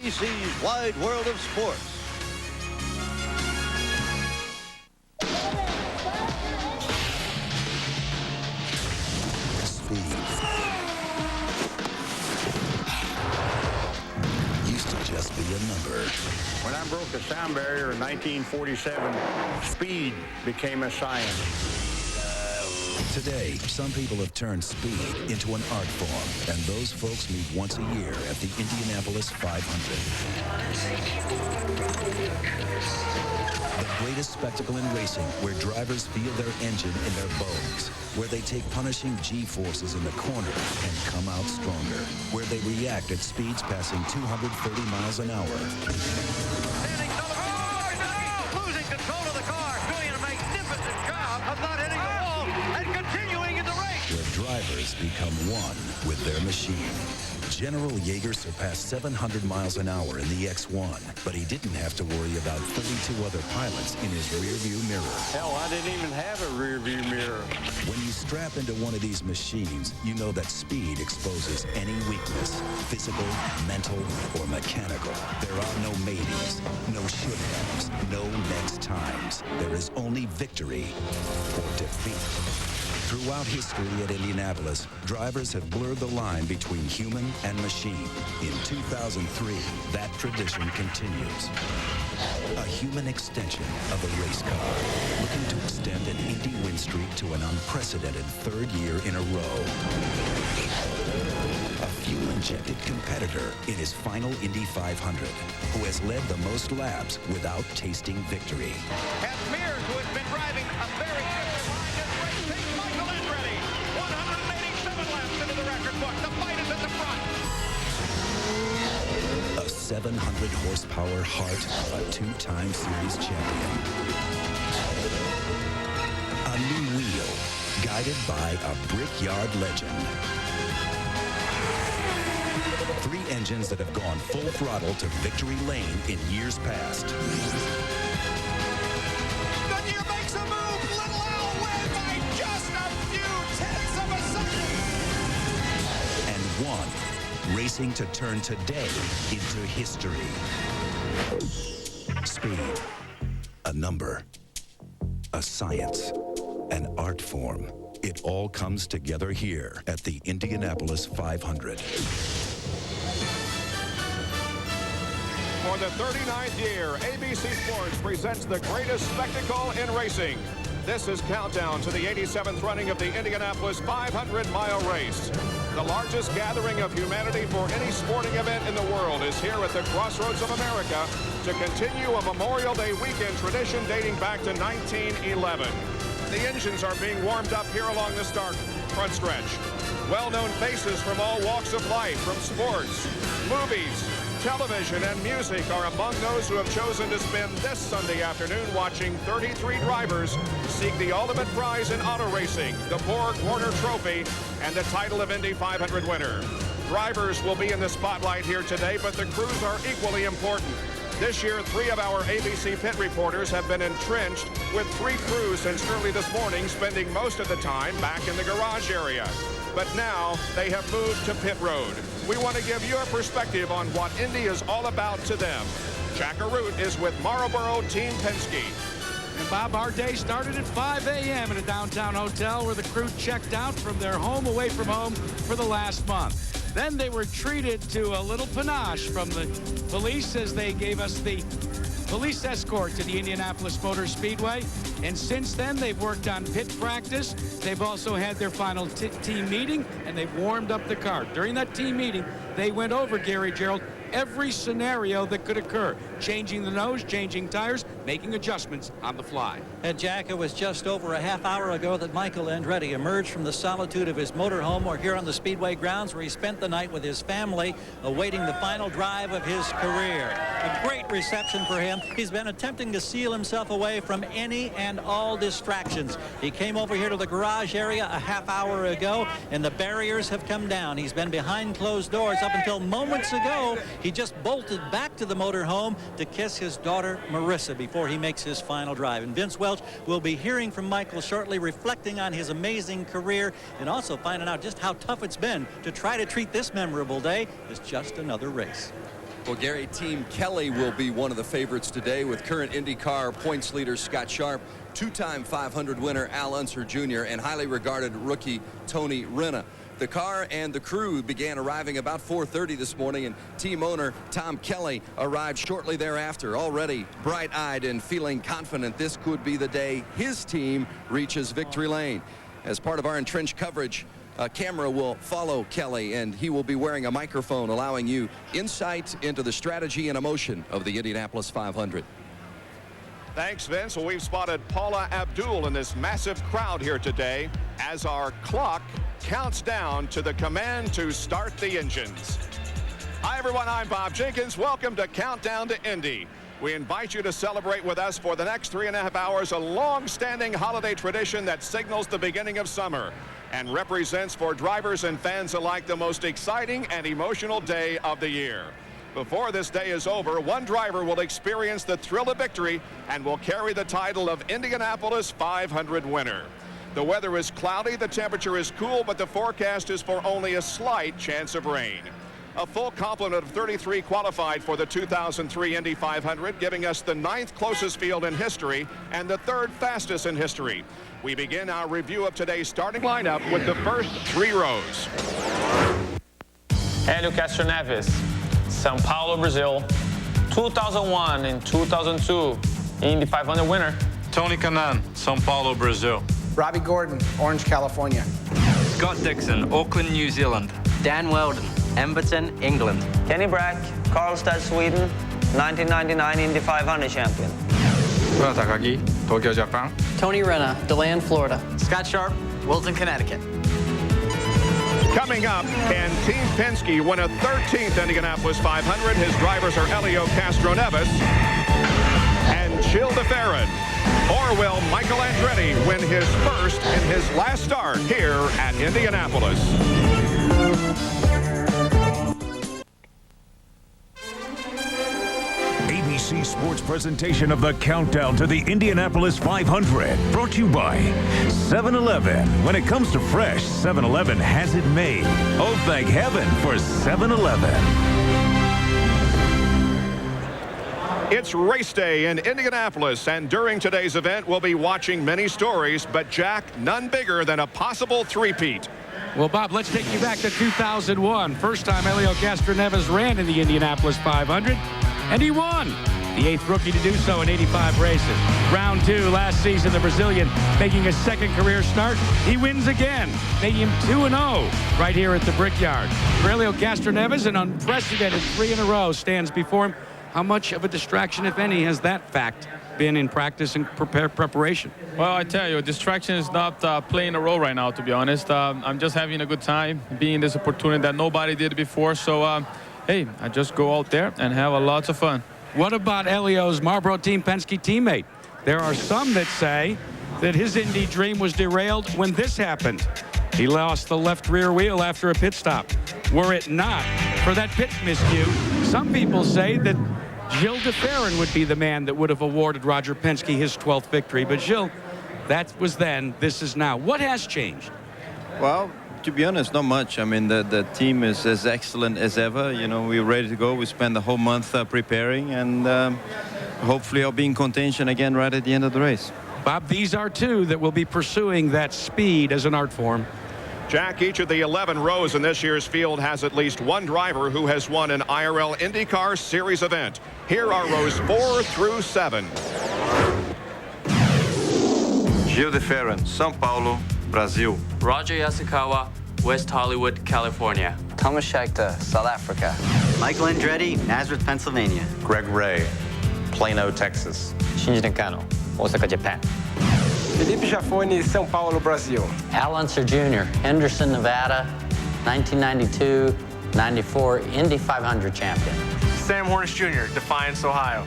ABC's Wide World of Sports. Speed used to just be a number. When I broke the sound barrier in 1947, speed became a science. Today, some people have turned speed into an art form, and those folks meet once a year at the Indianapolis 500. The greatest spectacle in racing, where drivers feel their engine in their bones, where they take punishing G-forces in the corner and come out stronger, where they react at speeds passing 230 miles an hour. Losing control of the car, doing a magnificent job of not hitting the wall and continuing in the race. Where drivers become one with their machine. General Yeager surpassed 700 miles an hour in the X1, but he didn't have to worry about 32 other pilots in his rearview mirror. Hell, I didn't even have a rearview mirror. When you strap into one of these machines, you know that speed exposes any weakness, physical, mental, or mechanical. There are no maybes, no should-haves, no next times. There is only victory or defeat. Throughout history at Indianapolis, drivers have blurred the line between human and machine. In 2003, that tradition continues. A human extension of a race car, looking to extend an Indy win streak to an unprecedented third year in a row. A fuel-injected competitor in his final Indy 500, who has led the most laps without tasting victory. And Mears, who has been driving a very good line this race, takes Michael Andretti 187 laps into the record book. The fight is at the front. A 700 horsepower heart of a two-time series champion. A new wheel, guided by a brickyard legend. Three engines that have gone full throttle to victory lane in years past. Goodyear makes a move. Little Al wins by just a few tenths of a second. And one racing to turn today into history. Speed. A number. A science. An art form. It all comes together here at the Indianapolis 500. For the 39th year, ABC Sports presents the greatest spectacle in racing. This is Countdown to the 87th running of the Indianapolis 500-mile race. The largest gathering of humanity for any sporting event in the world is here at the Crossroads of America to continue a Memorial Day weekend tradition dating back to 1911. The engines are being warmed up here along the front stretch. Well-known faces from all walks of life, from sports, movies, television, and music are among those who have chosen to spend this Sunday afternoon watching 33 drivers seek the ultimate prize in auto racing, the Borg Warner Trophy, and the title of Indy 500 winner. Drivers will be in the spotlight here today, but the crews are equally important. This year, 3 of our ABC pit reporters have been entrenched with 3 crews since early this morning, spending most of the time back in the garage area. But now they have moved to pit road. We want to give your perspective on what Indy is all about to them. Jack Arute is with Marlboro Team Penske. And Bob, our day started at 5 a.m. in a downtown hotel where the crew checked out from their home away from home for the last month. Then they were treated to a little panache from the police as they gave us the police escort to the Indianapolis Motor Speedway. And since then, they've worked on pit practice. They've also had their final team meeting, and they've warmed up the car. During that team meeting, they went over, Gary Gerald, every scenario that could occur. Changing the nose, changing tires, making adjustments on the fly. And Jack, it was just over a half hour ago that Michael Andretti emerged from the solitude of his motorhome or here on the Speedway grounds, where he spent the night with his family awaiting the final drive of his career. A great reception for him. He's been attempting to seal himself away from any and all distractions. He came over here to the garage area a half hour ago, and the barriers have come down. He's been behind closed doors up until moments ago. He just bolted back to the motorhome to kiss his daughter Marissa before he makes his final drive. And Vince Welch will be hearing from Michael shortly, reflecting on his amazing career and also finding out just how tough it's been to try to treat this memorable day as just another race. Well, Gary, Team Kelly will be one of the favorites today with current IndyCar points leader Scott Sharp, two-time 500 winner Al Unser Jr., and highly regarded rookie Tony Renna. The car and the crew began arriving about 4:30 this morning, and team owner Tom Kelly arrived shortly thereafter, already bright-eyed and feeling confident this could be the day his team reaches victory lane. As part of our entrenched coverage, a camera will follow Kelly, and he will be wearing a microphone, allowing you insight into the strategy and emotion of the Indianapolis 500. Thanks, Vince. Well, we've spotted Paula Abdul in this massive crowd here today as our clock counts down to the command to start the engines. Hi, everyone. I'm Bob Jenkins. Welcome to Countdown to Indy. We invite you to celebrate with us for the next 3.5 hours a long-standing holiday tradition that signals the beginning of summer and represents for drivers and fans alike the most exciting and emotional day of the year. Before this day is over, one driver will experience the thrill of victory and will carry the title of Indianapolis 500 winner. The weather is cloudy, the temperature is cool, but the forecast is for only a slight chance of rain. A full complement of 33 qualified for the 2003 Indy 500, giving us the 9th closest field in history and the 3rd fastest in history. We begin our review of today's starting lineup with the first 3 rows. Hélio Castro Neves, São Paulo, Brazil. 2001 and 2002 Indy 500 winner. Tony Kanaan, São Paulo, Brazil. Robbie Gordon, Orange, California. Scott Dixon, Auckland, New Zealand. Dan Weldon, Emberton, England. Kenny Brack, Karlstad, Sweden, 1999 Indy 500 champion. Ura Takagi, Tokyo, Japan. Tony Renna, DeLand, Florida. Scott Sharp, Wilton, Connecticut. Coming up, can Team Penske win a 13th Indianapolis 500? His drivers are Hélio Castro Neves and Gilles de Ferran. Or will Michael Andretti win his first in his last start here at Indianapolis? ABC Sports presentation of the countdown to the Indianapolis 500, brought to you by 7-Eleven. When it comes to fresh, 7-Eleven has it made. Oh, thank heaven for 7-Eleven. It's race day in Indianapolis, and during today's event, we'll be watching many stories, but Jack, none bigger than a possible three-peat. Well, Bob, let's take you back to 2001. First time Hélio Castro Neves ran in the Indianapolis 500, and he won. The 8th rookie to do so in 85 races. Round 2 last season, the Brazilian making a second career start. He wins again, making him 2-0 right here at the Brickyard. For Hélio Castro Neves, an unprecedented 3 in a row stands before him. How much of a distraction, if any, has that fact been in practice and preparation? Well, I tell you, distraction is not playing a role right now, to be honest. I'm just having a good time, being this opportunity that nobody did before. So, hey, I just go out there and have a lot of fun. What about Hélio's Marlboro Team Penske teammate? There are some that say that his Indy dream was derailed when this happened. He lost the left rear wheel after a pit stop. Were it not for that pit miscue, some people say that Gilles de Ferran would be the man that would have awarded Roger Penske his 12th victory. But Gilles, that was then, this is now. What has changed? Well, to be honest, not much. I mean, the team is as excellent as ever. You know, we're ready to go. We spent the whole month preparing, and hopefully I'll be in contention again right at the end of the race. Bob, these are two that will be pursuing that speed as an art form. Jack, each of the 11 rows in this year's field has at least one driver who has won an IRL IndyCar Series event. Here are rows 4 through 7. Gilles de Ferran, São Paulo, Brazil. Roger Yasukawa, West Hollywood, California. Thomas Scheckter, South Africa. Michael Andretti, Nazareth, Pennsylvania. Greg Ray, Plano, Texas. Shinji Nakano, Osaka, Japan. Felipe Jafone, São Paulo, Brazil. Al Unser Jr., Henderson, Nevada, 1992-94 Indy 500 champion. Sam Hornish Jr., Defiance, Ohio.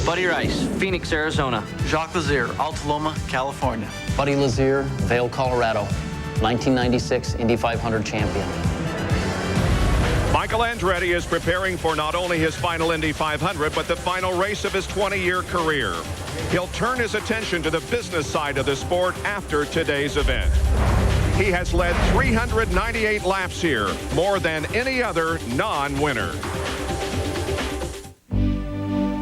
Buddy Rice, Phoenix, Arizona. Jacques Lazier, Altaloma, California. Buddy Lazier, Vail, Colorado, 1996 Indy 500 champion. Michael Andretti is preparing for not only his final Indy 500, but the final race of his 20-year career. He'll turn his attention to the business side of the sport after today's event. He has led 398 laps here, more than any other non-winner.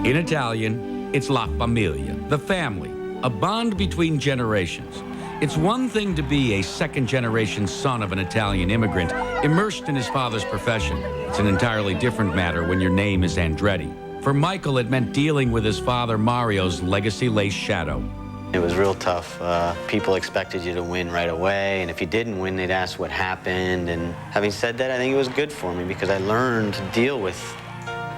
In Italian, it's La Famiglia, the family, a bond between generations. It's one thing to be a second-generation son of an Italian immigrant immersed in his father's profession. It's an entirely different matter when your name is Andretti. For Michael, it meant dealing with his father Mario's legacy-laced shadow. It was real tough. People expected you to win right away, and if you didn't win, they'd ask what happened. And having said that, I think it was good for me because I learned to deal with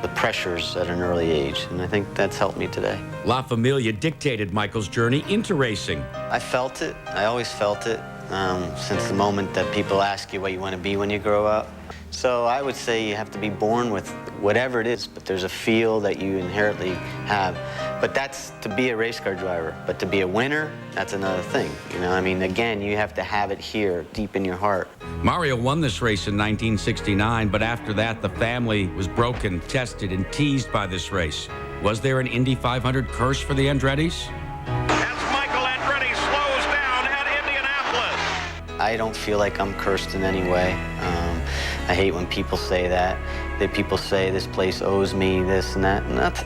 the pressures at an early age, and I think that's helped me today. La Famiglia dictated Michael's journey into racing. I felt it. I always felt it since the moment that people ask you what you want to be when you grow up. So I would say you have to be born with whatever it is, but there's a feel that you inherently have. But that's to be a race car driver. But to be a winner, that's another thing. You know, I mean, again, you have to have it here, deep in your heart. Mario won this race in 1969, but after that, the family was broken, tested, and teased by this race. Was there an Indy 500 curse for the Andrettis? As Michael Andretti slows down at Indianapolis. I don't feel like I'm cursed in any way. I hate when people say that people say this place owes me this and that.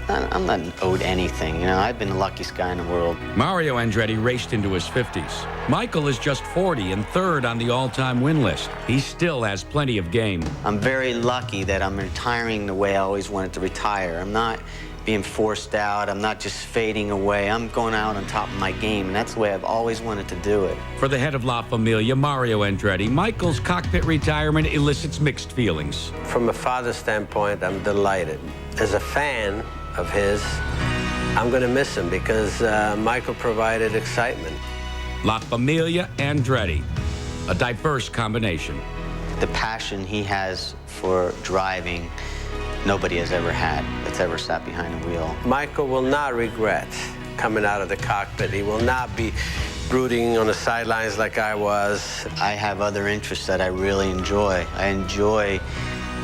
I'm not owed anything. You know, I've been the luckiest guy in the world. Mario Andretti raced into his 50s. Michael is just 40 and third on the all-time win list. He still has plenty of game. I'm very lucky that I'm retiring the way I always wanted to retire. I'm not being forced out. I'm not just fading away. I'm going out on top of my game, and that's the way I've always wanted to do it. For the head of La Famiglia, Mario Andretti, Michael's cockpit retirement elicits mixed feelings. From a father's standpoint, I'm delighted. As a fan of his, I'm going to miss him because Michael provided excitement. La Famiglia Andretti, a diverse combination. The passion he has for driving, nobody has ever had that's ever sat behind a wheel. Michael will not regret coming out of the cockpit. He will not be brooding on the sidelines like I was. I have other interests that I really enjoy. I enjoy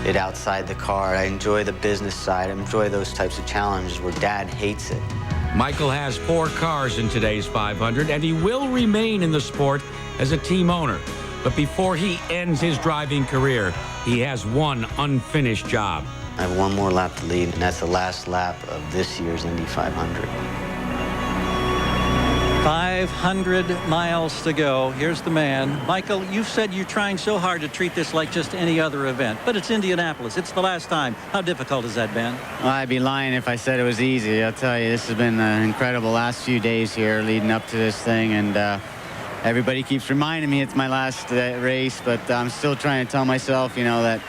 it outside the car. I enjoy the business side. I enjoy those types of challenges where Dad hates it. Michael has 4 cars in today's 500, and he will remain in the sport as a team owner. But before he ends his driving career, he has one unfinished job. I have one more lap to lead, and that's the last lap of this year's Indy 500. 500 miles to go. Here's the man. Michael, you've said you're trying so hard to treat this like just any other event, but it's Indianapolis. It's the last time. How difficult has that been? Well, I'd be lying if I said it was easy. I'll tell you, this has been an incredible last few days here leading up to this thing, and everybody keeps reminding me it's my last race, but I'm still trying to tell myself, you know, that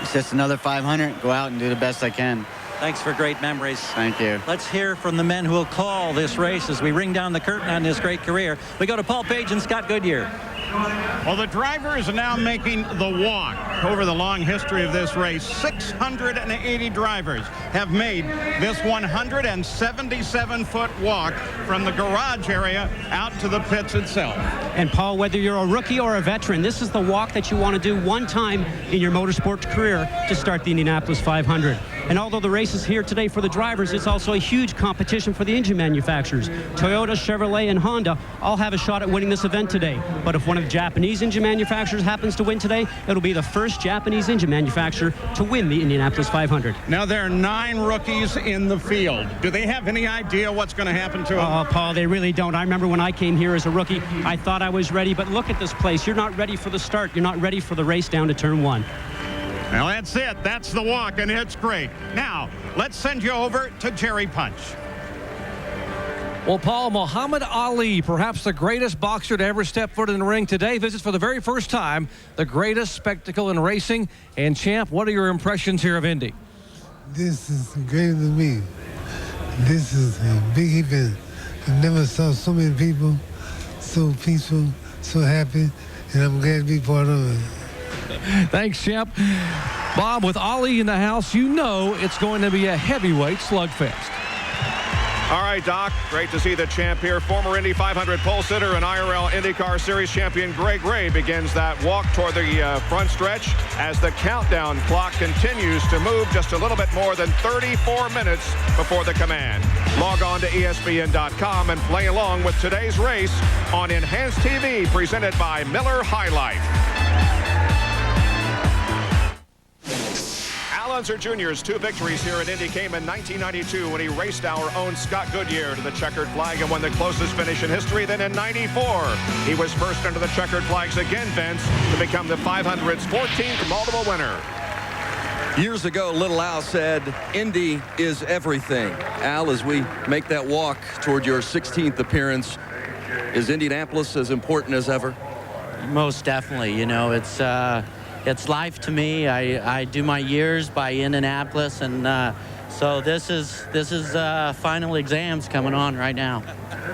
it's just another 500. Go out and do the best I can. Thanks for great memories. Thank you. Let's hear from the men who will call this race as we ring down the curtain on this great career. We go to Paul Page and Scott Goodyear. Well, the drivers are now making the walk. Over the long history of this race, 680 drivers have made this 177-foot walk from the garage area out to the pits itself. And Paul, whether you're a rookie or a veteran, this is the walk that you want to do one time in your motorsports career to start the Indianapolis 500. And although the race is here today for the drivers, it's also a huge competition for the engine manufacturers. Toyota, Chevrolet, and Honda all have a shot at winning this event today. But if one of the Japanese engine manufacturers happens to win today, it'll be the first Japanese engine manufacturer to win the Indianapolis 500. Now, there are 9 rookies in the field. Do they have any idea what's going to happen to them? Oh, Paul, they really don't. I remember when I came here as a rookie, I thought I was ready, but look at this place. You're not ready for the start. You're not ready for the race down to turn 1. Well, that's it. That's the walk, and it's great. Now, let's send you over to Jerry Punch. Well, Paul, Muhammad Ali, perhaps the greatest boxer to ever step foot in the ring today, visits for the very first time the greatest spectacle in racing. And, champ, what are your impressions here of Indy? This is greater than me. This is a big event. I never saw so many people so peaceful, so happy, and I'm glad to be part of it. Thanks, champ. Bob, with Ali in the house, you know it's going to be a heavyweight slugfest. All right, Doc, great to see the champ here. Former Indy 500 pole sitter and IRL IndyCar Series champion Greg Ray begins that walk toward the front stretch as the countdown clock continues to move just a little bit more than 34 minutes before the command. Log on to ESPN.com and play along with today's race on Enhanced TV presented by Miller High Life. Unser Jr.'s 2 victories here at Indy came in 1992 when he raced our own Scott Goodyear to the checkered flag and won the closest finish in history. Then in 94, he was first under the checkered flags again, Vince, to become the 500's 14th multiple winner. Years ago, little Al said, Indy is everything. Al, as we make that walk toward your 16th appearance, is Indianapolis as important as ever? Most definitely. You know, it's life to me. I do my years by Indianapolis, and so this is final exams coming on right now.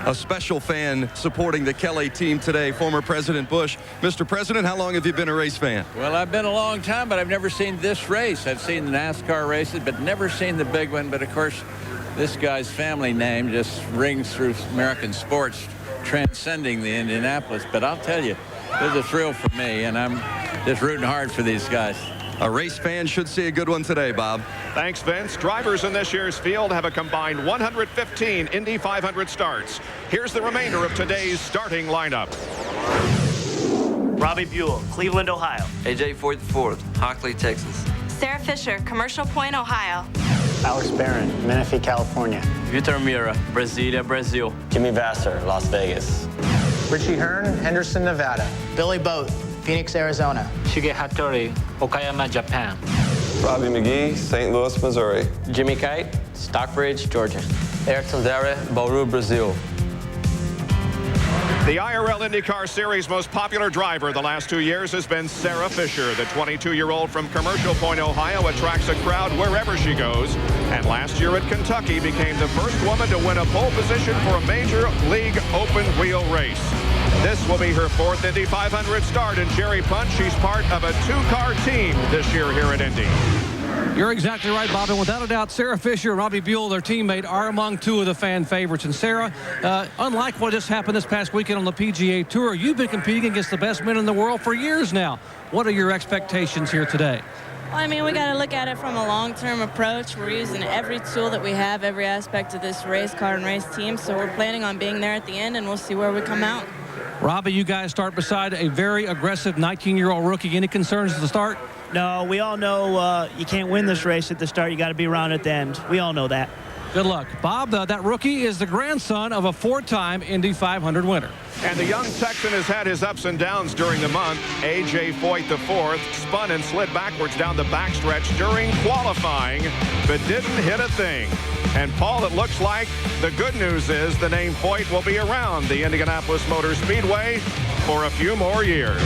A special fan supporting the Kelly team today, former President Bush. Mr. President, how long have you been a race fan? Well, I've been a long time, but I've never seen this race. I've seen the NASCAR races, but never seen the big one. But of course, this guy's family name just rings through American sports, transcending the Indianapolis. But I'll tell you, it's a thrill for me, and I'm just rooting hard for these guys. A race fan should see a good one today, Bob. Thanks, Vince. Drivers in this year's field have a combined 115 Indy 500 starts. Here's the remainder of today's starting lineup. Robbie Buell, Cleveland, Ohio. AJ Foyt IV, Hockley, Texas. Sarah Fisher, Commercial Point, Ohio. Alex Barron, Menifee, California. Vitor Mira, Brasilia, Brazil. Jimmy Vassar, Las Vegas. Richie Hearn, Henderson, Nevada. Billy Boat, Phoenix, Arizona. Shige Hattori, Okayama, Japan. Robbie McGee, St. Louis, Missouri. Jimmy Kite, Stockbridge, Georgia. Ayrton Dere, Bauru, Brazil. The IRL IndyCar Series' most popular driver the last 2 years has been Sarah Fisher. The 22-year-old from Commercial Point, Ohio, attracts a crowd wherever she goes. And last year at Kentucky became the first woman to win a pole position for a major league open wheel race. This will be her 4th Indy 500 start. And Jerry Punch, she's part of a 2-car team this year here at Indy. You're exactly right, Bob. And without a doubt, Sarah Fisher and Robbie Buell, their teammate, are among 2 of the fan favorites. And Sarah, unlike what just happened this past weekend on the PGA Tour, you've been competing against the best men in the world for years now. What are your expectations here today? Well, I mean, we got to look at it from a long-term approach. We're using every tool that we have, every aspect of this race car and race team. So we're planning on being there at the end, and we'll see where we come out. Robbie, you guys start beside a very aggressive 19-year-old rookie. Any concerns at the start? No, we all know you can't win this race at the start. You got to be around at the end. We all know that. Good luck. Bob, that rookie is the grandson of a 4-time Indy 500 winner. And the young Texan has had his ups and downs during the month. AJ Foyt IV spun and slid backwards down the backstretch during qualifying, but didn't hit a thing. And Paul, it looks like the good news is the name Foyt will be around the Indianapolis Motor Speedway for a few more years.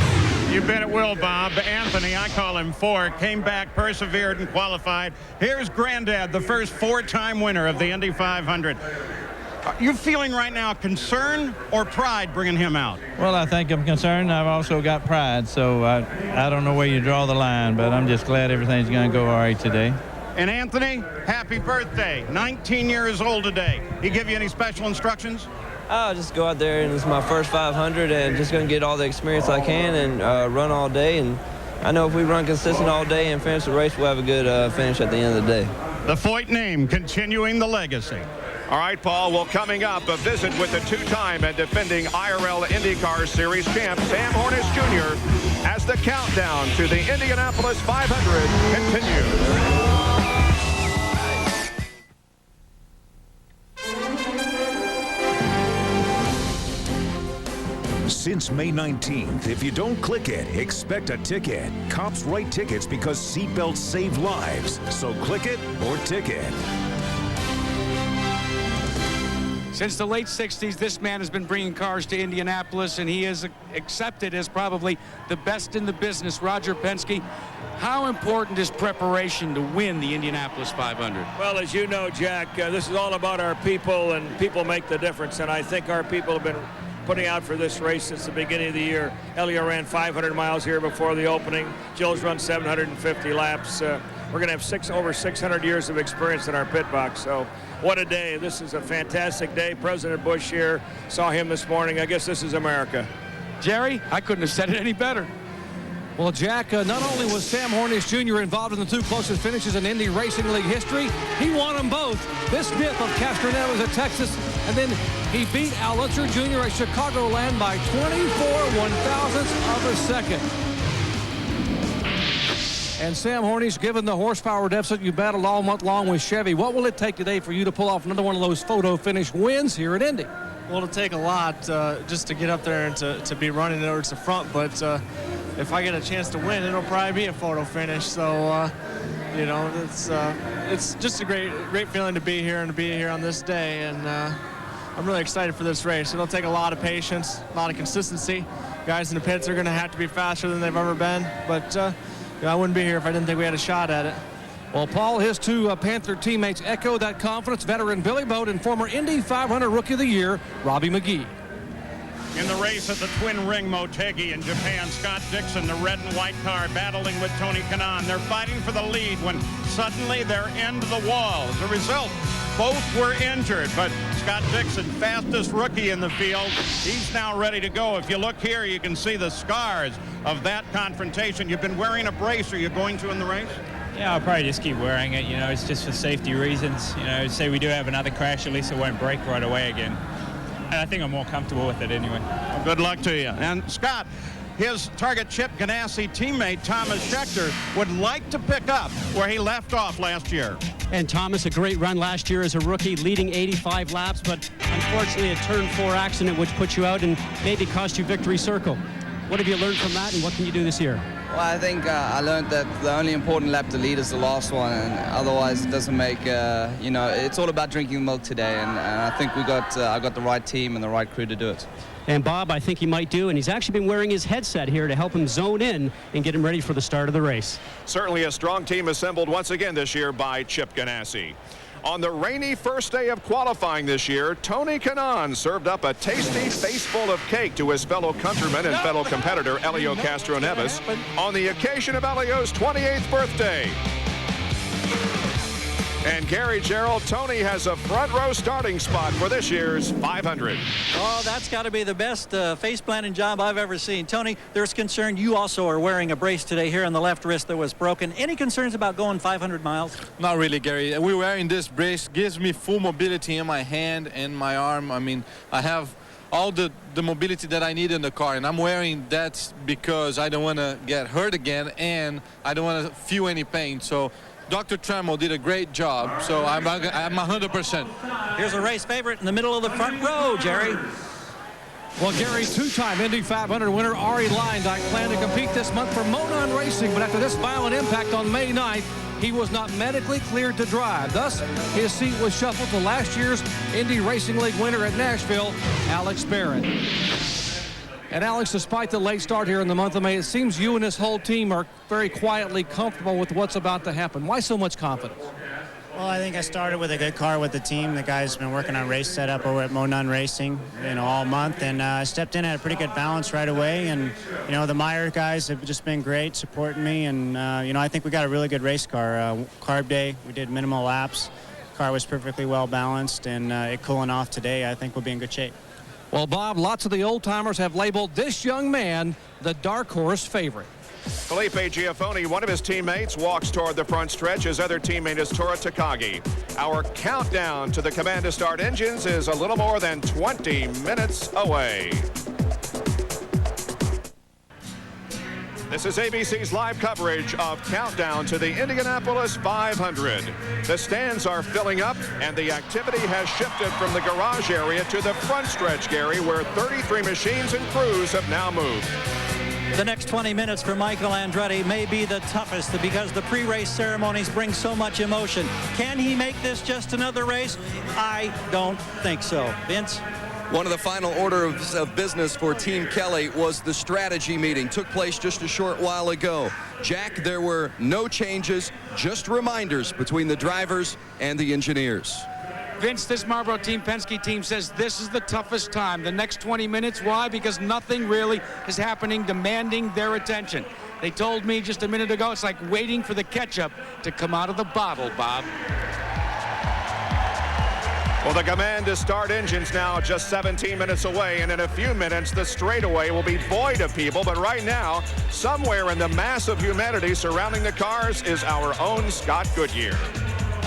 You bet it will, Bob. Anthony, I call him Fork, came back, persevered, and qualified. Here's Granddad, the first 4-time winner of the Indy 500. Are you feeling right now concern or pride bringing him out? Well, I think I'm concerned. I've also got pride, so I don't know where you draw the line, but I'm just glad everything's going to go all right today. And Anthony, happy birthday. 19 years old today. He give you any special instructions? I'll just go out there, and it's my first 500, and just going to get all the experience I can and run all day. And I know if we run consistent all day and finish the race, we'll have a good finish at the end of the day. The Foyt name continuing the legacy. All right, Paul, well, coming up, a visit with the 2-time and defending IRL IndyCar Series champ, Sam Hornish Jr., as the countdown to the Indianapolis 500 continues. Since May 19th, if you don't click it, expect a ticket. Cops write tickets because seatbelts save lives. So click it or ticket. Since the late 60s, this man has been bringing cars to Indianapolis, and he is accepted as probably the best in the business. Roger Penske, how important is preparation to win the Indianapolis 500? Well, as you know, Jack, this is all about our people, and people make the difference. And I think our people have been putting out for this race since the beginning of the year. Elio ran 500 miles here before the opening. Jill's run 750 laps. We're going to have over 600 years of experience in our pit box. So what a day. This is a fantastic day. President Bush here. Saw him this morning. I guess this is America. Jerry, I couldn't have said it any better. Well, Jack, not only was Sam Hornish Jr. involved in the 2 closest finishes in Indy Racing League history, he won them both. This Smith of Castroneves at Texas, and then he beat Al Unser Jr. at Chicagoland by 24 1/1000ths of a second. And Sam Hornish, given the horsepower deficit you battled all month long with Chevy, what will it take today for you to pull off another one of those photo finish wins here at Indy? Well, it'll take a lot just to get up there and to be running towards the front, but if I get a chance to win, it'll probably be a photo finish. So, you know, it's just a great feeling to be here and to be here on this day, and I'm really excited for this race. It'll take a lot of patience, a lot of consistency. Guys in the pits are going to have to be faster than they've ever been, but you know, I wouldn't be here if I didn't think we had a shot at it. Well, Paul, his two Panther teammates echo that confidence. Veteran Billy Boat and former Indy 500 Rookie of the Year, Robbie McGee. In the race at the Twin Ring Motegi in Japan, Scott Dixon, the red and white car, battling with Tony Kanaan. They're fighting for the lead when suddenly they're into the wall. As a result, both were injured, but Scott Dixon, fastest rookie in the field, he's now ready to go. If you look here, you can see the scars of that confrontation. You've been wearing a brace. Are you going to in the race? Yeah, I'll probably just keep wearing it. You know, it's just for safety reasons. You know, say we do have another crash, at least it won't break right away again. And I think I'm more comfortable with it anyway. Well, good luck to you. And Scott, his Target Chip Ganassi teammate Thomas Schechter would like to pick up where he left off last year. And Thomas, a great run last year as a rookie, leading 85 laps, but unfortunately a turn 4 accident which put you out and maybe cost you victory circle. What have you learned from that, and what can you do this year? Well, I think I learned that the only important lap to lead is the last one, and otherwise it doesn't make, you know, it's all about drinking milk today, and I think I got the right team and the right crew to do it. And Bob, I think he might do, and he's actually been wearing his headset here to help him zone in and get him ready for the start of the race. Certainly a strong team assembled once again this year by Chip Ganassi. On the rainy first day of qualifying this year, Tony Kanaan served up a tasty faceful of cake to his fellow countryman and fellow competitor Elio Castro Neves on the occasion of Elio's 28th birthday. And Gary Gerald, Tony has a front row starting spot for this year's 500. Oh, that's got to be the best face planting job I've ever seen. Tony, there's concern you also are wearing a brace today here on the left wrist that was broken. Any concerns about going 500 miles? Not really, Gary. We're wearing this brace. Gives me full mobility in my hand and my arm. I mean, I have all the mobility that I need in the car, and I'm wearing that because I don't want to get hurt again and I don't want to feel any pain. So Dr. Trammell did a great job, so I'm 100%. Here's a race favorite in the middle of the front row, Jerry. Well, Gary, two-time Indy 500 winner Arie Luyendyk planned to compete this month for Monon Racing, but after this violent impact on May 9th, he was not medically cleared to drive. Thus, his seat was shuffled to last year's Indy Racing League winner at Nashville, Alex Barrett. And Alex, despite the late start here in the month of May, it seems you and this whole team are very quietly comfortable with what's about to happen. Why so much confidence? Well, I think I started with a good car with the team. The guys been working on race setup over at Monon Racing, you know, all month, and I stepped in at a pretty good balance right away. And you know, the Meyer guys have just been great supporting me, and you know, I think we got a really good race car. Carb day, we did minimal laps. Car was perfectly well balanced, and it cooling off today. I think we'll be in good shape. Well, Bob, lots of the old-timers have labeled this young man the dark horse favorite. Felipe Giafoni, one of his teammates, walks toward the front stretch. His other teammate is Tora Takagi. Our countdown to the command to start engines is a little more than 20 minutes away. This is ABC's live coverage of Countdown to the Indianapolis 500. The stands are filling up, and the activity has shifted from the garage area to the front stretch, Gary, where 33 machines and crews have now moved. The next 20 minutes for Michael Andretti may be the toughest because the pre-race ceremonies bring so much emotion. Can he make this just another race? I don't think so. Vince? One of the final orders of business for Team Kelly was the strategy meeting. Took place just a short while ago. Jack, there were no changes, just reminders between the drivers and the engineers. Vince, this Marlboro team, Penske team says this is the toughest time. The next 20 minutes, why? Because nothing really is happening demanding their attention. They told me just a minute ago, it's like waiting for the ketchup to come out of the bottle, Bob. Well, the command to start engines now just 17 minutes away, and in a few minutes, the straightaway will be void of people. But right now, somewhere in the mass of humanity surrounding the cars is our own Scott Goodyear.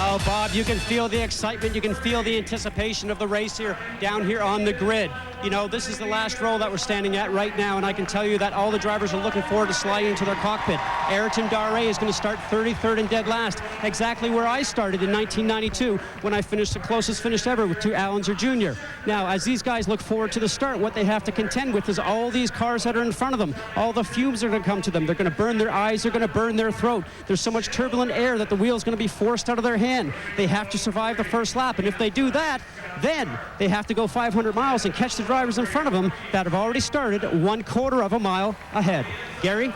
Oh, Bob, you can feel the excitement. You can feel the anticipation of the race here, down here on the grid. You know, this is the last row that we're standing at right now, and I can tell you that all the drivers are looking forward to sliding into their cockpit. Ayrton Dare is going to start 33rd and dead last, exactly where I started in 1992 when I finished the closest finish ever with 2 Allenser Jr. Now, as these guys look forward to the start, what they have to contend with is all these cars that are in front of them. All the fumes are going to come to them. They're going to burn their eyes. They're going to burn their throat. There's so much turbulent air that the wheel's going to be forced out of their hand. They have to survive the first lap, and if they do that, then they have to go 500 miles and catch the drivers in front of them that have already started 1/4 of a mile ahead. Gary?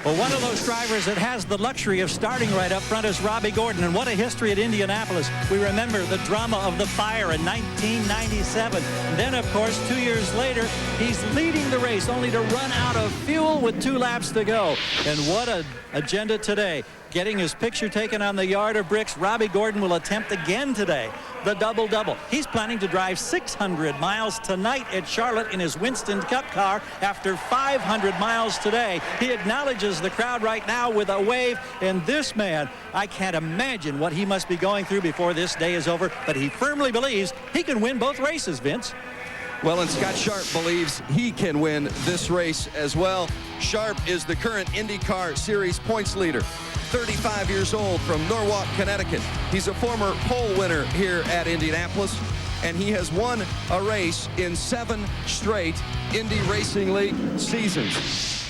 Well, one of those drivers that has the luxury of starting right up front is Robbie Gordon, and what a history at Indianapolis. We remember the drama of the fire in 1997. And then, of course, 2 years later, he's leading the race only to run out of fuel with 2 laps to go. And what an agenda today. Getting his picture taken on the yard of bricks, Robbie Gordon will attempt again today the double-double. He's planning to drive 600 miles tonight at Charlotte in his Winston Cup car after 500 miles today. He acknowledges the crowd right now with a wave, and this man, I can't imagine what he must be going through before this day is over, but he firmly believes he can win both races, Vince. Well, and Scott Sharp believes he can win this race as well. Sharp is the current IndyCar Series points leader. 35 years old from Norwalk, Connecticut. He's a former pole winner here at Indianapolis, and he has won a race in 7 straight Indy Racing League seasons,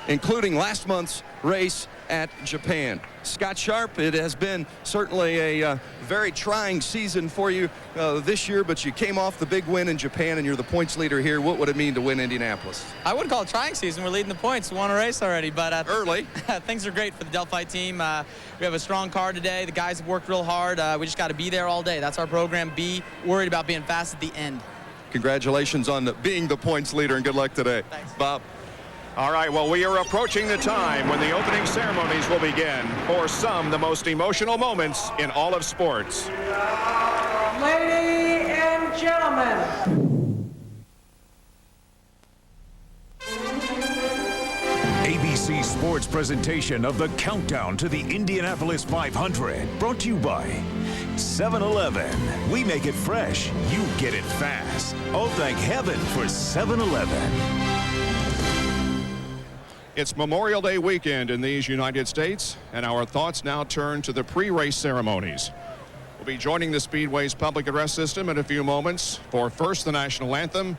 including last month's race at Japan. Scott Sharp, it has been certainly a very trying season for you this year, but you came off the big win in Japan and you're the points leader here. What would it mean to win Indianapolis? I wouldn't call it a trying season. We're leading the points. We won a race already, but early. Things are great for the Delphi team. We have a strong car today. The guys have worked real hard. We just got to be there all day. That's our program. Be worried about being fast at the end. Congratulations on being the points leader, and good luck today. Thanks. Bob. All right, well, we are approaching the time when the opening ceremonies will begin. For some, the most emotional moments in all of sports. Ladies and gentlemen. ABC Sports presentation of the countdown to the Indianapolis 500. Brought to you by 7-Eleven. We make it fresh. You get it fast. Oh, thank heaven for 7-Eleven. It's Memorial Day weekend in these United States, and our thoughts now turn to the pre-race ceremonies. We'll be joining the Speedway's public address system in a few moments for first the national anthem,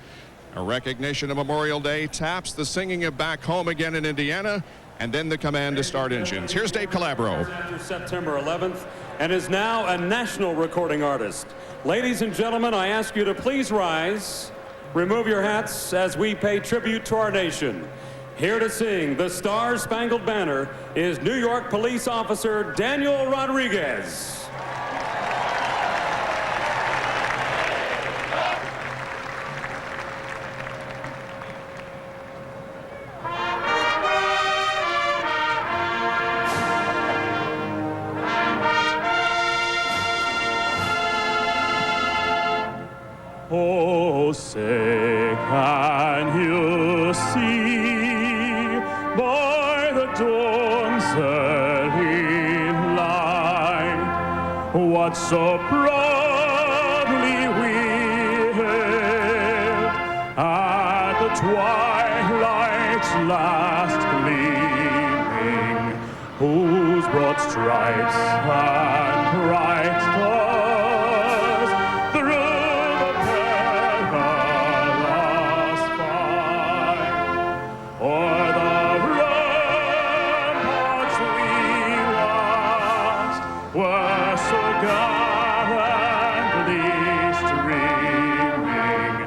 a recognition of Memorial Day, taps the singing of Back Home Again in Indiana, and then the command to start engines. Here's Dave Calabro. After September 11th, and is now a national recording artist. Ladies and gentlemen, I ask you to please rise, remove your hats as we pay tribute to our nation. Here to sing the Star-Spangled Banner is New York Police Officer Daniel Rodriguez. Oh, say, can you see by the dawn's early light what so proudly we hailed at the twilight's last gleaming, whose broad stripes and bright stars through the perilous fight o'er the ramparts we watched were so gallantly streaming,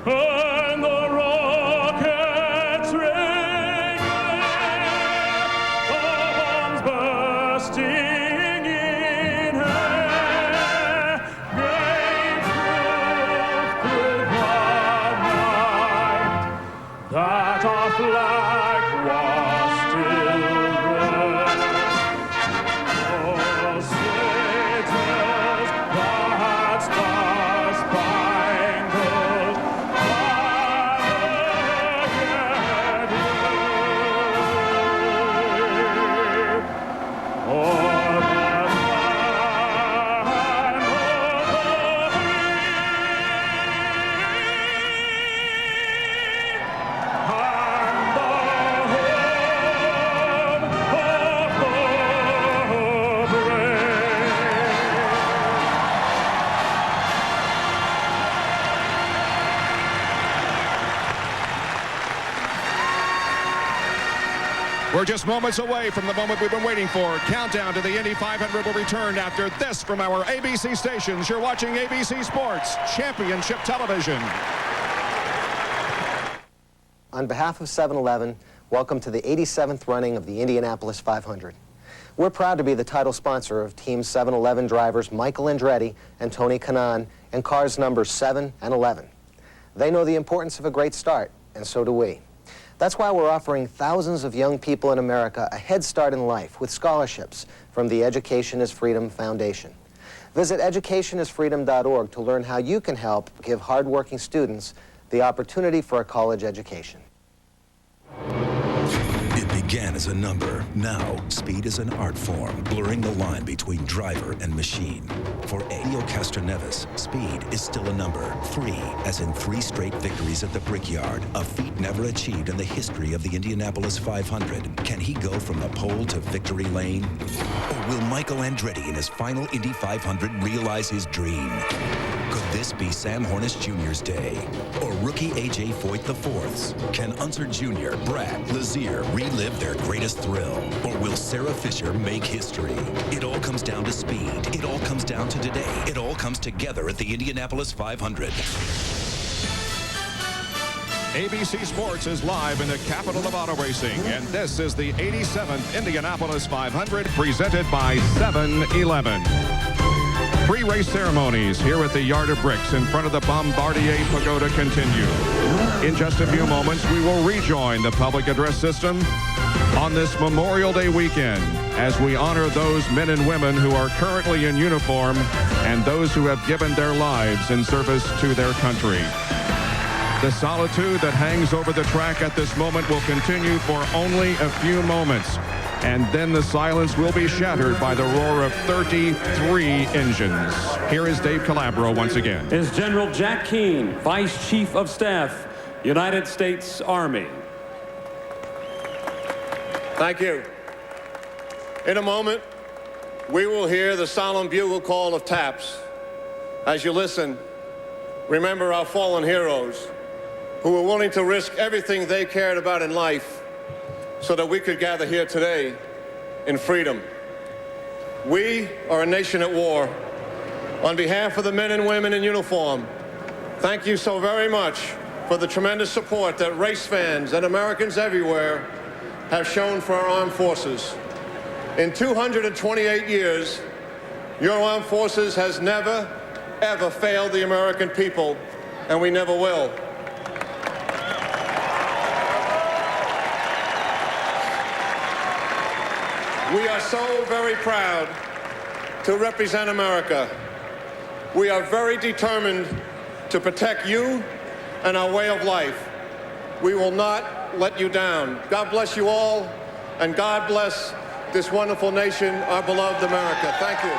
and the rockets ringing, the bombs bursting in air, gave proof through the night that our flag was still red. Oh, sailors, that star-spangled banner yet wave. We're just moments away from the moment we've been waiting for. Countdown to the Indy 500 will return after this from our ABC stations. You're watching ABC Sports Championship Television. On behalf of 7-Eleven, welcome to the 87th running of the Indianapolis 500. We're proud to be the title sponsor of Team 7-Eleven drivers Michael Andretti and Tony Kanaan and cars numbers 7 and 11. They know the importance of a great start, and so do we. That's why we're offering thousands of young people in America a head start in life with scholarships from the Education is Freedom Foundation. Visit educationisfreedom.org to learn how you can help give hardworking students the opportunity for a college education. It began as a number. Now, speed is an art form, blurring the line between driver and machine. For Elio Castroneves, speed is still a number. 3, as in 3 straight victories at the Brickyard, a feat never achieved in the history of the Indianapolis 500. Can he go from the pole to victory lane? Or will Michael Andretti in his final Indy 500 realize his dream? Could this be Sam Hornish Jr.'s day? Or rookie A.J. Foyt IV's? Can Unser Jr., Brad, Lazier relive their greatest thrill? Or will Sarah Fisher make history? It all comes down to speed. It all comes down to today. It all comes together at the Indianapolis 500. ABC Sports is live in the capital of auto racing, and this is the 87th Indianapolis 500 presented by 7-Eleven. Pre-race ceremonies here at the Yard of Bricks in front of the Bombardier Pagoda continue. In just a few moments, we will rejoin the public address system on this Memorial Day weekend as we honor those men and women who are currently in uniform and those who have given their lives in service to their country. The solitude that hangs over the track at this moment will continue for only a few moments. And then the silence will be shattered by the roar of 33 engines. Here is Dave Calabro once again. Is General Jack Keane, Vice Chief of Staff, United States Army. Thank you. In a moment, we will hear the solemn bugle call of taps. As you listen, remember our fallen heroes who were willing to risk everything they cared about in life so that we could gather here today in freedom. We are a nation at war. On behalf of the men and women in uniform, thank you so very much for the tremendous support that race fans and Americans everywhere have shown for our armed forces. In 228 years, your armed forces has never, ever failed the American people, and we never will. We are so very proud to represent America. We are very determined to protect you and our way of life. We will not let you down. God bless you all, and God bless this wonderful nation, our beloved America. Thank you.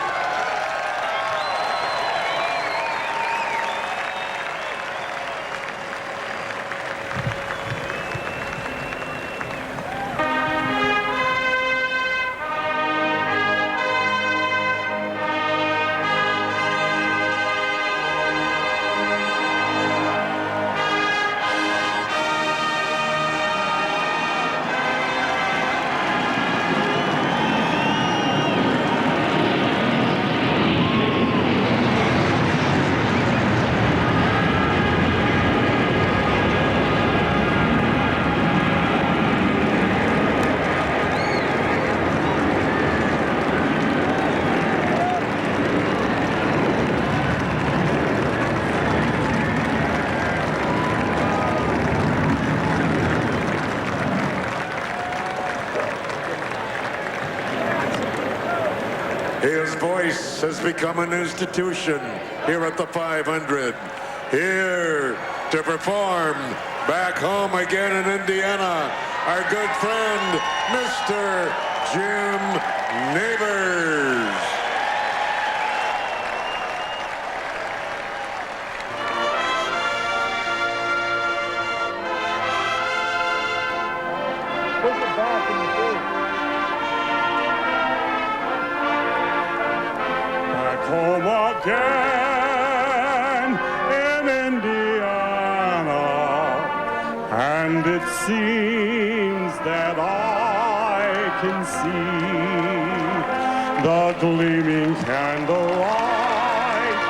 His voice has become an institution here at the 500. Here to perform back home again in Indiana, our good friend, Mr. Jim Neighbors. Push it back in the field. Back home again in Indiana, and it seems that I can see the gleaming candlelight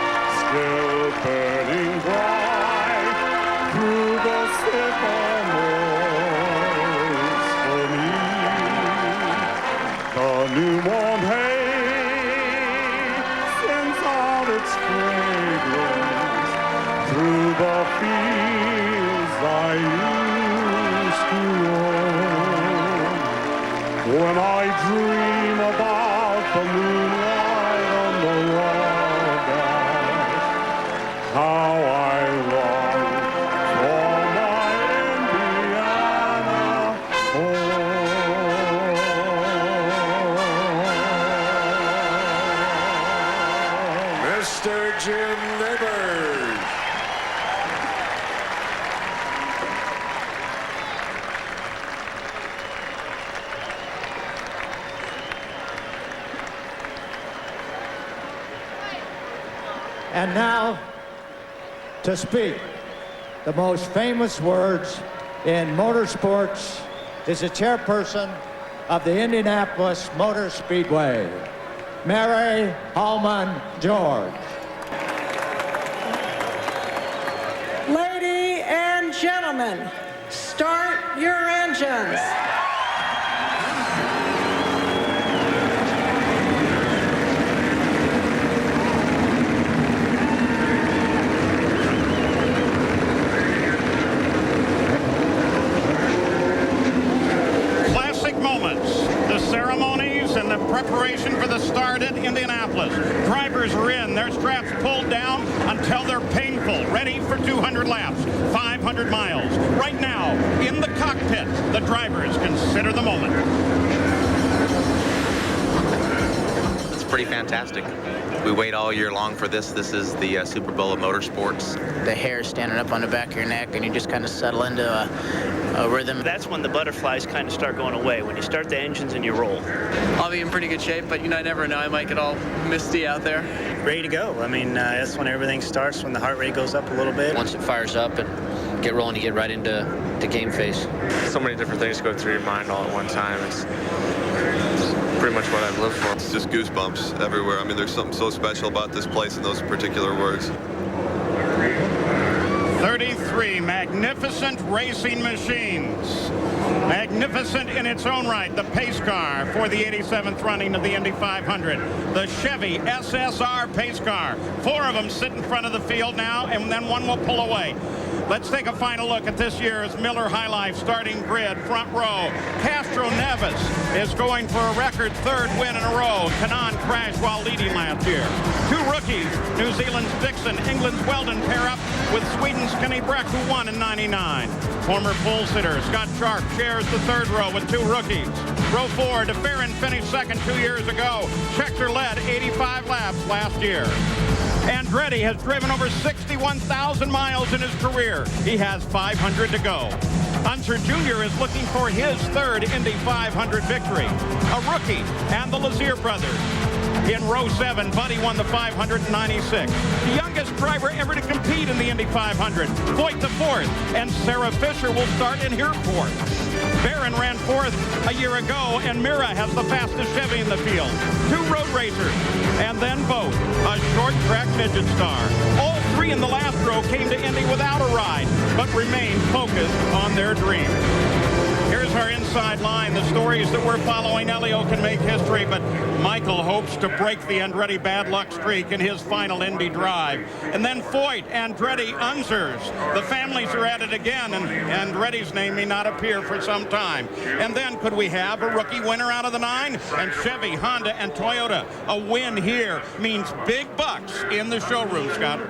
still burning bright through the sycamores for me. The new warm hay sends out its fragrance through the fields I used to roam. When I dream about the moonlight on the log, how I long for my Indiana home. Mr. Jim Neighbors. And now, to speak the most famous words in motorsports is the chairperson of the Indianapolis Motor Speedway, Mary Hallman George. Ladies and gentlemen, start your engines. The ceremonies and the preparation for the start at Indianapolis. Drivers are in, their straps pulled down until they're painful, ready for 200 laps, 500 miles. Right now, in the cockpit, the drivers consider the moment. It's pretty fantastic. We wait all year long for this. This is the Super Bowl of motorsports. The hair standing up on the back of your neck, and you just kind of settle into a rhythm. That's when the butterflies kind of start going away, when you start the engines and you roll. I'll be in pretty good shape, but I never know. I might get all misty out there. Ready to go. I mean, that's when everything starts, when the heart rate goes up a little bit. Once it fires up and get rolling, you get right into game phase. So many different things go through your mind all at one time. It's pretty much what I've lived for. It's just goosebumps everywhere. I mean, there's something so special about this place and those particular words. 33 magnificent racing machines. Magnificent in its own right, the pace car for the 87th running of the Indy 500. The Chevy SSR pace car. 4 of them sit in front of the field now, and then one will pull away. Let's take a final look at this year's Miller High Life starting grid, front row. Castro Neves is going for a record 3rd win in a row. Kanan crashed while leading last year. 2 rookies, New Zealand's Dixon, England's Weldon pair up with Sweden's Kenny Breck, who won in '99. Former pole sitter Scott Sharp shares the 3rd row with 2 rookies. Row 4, DeFerrin finished 2nd 2 years ago. Schechter led 85 laps last year. Andretti has driven over 61,000 miles in his career. He has 500 to go. Unser Jr. is looking for his 3rd Indy 500 victory. A rookie and the Lazier brothers. In row 7, Buddy won the 596. The youngest driver ever to compete in the Indy 500. Voigt the 4th, and Sarah Fisher will start in her 4th. Barron ran 4th a year ago, and Mira has the fastest Chevy in the field. 2 road racers, and then Vogt, a short track midget star. All 3 in the last row came to Indy without a ride, but remained focused on their dream. Here's our inside line. The stories that we're following. Elio can make history, but Michael hopes to break the Andretti bad luck streak in his final Indy drive. And then Voigt, Andretti, Unzers. The families are at it again, and Andretti's name may not appear for some time. And then could we have a rookie winner out of the 9? And Chevy, Honda, and Toyota. A win here means big bucks in the showroom, Scott.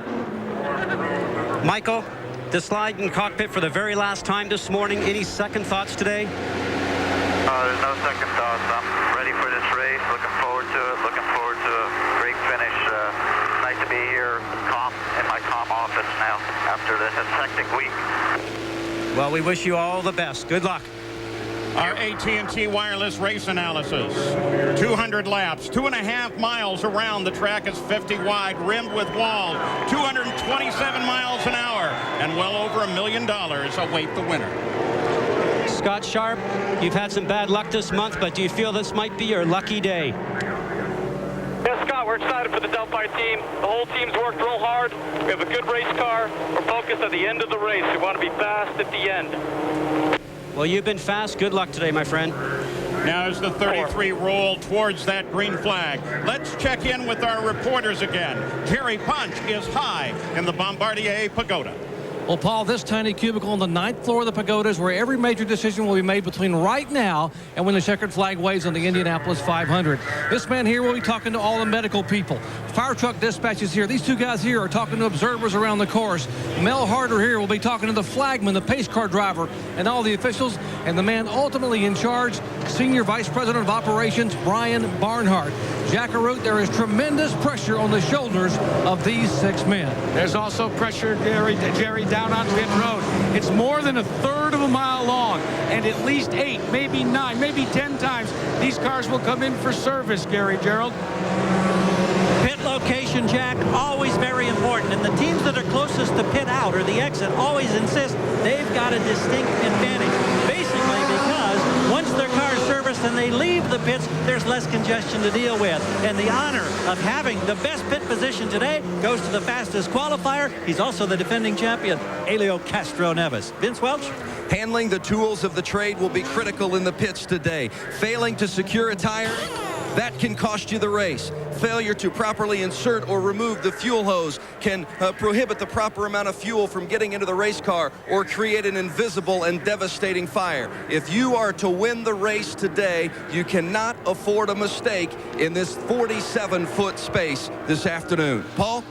Michael, the slide in cockpit for the very last time this morning. Any second thoughts today? There's no second thoughts. I'm ready for this race. Looking forward to it. Looking forward to a great finish. Nice to be here in my calm office now after this hectic week. Well, we wish you all the best. Good luck. Our AT&T wireless race analysis. 200 laps, 2.5 miles around. The track is 50 wide, rimmed with walls. 227 miles an hour, and well over $1 million await the winner. Scott Sharp, you've had some bad luck this month, but do you feel this might be your lucky day? Yeah, Scott, we're excited for the Delphi team. The whole team's worked real hard. We have a good race car. We're focused at the end of the race. We want to be fast at the end. Well, you've been fast. Good luck today, my friend. Now as the 33 roll towards that green flag. Let's check in with our reporters again. Jerry Punch is high in the Bombardier Pagoda. Well, Paul, this tiny cubicle on the 9th floor of the Pagoda is where every major decision will be made between right now and when the checkered flag waves on the Indianapolis 500. This man here will be talking to all the medical people. Fire truck dispatches here. These two guys here are talking to observers around the course. Mel Harder here will be talking to the flagman, the pace car driver, and all the officials. And the man ultimately in charge, Senior Vice President of Operations, Brian Barnhart. Jack Arute, there is tremendous pressure on the shoulders of these 6 men. There's also pressure, Jerry, down on pit road. It's more than 1/3 of a mile long, and at least 8, maybe 9, maybe 10 times these cars will come in for service, Gary Gerald. Pit location, Jack, always very important. And the teams that are closest to pit out or the exit always insist they've got a distinct advantage. Basically because once their car is serviced and they leave the pits, there's less congestion to deal with. And the honor of having the best pit position today goes to the fastest qualifier. He's also the defending champion, Helio Castroneves. Vince Welch? Handling the tools of the trade will be critical in the pits today. Failing to secure a tire, that can cost you the race. Failure to properly insert or remove the fuel hose can prohibit the proper amount of fuel from getting into the race car or create an invisible and devastating fire. If you are to win the race today, you cannot afford a mistake in this 47-foot space this afternoon. Paul?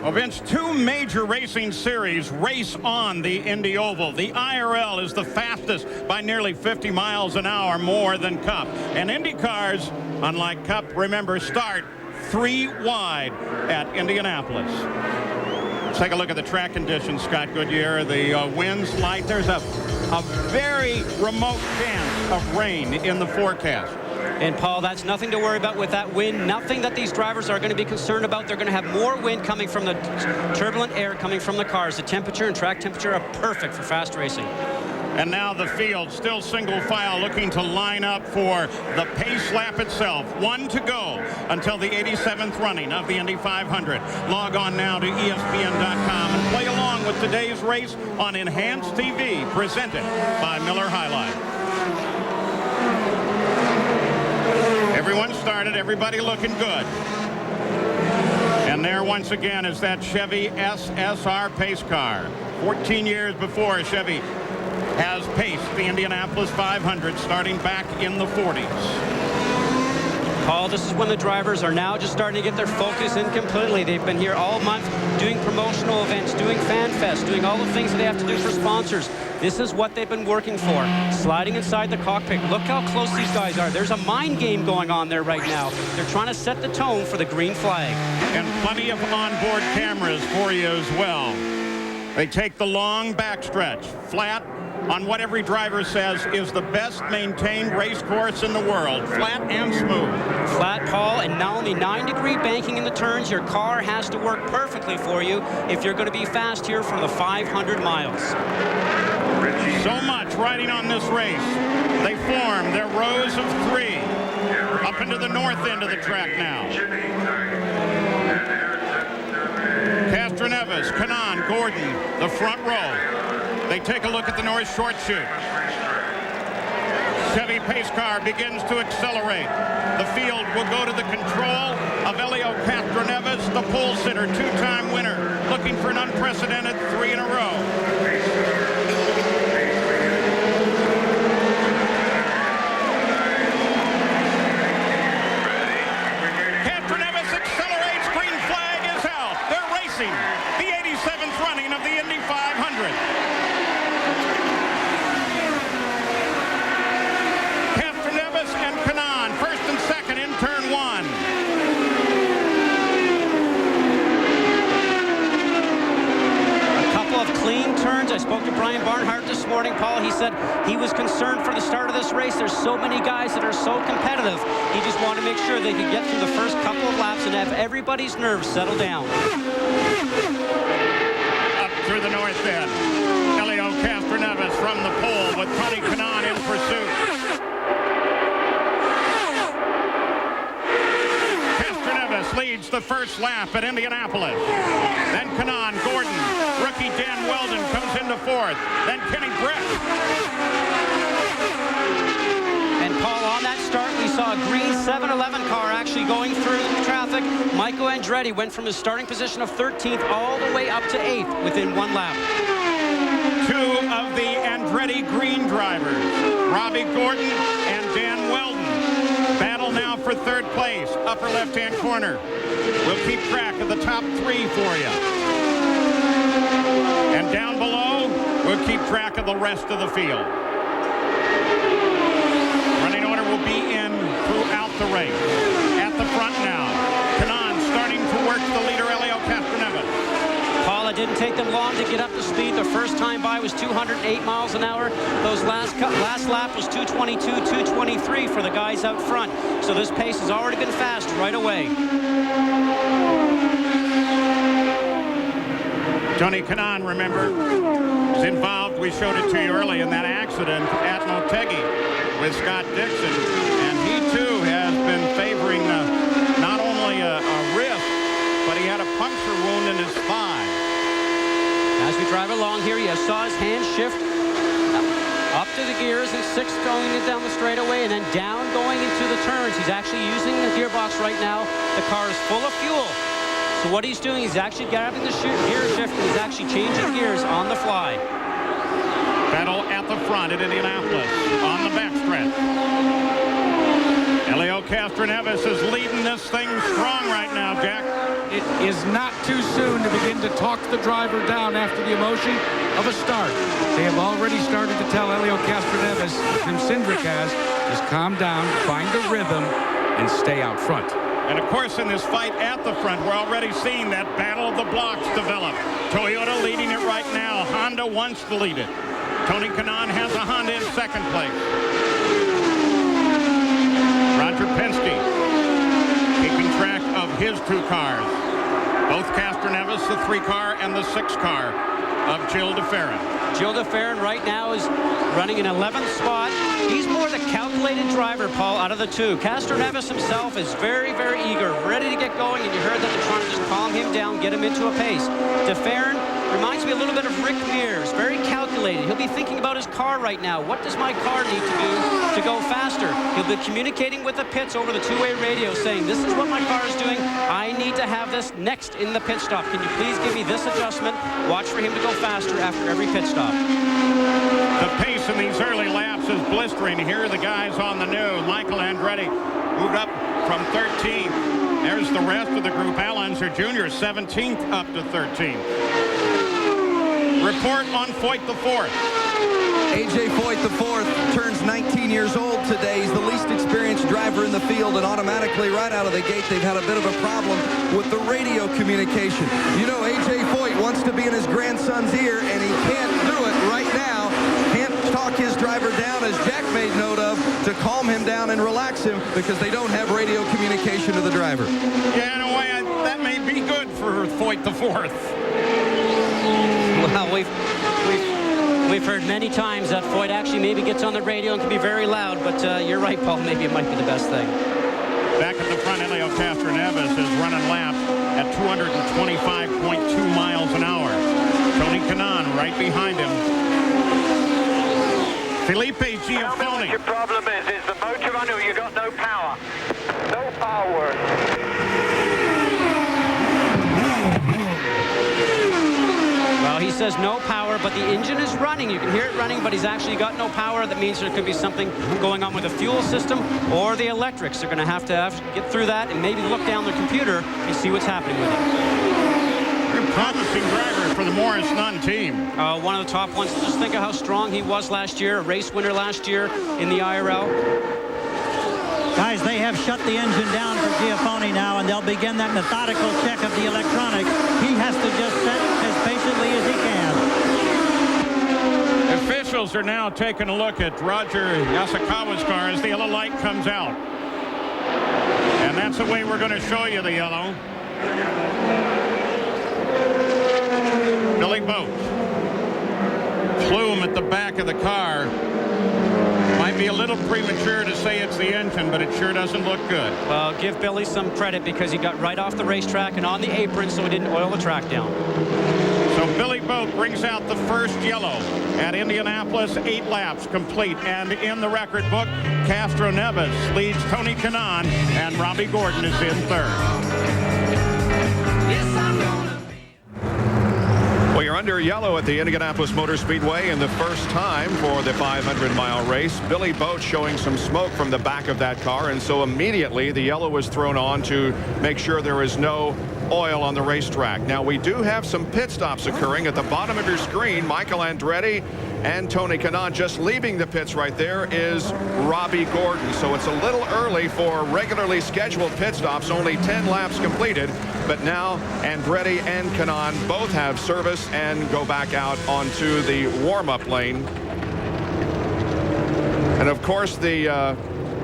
Well, Vince, 2 major racing series race on the Indy Oval. The IRL is the fastest by nearly 50 miles an hour more than Cup. And Indy cars, unlike Cup, remember, start 3 wide at Indianapolis. Let's take a look at the track conditions, Scott Goodyear. The wind's light. There's a very remote chance of rain in the forecast. And, Paul, that's nothing to worry about with that wind. Nothing that these drivers are going to be concerned about. They're going to have more wind coming from the turbulent air coming from the cars. The temperature and track temperature are perfect for fast racing. And now the field, still single file, looking to line up for the pace lap itself. 1 to go until the 87th running of the Indy 500. Log on now to ESPN.com and play along with today's race on Enhanced TV, presented by Miller High Life. Everyone started, everybody looking good. And there once again is that Chevy SSR pace car. 14 years before, Chevy has paced the Indianapolis 500 starting back in the 40s. Paul, this is when the drivers are now just starting to get their focus in completely. They've been here all month doing promotional events, doing Fan Fest, doing all the things that they have to do for sponsors. This is what they've been working for. Sliding inside the cockpit. Look how close these guys are. There's a mind game going on there right now. They're trying to set the tone for the green flag. And plenty of onboard cameras for you as well. They take the long backstretch, flat on what every driver says is the best maintained race course in the world. Flat and smooth. Flat, Paul, and not only 9-degree banking in the turns, your car has to work perfectly for you if you're going to be fast here for the 500 miles. So much riding on this race. They form their rows of 3 up into the north end of the track now. Castroneves, Kanaan, Gordon, the front row. They take a look at the North Short Chute. Chevy pace car begins to accelerate. The field will go to the control of Helio Castroneves, the pole sitter, 2-time winner, looking for an unprecedented 3 in a row. The 87th running of the Indy 500. Castroneves and Kanaan, first and second in turn 1. A couple of clean turns. I spoke to Brian Barnhart this morning, Paul. He said he was concerned for the start of this race. There's so many guys that are so competitive. He just wanted to make sure they could get through the first couple of laps and have everybody's nerves settle down. Up through the north end. Helio Castroneves from the pole with Tony Kanaan in pursuit. Castroneves leads the first lap at Indianapolis. Then Kanaan, Gordon, rookie Dan Weldon comes into fourth. Then Kenny Brett. And Paul, on that start, we saw a green 7-Eleven car actually going through traffic. Michael Andretti went from his starting position of 13th all the way up to 8th within one lap. Two of the Andretti green drivers, Robbie Gordon and Dan Weldon, battle now for third place, upper left-hand corner. We'll keep track of the top three for you. And down below, we'll keep track of the rest of the field. Running order will be in throughout the race. At the front now, Kanaan starting to work the leader, Elio Castroneves. Paul, it didn't take them long to get up to speed. The first time by was 208 miles an hour. Those last lap was 222, 223 for the guys out front. So this pace has already been fast right away. Tony Kanaan, remember, is involved. We showed it to you early in that accident at Motegi with Scott Dixon. And he, too, has been favoring not only a wrist, but he had a puncture wound in his thigh. As we drive along here, you saw his hand shift up to the gears and 6 going down the straightaway and then down going into the turns. He's actually using the gearbox right now. The car is full of fuel. So what he's doing, he's actually grabbing the gear shift and he's actually changing gears on the fly. Battle at the front at Indianapolis on the backstretch. Elio Castroneves is leading this thing strong right now, Jack. It is not too soon to begin to talk the driver down after the emotion of a start. They have already started to tell Elio Castroneves, Tim Cindric has, just calm down, find the rhythm, and stay out front. And of course, in this fight at the front, we're already seeing that battle of the blocks develop. Toyota leading it right now. Honda wants to lead it. Tony Kanaan has a Honda in second place. Roger Penske keeping track of his 2 cars. Both Castroneves, the 3-car, and the 6-car of Gilles de Ferran. Gilles de Ferran right now is running an 11th spot. He's more the calculated driver, Paul, out of the 2. Castroneves himself is very, very eager, ready to get going, and you heard that they're trying to just calm him down, get him into a pace. De Ferran reminds me a little bit of Rick Mears, very calculated. He'll be thinking about his car right now. What does my car need to do to go faster? He'll be communicating with the pits over the 2-way radio saying, this is what my car is doing. I need to have this next in the pit stop. Can you please give me this adjustment? Watch for him to go faster after every pit stop. The pace in these early laps is blistering. Here are the guys on the new. Michael Andretti moved up from 13th. There's the rest of the group. Al Unser Jr. 17th up to 13th. Report on Foyt the Fourth. A.J. Foyt the Fourth turns 19 years old today. He's the least experienced driver in the field, and automatically right out of the gate, they've had a bit of a problem with the radio communication. You know, A.J. Foyt wants to be in his grandson's ear, and he can't do it right now. Can't talk his driver down, as Jack made note of, to calm him down and relax him because they don't have radio communication to the driver. Yeah, in a way, that may be good for Foyt the Fourth. Well, we've heard many times that Foyt actually maybe gets on the radio and can be very loud, but you're right, Paul, maybe it might be the best thing. Back at the front, Elio Castroneves is running laps at 225.2 miles an hour. Tony Kanaan right behind him. Felipe Giafone. Tell me what your problem is. Is the motor on or you got no power? No power. Well, he says no power, but the engine is running. You can hear it running, but he's actually got no power. That means there could be something going on with the fuel system or the electrics. They're going to have to get through that and maybe look down the computer and see what's happening with it. You're a promising driver for the Morris Nunn team. One of the top ones. Just think of how strong he was last year, a race winner last year in the IRL. Guys, they have shut the engine down for Giafone now, and they'll begin that methodical check of the electronics. He has to just sit as patiently as he can. Officials are now taking a look at Roger Yasukawa's car as the yellow light comes out. And that's the way we're going to show you the yellow. Billy Boat. plume at the back of the car. Might be a little premature to say it's the engine, but it sure doesn't look good. Well, give Billy some credit because he got right off the racetrack and on the apron so he didn't oil the track down. So Billy Boat brings out the first yellow at Indianapolis, 8 laps complete. And in the record book, Castro Neves leads Tony Kanaan, and Robbie Gordon is in third. Well, you're under yellow at the Indianapolis Motor Speedway in the first time for the 500-mile race. Billy Boat showing some smoke from the back of that car, and so immediately the yellow was thrown on to make sure there is no oil on the racetrack. Now, we do have some pit stops occurring at the bottom of your screen. Michael Andretti and Tony Kanaan. Just leaving the pits right there is Robbie Gordon. So it's a little early for regularly scheduled pit stops. Only 10 laps completed. But now Andretti and Kanaan both have service and go back out onto the warm-up lane. And of course, the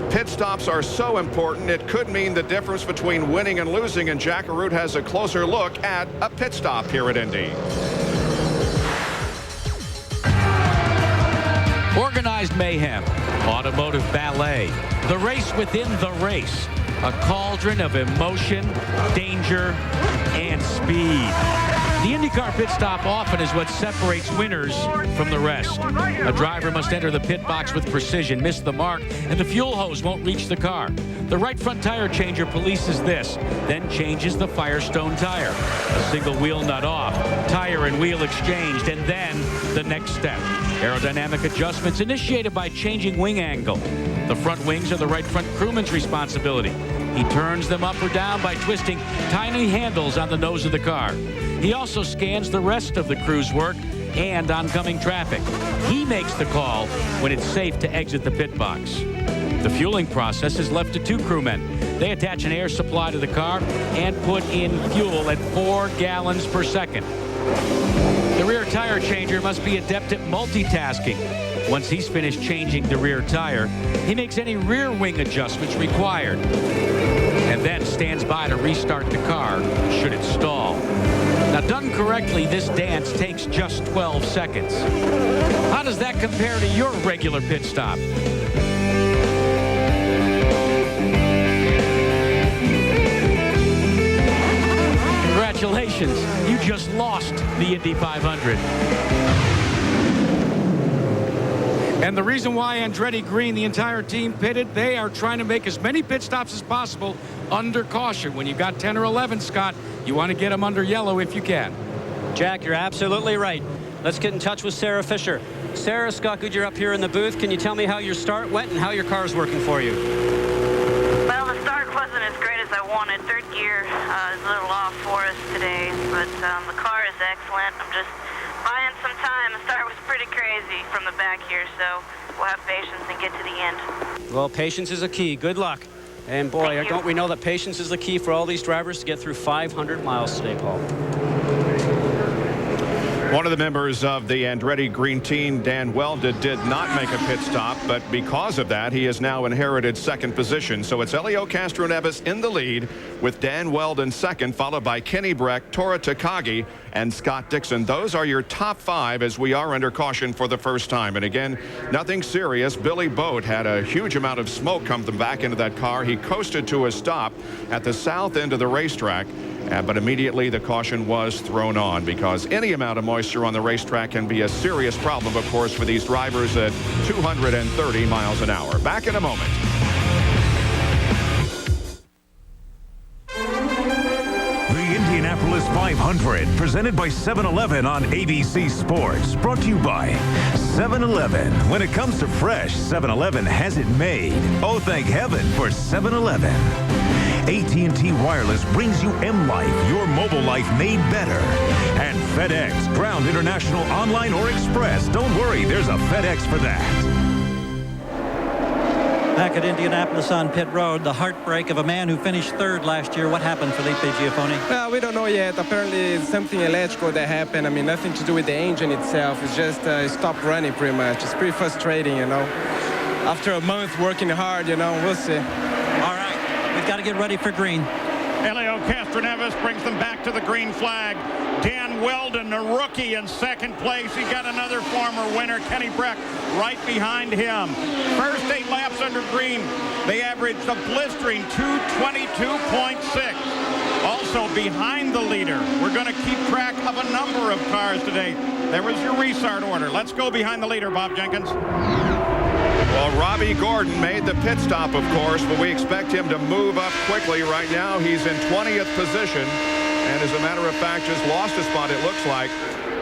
pit stops are so important. It could mean the difference between winning and losing. And Jack Arute has a closer look at a pit stop here at Indy. Organized mayhem, automotive ballet, the race within the race, a cauldron of emotion, danger, and speed. The IndyCar pit stop often is what separates winners from the rest. A driver must enter the pit box with precision, miss the mark, and the fuel hose won't reach the car. The right front tire changer polices this, then changes the Firestone tire. A single wheel nut off, tire and wheel exchanged, and then the next step. Aerodynamic adjustments initiated by changing wing angle. The front wings are the right front crewman's responsibility. He turns them up or down by twisting tiny handles on the nose of the car. He also scans the rest of the crew's work and oncoming traffic. He makes the call when it's safe to exit the pit box. The fueling process is left to 2 crewmen. They attach an air supply to the car and put in fuel at 4 gallons per second. The rear tire changer must be adept at multitasking. Once he's finished changing the rear tire, he makes any rear wing adjustments required, and then stands by to restart the car should it stall. Now, done correctly, this dance takes just 12 seconds. How does that compare to your regular pit stop? Congratulations, you just lost the Indy 500. And the reason why Andretti Green, the entire team pitted, they are trying to make as many pit stops as possible under caution. When you've got 10 or 11, Scott, you want to get them under yellow if you can. Jack, you're absolutely right. Let's get in touch with Sarah Fisher. Sarah, Scott Goodyear up here in the booth. Can you tell me how your start went and how your car is working for you? Well, the start wasn't as great as I wanted. Third gear is a little off for us today, but the car is excellent. I'm just buying some time. The start was pretty crazy from the back here, so we'll have patience and get to the end. Well, patience is a key. Good luck. And boy, don't we know that patience is the key for all these drivers to get through 500 miles today, Paul? One of the members of the Andretti Green team, Dan Weldon, did not make a pit stop, but because of that, he has now inherited second position. So it's Helio Castroneves in the lead with Dan Weldon second, followed by Kenny Breck, Tora Takagi, and Scott Dixon. Those are your top 5 as we are under caution for the first time. And again, nothing serious. Billy Boat had a huge amount of smoke come back into that car. He coasted to a stop at the south end of the racetrack. But immediately the caution was thrown on because any amount of moisture on the racetrack can be a serious problem, of course, for these drivers at 230 miles an hour. Back in a moment. The Indianapolis 500, presented by 7-Eleven on ABC Sports. Brought to you by 7-Eleven. When it comes to fresh, 7-Eleven has it made. Oh, thank heaven for 7-Eleven. AT&T Wireless brings you M-Life, your mobile life made better. And FedEx, Ground International, Online, or Express. Don't worry, there's a FedEx for that. Back at Indianapolis on pit road, the heartbreak of a man who finished third last year. What happened, Felipe Giafone? Well, we don't know yet. Apparently, it's something electrical that happened. I mean, nothing to do with the engine itself. It's just stopped running pretty much. It's pretty frustrating, you know. After a month working hard, you know, we'll see. All right. We've got to get ready for green. Helio Castroneves brings them back to the green flag. Dan Weldon, a rookie, in second place. He got another former winner, Kenny Breck, right behind him. First 8 laps under green, they averaged a blistering 2:22.6. Also behind the leader. We're going to keep track of a number of cars today. There was your restart order. Let's go behind the leader, Bob Jenkins. Well, Robbie Gordon made the pit stop, of course, but we expect him to move up quickly. Right now, he's in 20th position, and as a matter of fact, just lost a spot, it looks like.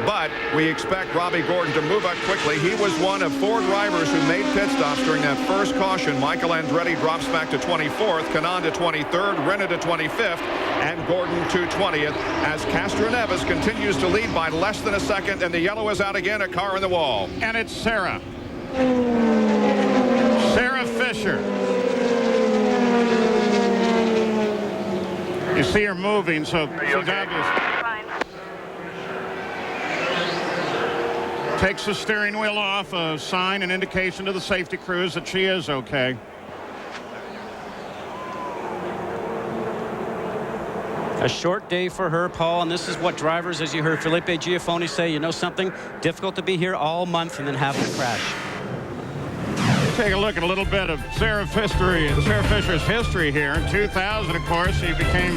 But we expect Robbie Gordon to move up quickly. He was one of 4 drivers who made pit stops during that first caution. Michael Andretti drops back to 24th, Kanaan to 23rd, Renna to 25th, and Gordon to 20th as Castroneves continues to lead by less than a second, and the yellow is out again, a car in the wall. And it's Sarah Fisher. You see her moving, so she's obvious. Takes the steering wheel off, a sign, an indication to the safety crews that she is okay. A short day for her, Paul, and this is what drivers, as you heard Felipe Giafoni say, you know something, difficult to be here all month and then have a crash. Take a look at a little bit of Sarah Fisher's history here. In 2000, of course, she became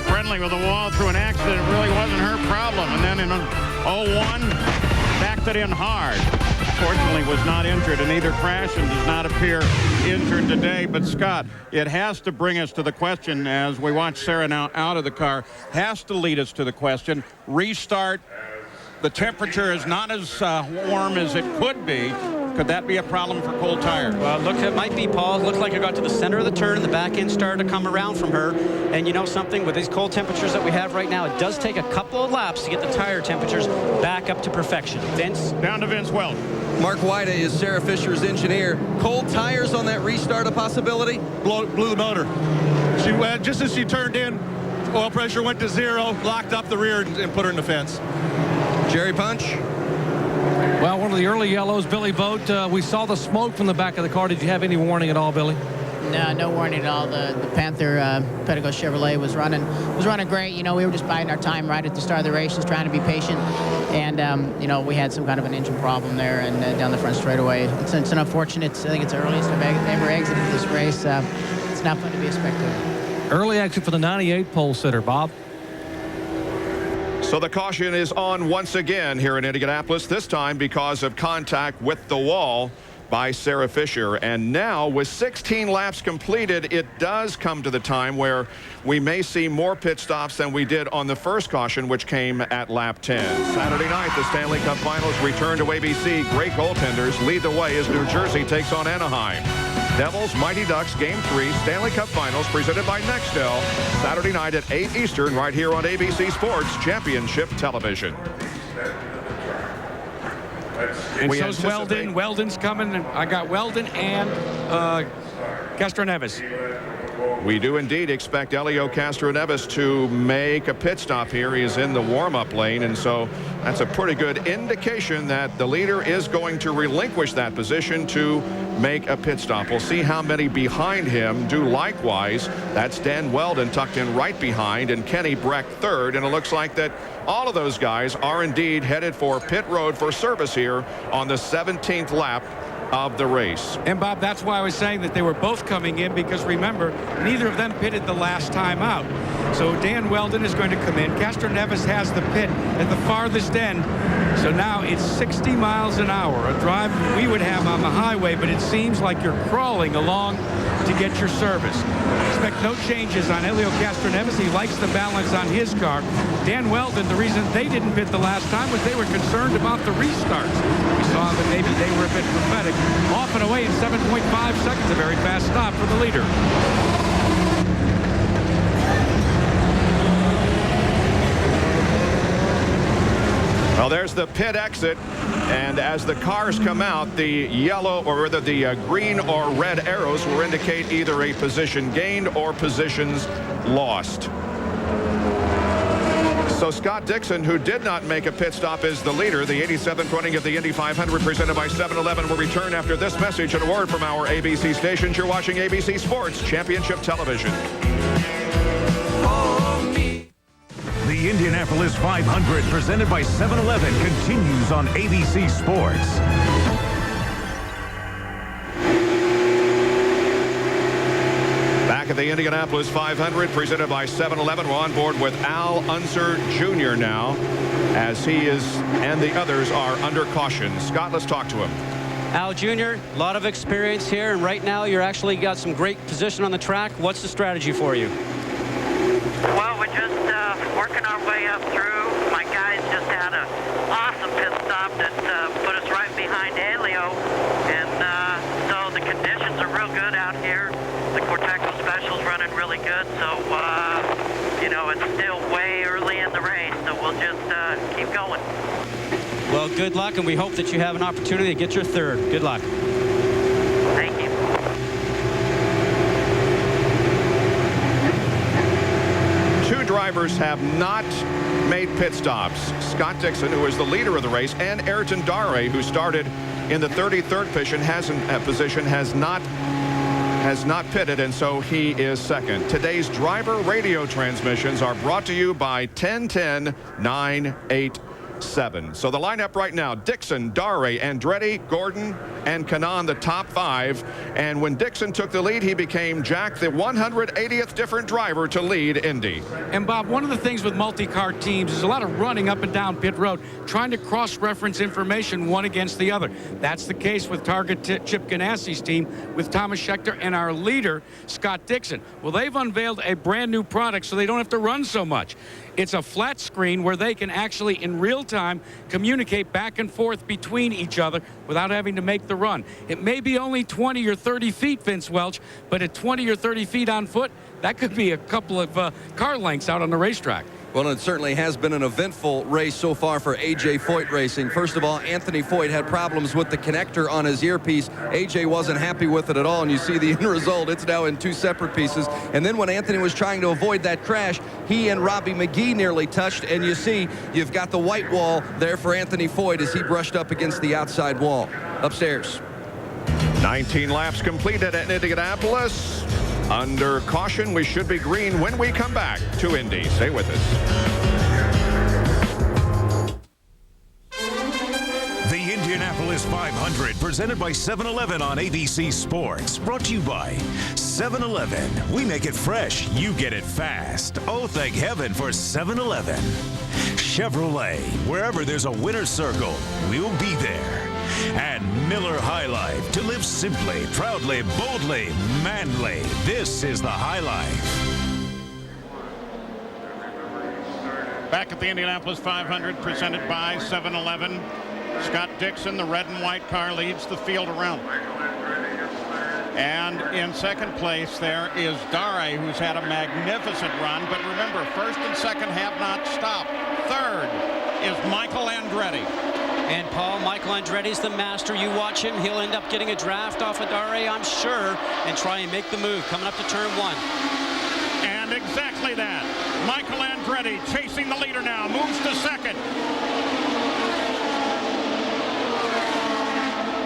friendly with the wall through an accident. It really wasn't her problem. And then in 01, backed it in hard. Fortunately, was not injured in either crash and does not appear injured today. But, Scott, it has to bring us to the question, as we watch Sarah now out of the car, has to lead us to the question, restart. The temperature is not as warm as it could be. Could that be a problem for cold tires? Well, look, it might be, Paul. It looked like it got to the center of the turn and the back end started to come around from her. And you know something, with these cold temperatures that we have right now, it does take a couple of laps to get the tire temperatures back up to perfection. Vince? Down to Vince Welch. Mark Weida is Sarah Fisher's engineer. Cold tires on that restart a possibility? Blew the motor. She just as she turned in, oil pressure went to 0, locked up the rear and put her in the fence. Jerry Punch? Well, one of the early yellows, Billy Vogt, we saw the smoke from the back of the car. Did you have any warning at all, Billy? No warning at all. The Panther Pedigo Chevrolet was running great. You know, we were just biding our time right at the start of the race, just trying to be patient. And, you know, we had some kind of an engine problem there and down the front straightaway. It's an unfortunate, I think it's the earliest I've ever exited this race. It's not fun to be a spectator. Early exit for the 98 pole sitter, Bob. So the caution is on once again here in Indianapolis, this time because of contact with the wall by Sarah Fisher. And now, with 16 laps completed, it does come to the time where we may see more pit stops than we did on the first caution, which came at lap 10. Saturday night, the Stanley Cup Finals return to ABC. Great goaltenders lead the way as New Jersey takes on Anaheim. Devils, Mighty Ducks, Game 3, Stanley Cup Finals presented by Nextel. Saturday night at 8 Eastern, right here on ABC Sports Championship Television. And so's Weldon. Weldon's coming. And I got Weldon and Castroneves. We do indeed expect Helio Castroneves to make a pit stop here. He is in the warm-up lane, and so that's a pretty good indication that the leader is going to relinquish that position to make a pit stop. We'll see how many behind him do likewise. That's Dan Weldon tucked in right behind, and Kenny Breck third, and it looks like that all of those guys are indeed headed for pit road for service here on the 17th lap of the race. And Bob, that's why I was saying that they were both coming in, because remember, neither of them pitted the last time out. So Dan Weldon is going to come in. Castroneves has the pit at the farthest end. So now it's 60 miles an hour, a drive we would have on the highway, but it seems like you're crawling along to get your service. Expect no changes on Helio Castroneves. He likes the balance on his car. Dan Weldon, the reason they didn't pit the last time was they were concerned about the restarts. We saw that maybe they were a bit prophetic. Off and away in 7.5 seconds, a very fast stop for the leader. Well, there's the pit exit, and as the cars come out, the yellow, or rather the green or red arrows will indicate either a position gained or positions lost. So Scott Dixon, who did not make a pit stop, is the leader. The 87th running of the Indy 500 presented by 7-Eleven will return after this message and a word from our ABC stations. You're watching ABC Sports Championship Television. Indianapolis 500, presented by 7-Eleven, continues on ABC Sports. Back at the Indianapolis 500, presented by 7-Eleven. We're on board with Al Unser Jr. now, as he is and the others are under caution. Scott, let's talk to him. Al Jr., a lot of experience here, and right now you're actually got some great position on the track. What's the strategy for you? Well, we're just working our way up through. My guys just had an awesome pit stop that put us right behind Elio, and so the conditions are real good out here. The Corteco Special's running really good, so you know, it's still way early in the race, so we'll just keep going. Well, good luck, and we hope that you have an opportunity to get your third. Good luck. Thank you. Two drivers have not made pit stops. Scott Dixon, who is the leader of the race, and Ayrton Dare, who started in the 33rd position, has not pitted, and so he is second. Today's driver radio transmissions are brought to you by 10-10-9-8-7. So the lineup right now: Dixon, Dare, Andretti, Gordon, and Kanaan, the top five. And when Dixon took the lead, he became, Jack, the 180th different driver to lead Indy. And Bob, one of the things with multi-car teams is a lot of running up and down pit road, trying to cross-reference information one against the other. That's the case with Target Chip Ganassi's team with Thomas Scheckter and our leader, Scott Dixon. Well, they've unveiled a brand new product so they don't have to run so much. It's a flat screen where they can actually, in real time, communicate back and forth between each other without having to make the run. It may be only 20 or 30 feet, Vince Welch, but at 20 or 30 feet on foot, that could be a couple of car lengths out on the racetrack. Well, it certainly has been an eventful race so far for A.J. Foyt Racing. First of all, Anthony Foyt had problems with the connector on his earpiece. A.J. wasn't happy with it at all, and you see the end result. It's now in two separate pieces. And then when Anthony was trying to avoid that crash, he and Robbie McGee nearly touched, and you see you've got the white wall there for Anthony Foyt as he brushed up against the outside wall. Upstairs. 19 laps completed at Indianapolis. Under caution, we should be green when we come back to Indy. Stay with us. The Indianapolis 500, presented by 7-Eleven on ABC Sports. Brought to you by 7-Eleven. We make it fresh, you get it fast. Oh, thank heaven for 7-Eleven. Chevrolet, wherever there's a winner's circle, we'll be there. And Miller High Life, to live simply, proudly, boldly, manly. This is the High Life. Back at the Indianapolis 500, presented by 7-Eleven. Scott Dixon, the red and white car, leads the field around. And in second place there is Dare, who's had a magnificent run. But remember, first and second have not stopped. Third is Michael Andretti. And Paul, Michael Andretti's the master. You watch him, he'll end up getting a draft off of Dare, I'm sure, and try and make the move coming up to turn one. And exactly that. Michael Andretti chasing the leader now, moves to second.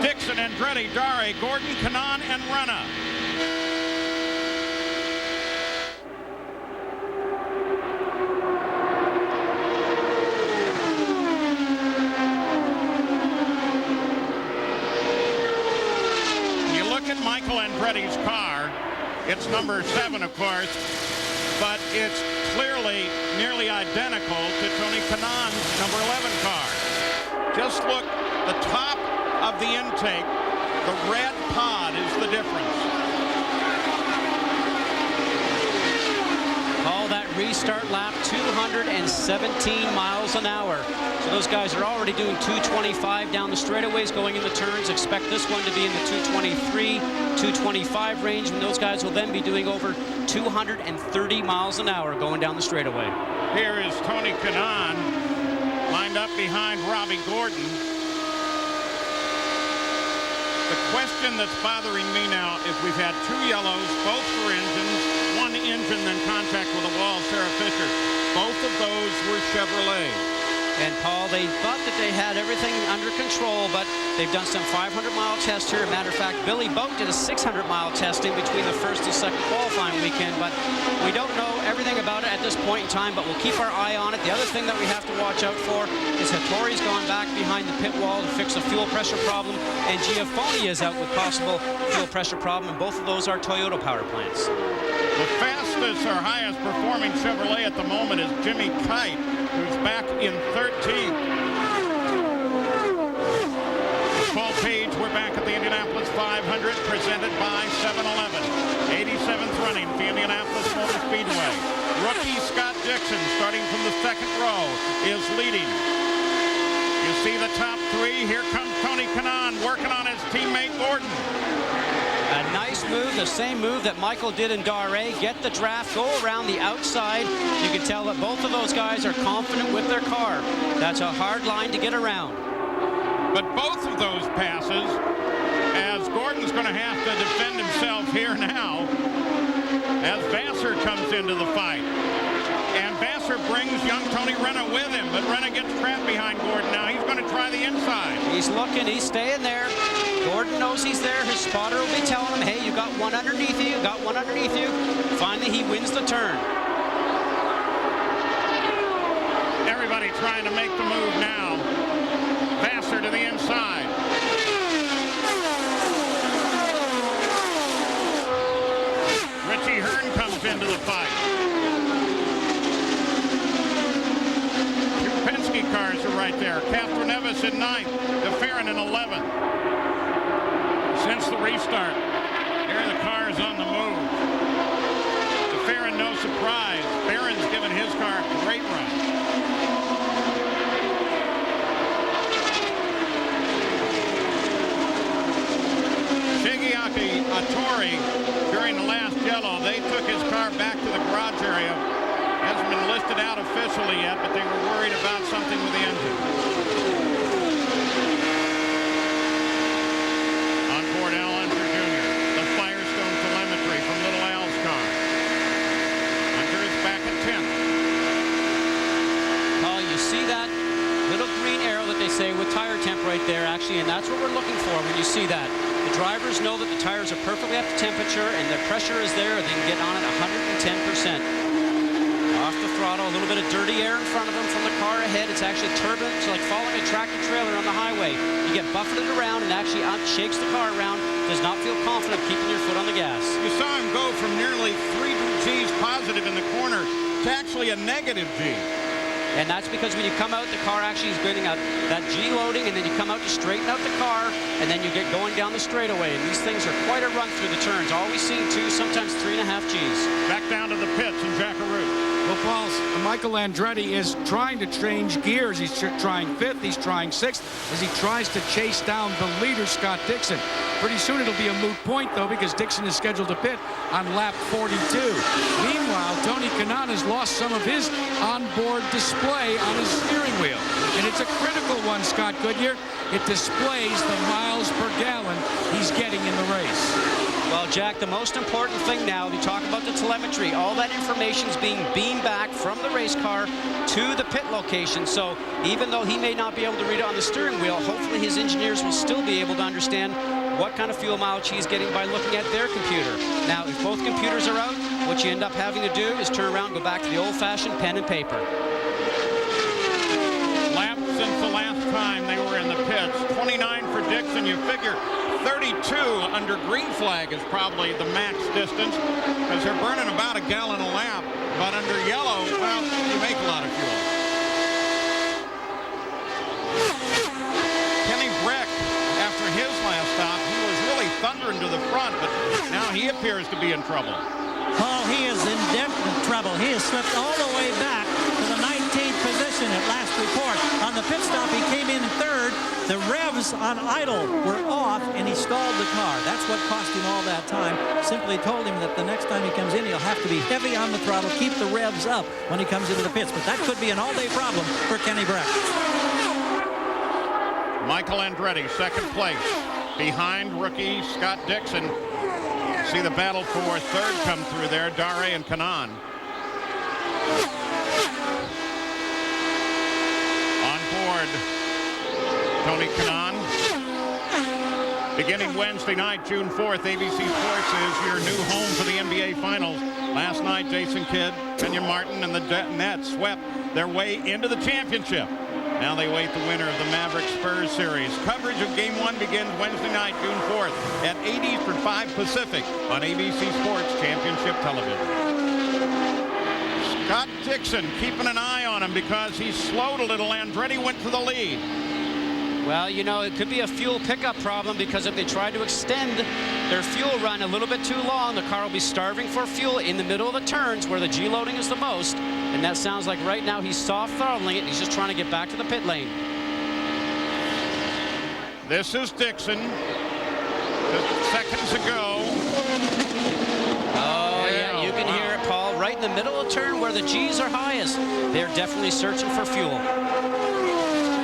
Dixon, Andretti, Dare, Gordon, Kanaan, and Rana. Michael Andretti's car, it's number 7, of course, but it's clearly nearly identical to Tony Kanaan's number 11 car. Just look, the top of the intake, the red pod is the difference. All that restart lap, 217 miles an hour. So those guys are already doing 225 down the straightaways going in the turns. Expect this one to be in the 223, 225 range, and those guys will then be doing over 230 miles an hour going down the straightaway. Here is Tony Kanaan lined up behind Robbie Gordon. The question that's bothering me now is we've had 2 yellows, both for engines, 1 engine then contact with a wall, Sarah Fisher. Both of those were Chevrolet. And Paul, they thought that they had everything under control, but They've done some 500-mile tests here. Matter of fact, Billy Boat did a 600-mile test in between the first and second qualifying weekend, but we don't know everything about it at this point in time, but we'll keep our eye on it. The other thing that we have to watch out for is Hattori's gone back behind the pit wall to fix a fuel pressure problem, and Giafoni is out with possible fuel pressure problem, and both of those are Toyota power plants. The fastest or highest performing Chevrolet at the moment is Jimmy Kite, who's back in 13th. Paul Page, we're back at the Indianapolis 500, presented by 7-Eleven. 87th running at the Indianapolis Motor Speedway. Rookie Scott Dixon, starting from the second row, is leading. You see the top three. Here comes Tony Kanaan working on his teammate Gordon. A nice move, the same move that Michael did in Daré. Get the draft, go around the outside. You can tell that both of those guys are confident with their car. That's a hard line to get around. But both of those passes, as Gordon's going to have to defend himself here now, as Vassar comes into the fight. And Vassar brings young Tony Renna with him, but Renna gets trapped behind Gordon now. He's going to try the inside. He's looking, he's staying there. Gordon knows he's there. His spotter will be telling him, hey, you got one underneath you, got one underneath you. Finally, he wins the turn. Everybody trying to make the move now. Vassar to the inside. Richie Hearn comes into the fight. Two Penske cars are right there. Catherine Nevis in 9th. DeFerrin in 11th. Since the restart, here are the cars on the move. DeFerrin, no surprise. Barron's given his car a great run. Shigeaki Hattori, during the last yellow, they took his car back to the garage area. Hasn't been listed out officially yet, but they were worried about something with the engine. On board Al Unser Jr., the Firestone telemetry from Little Al's car. Unser is back at 10th. Paul, you see that little green arrow that they say with tire temp right there, actually, and that's what we're looking for when you see that. The drivers know that the tires are perfectly up to temperature and the pressure is there. They can get on at 110%. Off the throttle, a little bit of dirty air in front of them from the car ahead. It's actually turbulent. It's like following a tractor trailer on the highway. You get buffeted around and actually shakes the car around. Does not feel confident keeping your foot on the gas. You saw him go from nearly 3 G's positive in the corner to actually a negative G. And that's because when you come out, the car actually is getting that G loading, and then you come out to straighten out the car, and then you get going down the straightaway. And these things are quite a run through the turns. Always seeing 2, sometimes 3.5 Gs. Back down to the pits in Jackaroo. Well, Paul, Michael Andretti is trying to change gears. He's trying 5th, he's trying 6th, as he tries to chase down the leader, Scott Dixon. Pretty soon it'll be a moot point, though, because Dixon is scheduled to pit on lap 42. Meanwhile, Tony Kanaan has lost some of his onboard display on his steering wheel. And it's a critical one, Scott Goodyear. It displays the miles per gallon he's getting in the race. Well, Jack, the most important thing now, we talk about the telemetry. All that information is being beamed back from the race car to the pit location. So even though he may not be able to read it on the steering wheel, hopefully his engineers will still be able to understand what kind of fuel mileage he's getting by looking at their computer. Now, if both computers are out, what you end up having to do is turn around and go back to the old-fashioned pen and paper. Lap since the last time they were in the pits. 29 for Dixon. You figure 32 under green flag is probably the max distance, because they're burning about a gallon a lap. But under yellow, well, you make a lot of fuel. Kenny Breck, after his last stop, he was really thundering to the front, but now he appears to be in trouble. Oh, he is in definite trouble. He has slipped all the way back to the 19th position at last report. On the pit stop, he came in 3rd. The revs on idle were off, and he stalled the car. That's what cost him all that time. Simply told him that the next time he comes in, he'll have to be heavy on the throttle, keep the revs up when he comes into the pits. But that could be an all-day problem for Kenny Breck. Michael Andretti, 2nd place, behind rookie Scott Dixon. See the battle for 3rd come through there, Daré and Kanaan. On board, Tony Kanaan. Beginning Wednesday night, June 4th, ABC Sports is your new home for the NBA Finals. Last night, Jason Kidd, Kenyon Martin, and the Nets swept their way into the championship. Now they await the winner of the Mavericks-Spurs series. Coverage of Game 1 begins Wednesday night, June 4th at 8 Eastern, 5 Pacific on ABC Sports Championship Television. Scott Dixon keeping an eye on him because he slowed a little. Andretti went to the lead. Well, you know, it could be a fuel pickup problem because if they try to extend their fuel run a little bit too long, the car will be starving for fuel in the middle of the turns where the G loading is the most. And that sounds like right now he's soft throttling it. He's just trying to get back to the pit lane. This is Dixon. Just seconds ago. Oh, yeah, you can hear it, Paul. Right in the middle of the turn where the G's are highest. They're definitely searching for fuel.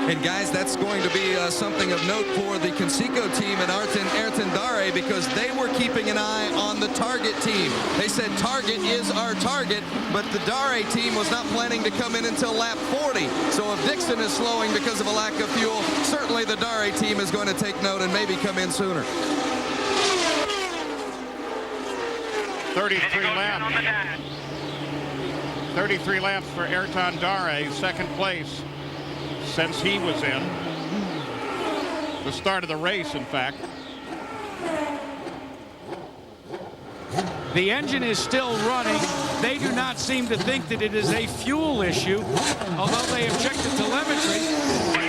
And guys, that's going to be something of note for the Conseco team and Ayrton Dare, because they were keeping an eye on the Target team. They said Target is our target, but the Dare team was not planning to come in until lap 40. So if Dixon is slowing because of a lack of fuel, certainly the Dare team is going to take note and maybe come in sooner. 33 laps. 33 laps for Ayrton Dare, second place since he was in. The start of the race, in fact. The engine is still running. They do not seem to think that it is a fuel issue, although they have checked the telemetry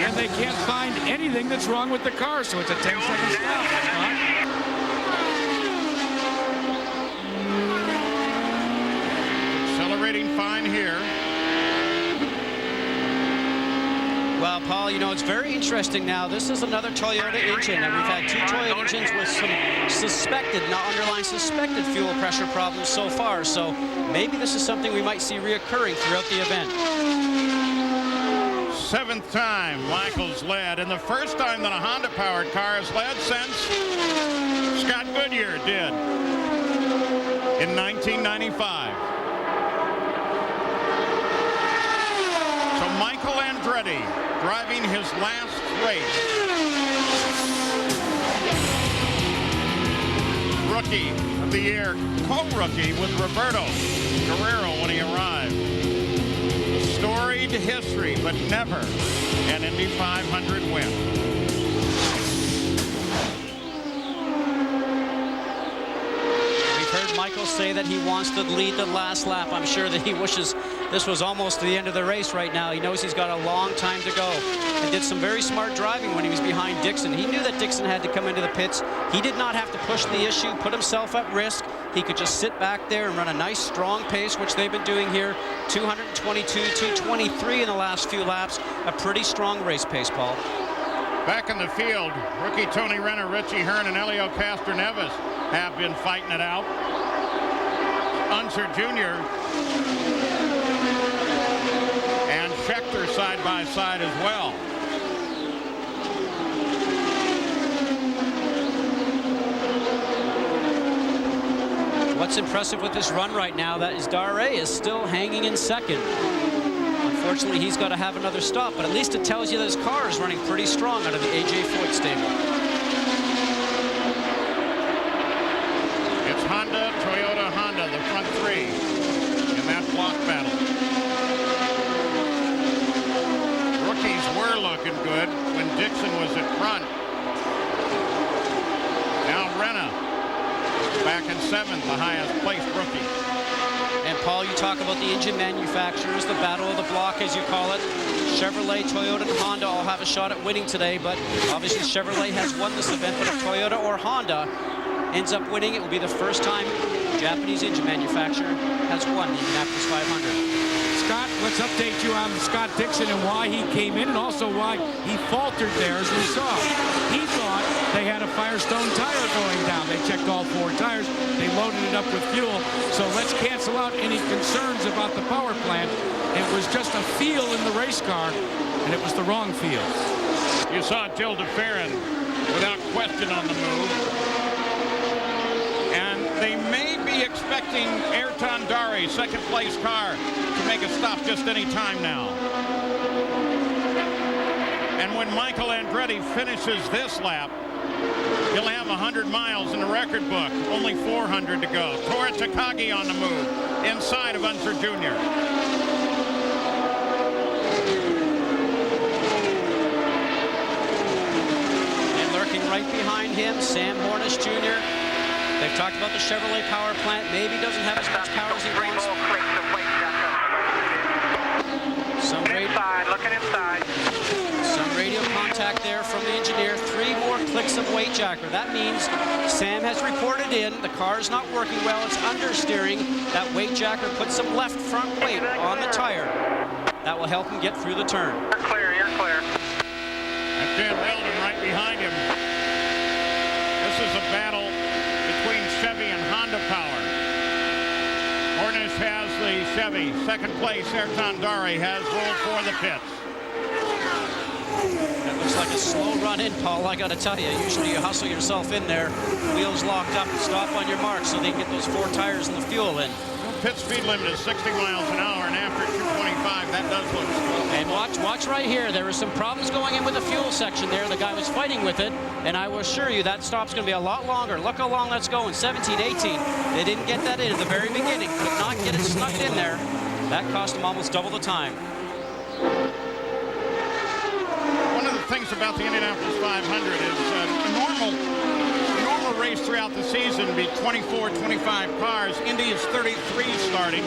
and they can't find anything that's wrong with the car, so it's a 10-second stop. Accelerating fine here. Well, Paul, you know, it's very interesting now. This is another Toyota engine, and we've had two Toyota engines with some suspected, not underlying suspected fuel pressure problems so far. So maybe this is something we might see reoccurring throughout the event. Seventh time Michael's led, and the first time that a Honda-powered car has led since Scott Goodyear did in 1995. So Michael Andretti driving his last race. Rookie of the year, co-rookie with Roberto Guerrero when he arrived. Storied history, but never an Indy 500 win. Michael say that he wants to lead the last lap. I'm sure that he wishes this was almost the end of the race right now. He knows he's got a long time to go, and did some very smart driving when he was behind Dixon. He knew that Dixon had to come into the pits. He did not have to push the issue, put himself at risk. He could just sit back there and run a nice strong pace, which they've been doing here. 222, 223 in the last few laps. A pretty strong race pace, Paul. Back in the field, rookie Tony Renner, Richie Hearn, and Helio Castroneves have been fighting it out. Unser Jr. and Scheckter side by side as well. What's impressive with this run right now, that is Dare is still hanging in second. Unfortunately, he's got to have another stop, but at least it tells you that his car is running pretty strong out of the A.J. Foyt stable. It's Honda, Toyota, Honda, the front three in that block battle. Rookies were looking good when Dixon was at front. Now Renna back in seventh, the highest placed rookie. And Paul, you talk about the engine manufacturers, the battle of the block, as you call it. Chevrolet, Toyota, and Honda all have a shot at winning today, but obviously Chevrolet has won this event. But if Toyota or Honda ends up winning, it will be the first time a Japanese engine manufacturer has won the Indianapolis 500. Scott, let's update you on Scott Dixon and why he came in, and also why he faltered there, as we saw. He thought they had a Firestone tire going down. They checked all four tires. They loaded it up with fuel. So let's cancel out any concerns about the power plant. It was just a feel in the race car, and it was the wrong feel. You saw Jill DeFerrin without question on the move. And they may be expecting Ayrton Dare, second place car, to make a stop just any time now. And when Michael Andretti finishes this lap, He'll have 100 miles in the record book. Only 400 to go. Tora Takagi on the move. Inside of Unser Jr. And lurking right behind him, Sam Hornish Jr. They've talked about the Chevrolet power plant. Maybe doesn't have as much power as he wants. Looking inside. Some radio contact there from the engineer. 3 more clicks of weight jacker. That means Sam has reported in. The car's not working well. It's understeering. That weight jacker puts some left front weight on the tire. That will help him get through the turn. You're clear. You're clear. That's Dan Weldon right behind him. This is a battle between Chevy and Honda power. Hornish has the Chevy. Second place, Ayrton Dari has rolled for the pits. That looks like a slow run in, Paul. I got to tell you, usually you hustle yourself in there, wheels locked up, and stop on your mark so they can get those 4 tires and the fuel in. Pit speed limit is 60 miles an hour, and after 225, that does look slow. And watch right here. There were some problems going in with the fuel section there. The guy was fighting with it, and I will assure you that stop's going to be a lot longer. Look how long that's going, 17, 18. They didn't get that in at the very beginning. Could not get it snuck in there. That cost them almost double the time. One of the things about the Indianapolis 500 is a normal race throughout the season be 24, 25 cars. Indy is 33 starting.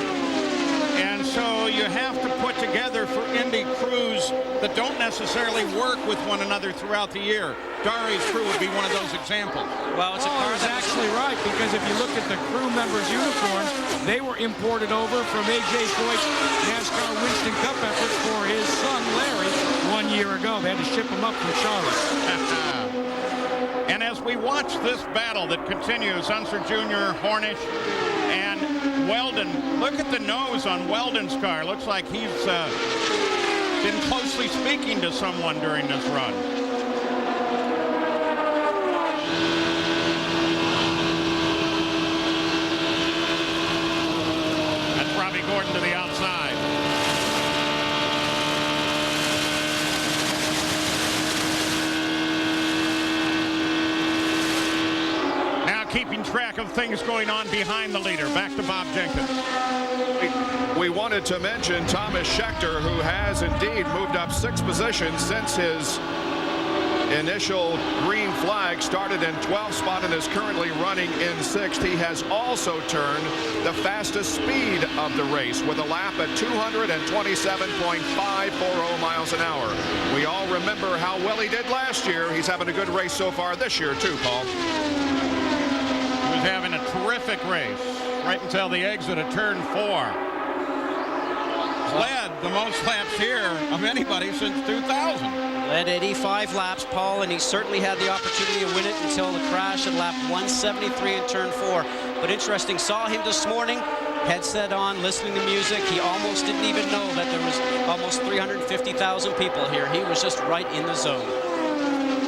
And so you have to put together for Indy crews that don't necessarily work with one another throughout the year. Dari's crew would be one of those examples. Well, it's a car that's actually right, because if you look at the crew members' uniforms, they were imported over from A.J. Foyt's NASCAR Winston Cup efforts for his son, Larry, 1 year ago. They had to ship them up from Charlotte. And as we watch this battle that continues, Unser Jr., Hornish, and Weldon, look at the nose on Weldon's car. Looks like he's been closely speaking to someone during this run. That's Robbie Gordon to the outside. Keeping track of things going on behind the leader. Back to Bob Jenkins. We wanted to mention Thomas Schechter, who has indeed moved up 6 positions since his initial green flag, started in 12th spot and is currently running in 6th. He has also turned the fastest speed of the race with a lap at 227.540 miles an hour. We all remember how well he did last year. He's having a good race so far this year too, Paul. Having a terrific race right until the exit of turn 4. Led the most laps here of anybody since 2000. Led 85 laps, Paul, and he certainly had the opportunity to win it until the crash at lap 173 in turn 4. But interesting, saw him this morning, headset on, listening to music. He almost didn't even know that there was almost 350,000 people here. He was just right in the zone.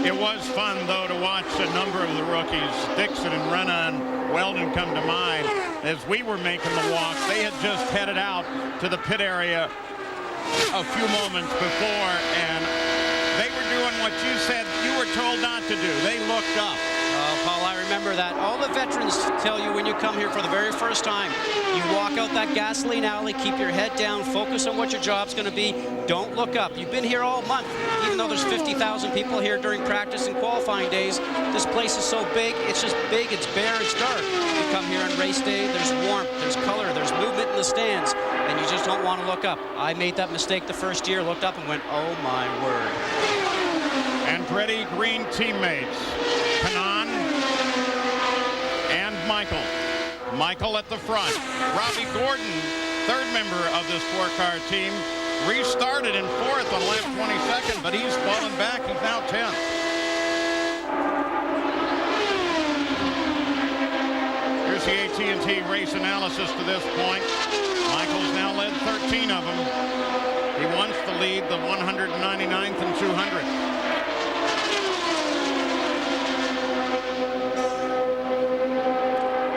It was fun, though, to watch a number of the rookies, Dixon and Renna and Weldon, come to mind. As we were making the walk, they had just headed out to the pit area a few moments before, and they were doing what you said you were told not to do. They looked up. Paul, I remember that. All the veterans tell you when you come here for the very first time, you walk out that gasoline alley, keep your head down, focus on what your job's going to be. Don't look up. You've been here all month. Even though there's 50,000 people here during practice and qualifying days, this place is so big. It's just big, it's bare, it's dark. You come here on race day, there's warmth, there's color, there's movement in the stands, and you just don't want to look up. I made that mistake the first year, looked up and went, oh my word. Andretti Green teammates, Kanan and Michael. Michael at the front. Robbie Gordon, third member of this 4-car team, restarted in 4th on lap 22nd, but he's fallen back. He's now 10th. Here's the AT&T race analysis to this point. Michael's now led 13 of them. He wants to lead the 199th and 200th.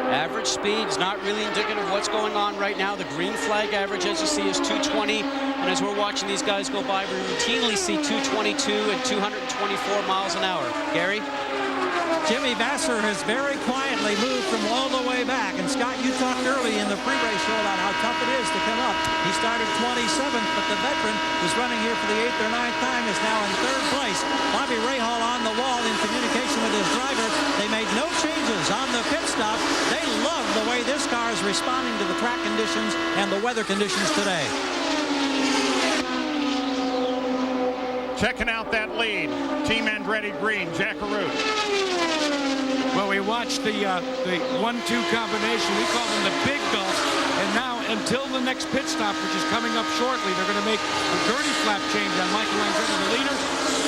Average speed's not really indicative of what's going on right now. The green flag average, as you see, is 220. And as we're watching these guys go by, we routinely see 222 and 224 miles an hour. Gary? Jimmy Vasser has very quietly moved from all the way back. And Scott, you talked early in the pre-race show about how tough it is to come up. He started 27th, but the veteran who's running here for the 8th or 9th time is now in 3rd place. Bobby Rahal on the wall in communication with his driver. They made no changes on the pit stop. They love the way this car is responding to the track conditions and the weather conditions today. Checking out that lead, Team Andretti Green, Jack Arute. Well, we watched the 1-2 combination. We call them the big gulps. And now, until the next pit stop, which is coming up shortly, they're going to make a gurney flap change on Michael Andretti, the leader.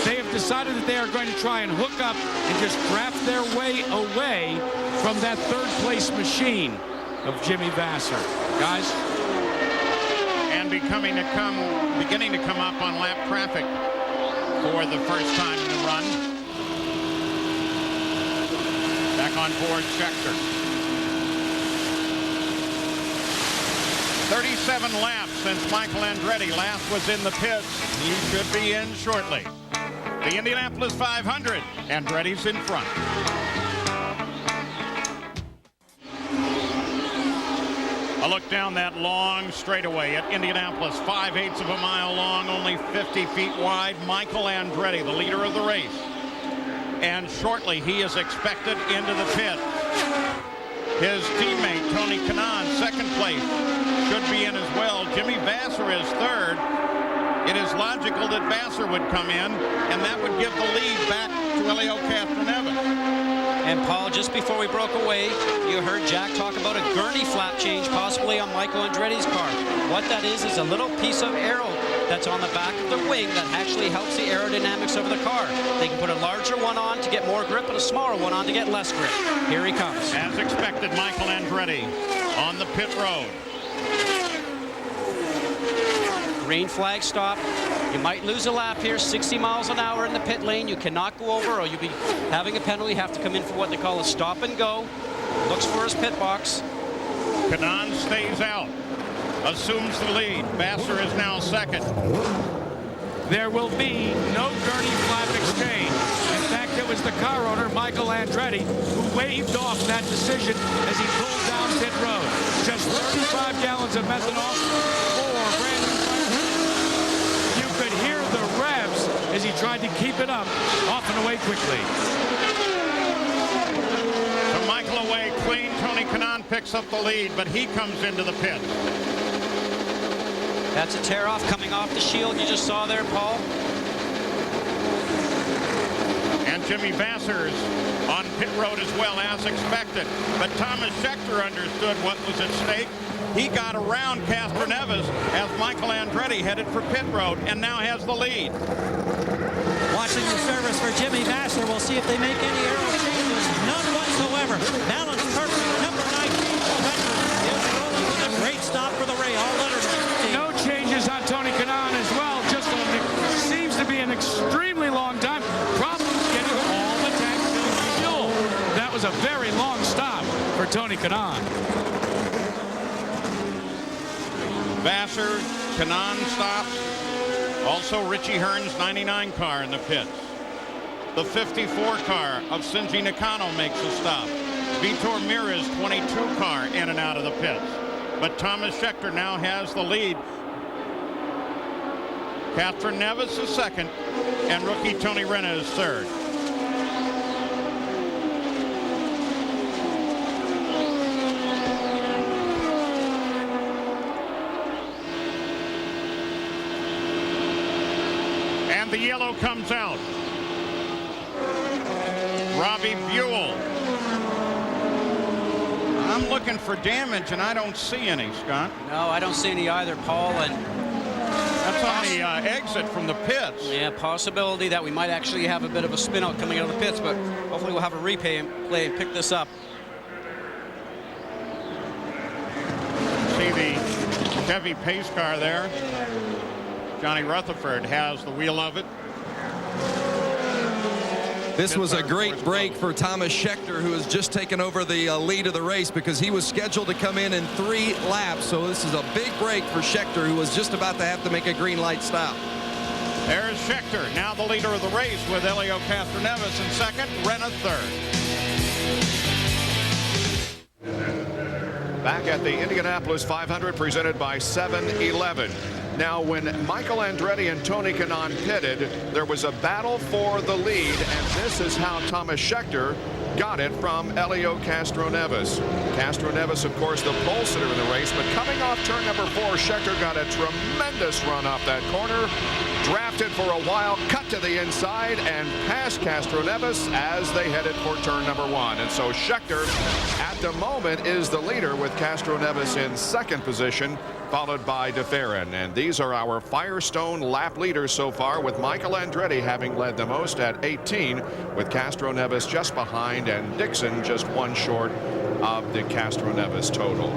They have decided that they are going to try and hook up and just draft their way away from that 3rd place machine of Jimmy Vasser. Guys? And beginning to come up on lap traffic for the first time in the run. Back on board, Scheckter. 37 laps since Michael Andretti last was in the pits. He should be in shortly. The Indianapolis 500, Andretti's in front. A look down that long straightaway at Indianapolis, 5/8 of a mile long, only 50 feet wide. Michael Andretti, the leader of the race. And shortly he is expected into the pit. His teammate, Tony Kanaan, 2nd place, should be in as well. Jimmy Vasser is 3rd. It is logical that Vasser would come in, and that would give the lead back to Helio Castroneves. And Paul, just before we broke away, you heard Jack talk about a gurney flap change possibly on Michael Andretti's car. What that is a little piece of aero that's on the back of the wing that actually helps the aerodynamics of the car. They can put a larger one on to get more grip and a smaller one on to get less grip. Here he comes. As expected, Michael Andretti on the pit road. Green flag stop. You might lose a lap here, 60 miles an hour in the pit lane. You cannot go over or you'll be having a penalty. Have to come in for what they call a stop and go. Looks for his pit box. Kanaan stays out, assumes the lead. Vasser is now 2nd. There will be no gurney flap exchange. In fact, it was the car owner, Michael Andretti, who waved off that decision as he pulled down pit road. Just 35 gallons of methanol for brand new tires. You could hear the revs as he tried to keep it up, off and away quickly. So Michael away clean. Tony Kanaan picks up the lead, but he comes into the pit. That's a tear-off coming off the shield you just saw there, Paul. And Jimmy Vasser's on pit road as well, as expected. But Thomas Scheckter understood what was at stake. He got around Castroneves as Michael Andretti headed for pit road and now has the lead. Watching the service for Jimmy Vasser. We'll see if they make any aero changes. None whatsoever. Balance perfect. Number 19. Is rolling with a great stop for the Rahal Letterman. No changes on Tony Kanaan as well. Just seems to be an extremely long time. Problems getting all the tank filled with fuel. That was a very long stop for Tony Kanaan. Vasser, Kanaan stops. Also Richie Hearn's 99 car in the pits. The 54 car of Shinji Nakano makes a stop. Vitor Mira's 22 car in and out of the pits. But Thomas Scheckter now has the lead. Castroneves is 2nd, and rookie Tony Renna is 3rd. And the yellow comes out. Robbie Buell. I'm looking for damage, and I don't see any, Scott. No, I don't see any either, Paul. And that's on the exit from the pits. Yeah, possibility that we might actually have a bit of a spin out coming out of the pits, but hopefully we'll have a replay and pick this up. See the Chevy pace car there. Johnny Rutherford has the wheel of it. This was a great break for Thomas Scheckter, who has just taken over the lead of the race because he was scheduled to come in 3 laps. So this is a big break for Scheckter, who was just about to have to make a green light stop. There's Scheckter, now the leader of the race with Helio Castroneves in 2nd, Renna 3rd. back at the Indianapolis 500 presented by 7-Eleven. Now, when Michael Andretti and Tony Kanaan pitted, there was a battle for the lead, and this is how Thomas Scheckter got it from Helio Castroneves. Castroneves, of course, the pole sitter in the race, but coming off turn number 4, Scheckter got a tremendous run off that corner, drafted for a while, cut to the inside, and passed Castroneves as they headed for turn number 1. And so Scheckter, at the moment, is the leader with Castroneves in second position, followed by DeFerrin. And these are our Firestone lap leaders so far, with Michael Andretti having led the most at 18, with Castroneves just behind and Dixon just 1 short of the Castroneves total.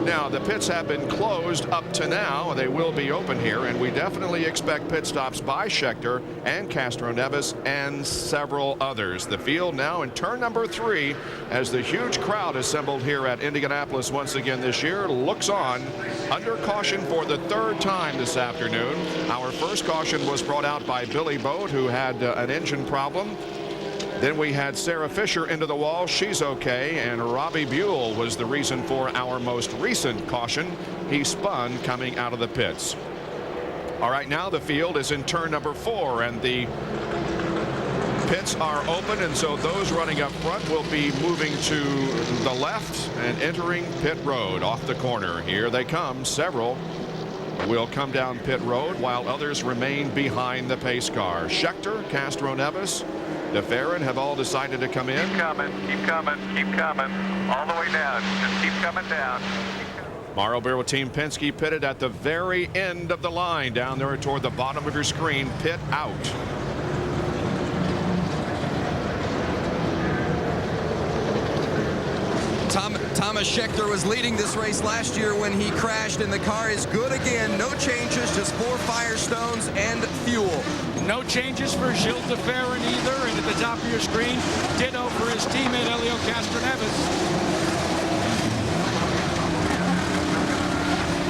Now, the pits have been closed up to now. They will be open here, and we definitely expect pit stops by Scheckter and Castroneves and several others. The field now in turn number 3 as the huge crowd assembled here at Indianapolis once again this year looks on under caution for the 3rd time this afternoon. Our first caution was brought out by Billy Boat, who had an engine problem. Then we had Sarah Fisher into the wall. She's okay. And Robbie Buell was the reason for our most recent caution. He spun coming out of the pits. All right, now the field is in turn number 4, and the pits are open, and so those running up front will be moving to the left and entering pit road off the corner. Here they come. Several will come down pit road while others remain behind the pace car. Scheckter, Castroneves, DeFerrin have all decided to come in. Keep coming, keep coming, keep coming. All the way down. Just keep coming down. Marlboro Team Penske pitted at the very end of the line down there toward the bottom of your screen. Pit out. Thomas Scheckter was leading this race last year when he crashed, and the car is good again. No changes, just 4 Firestones and fuel. No changes for Gilles DeFerrin either, and at the top of your screen, ditto for his teammate Helio Castroneves.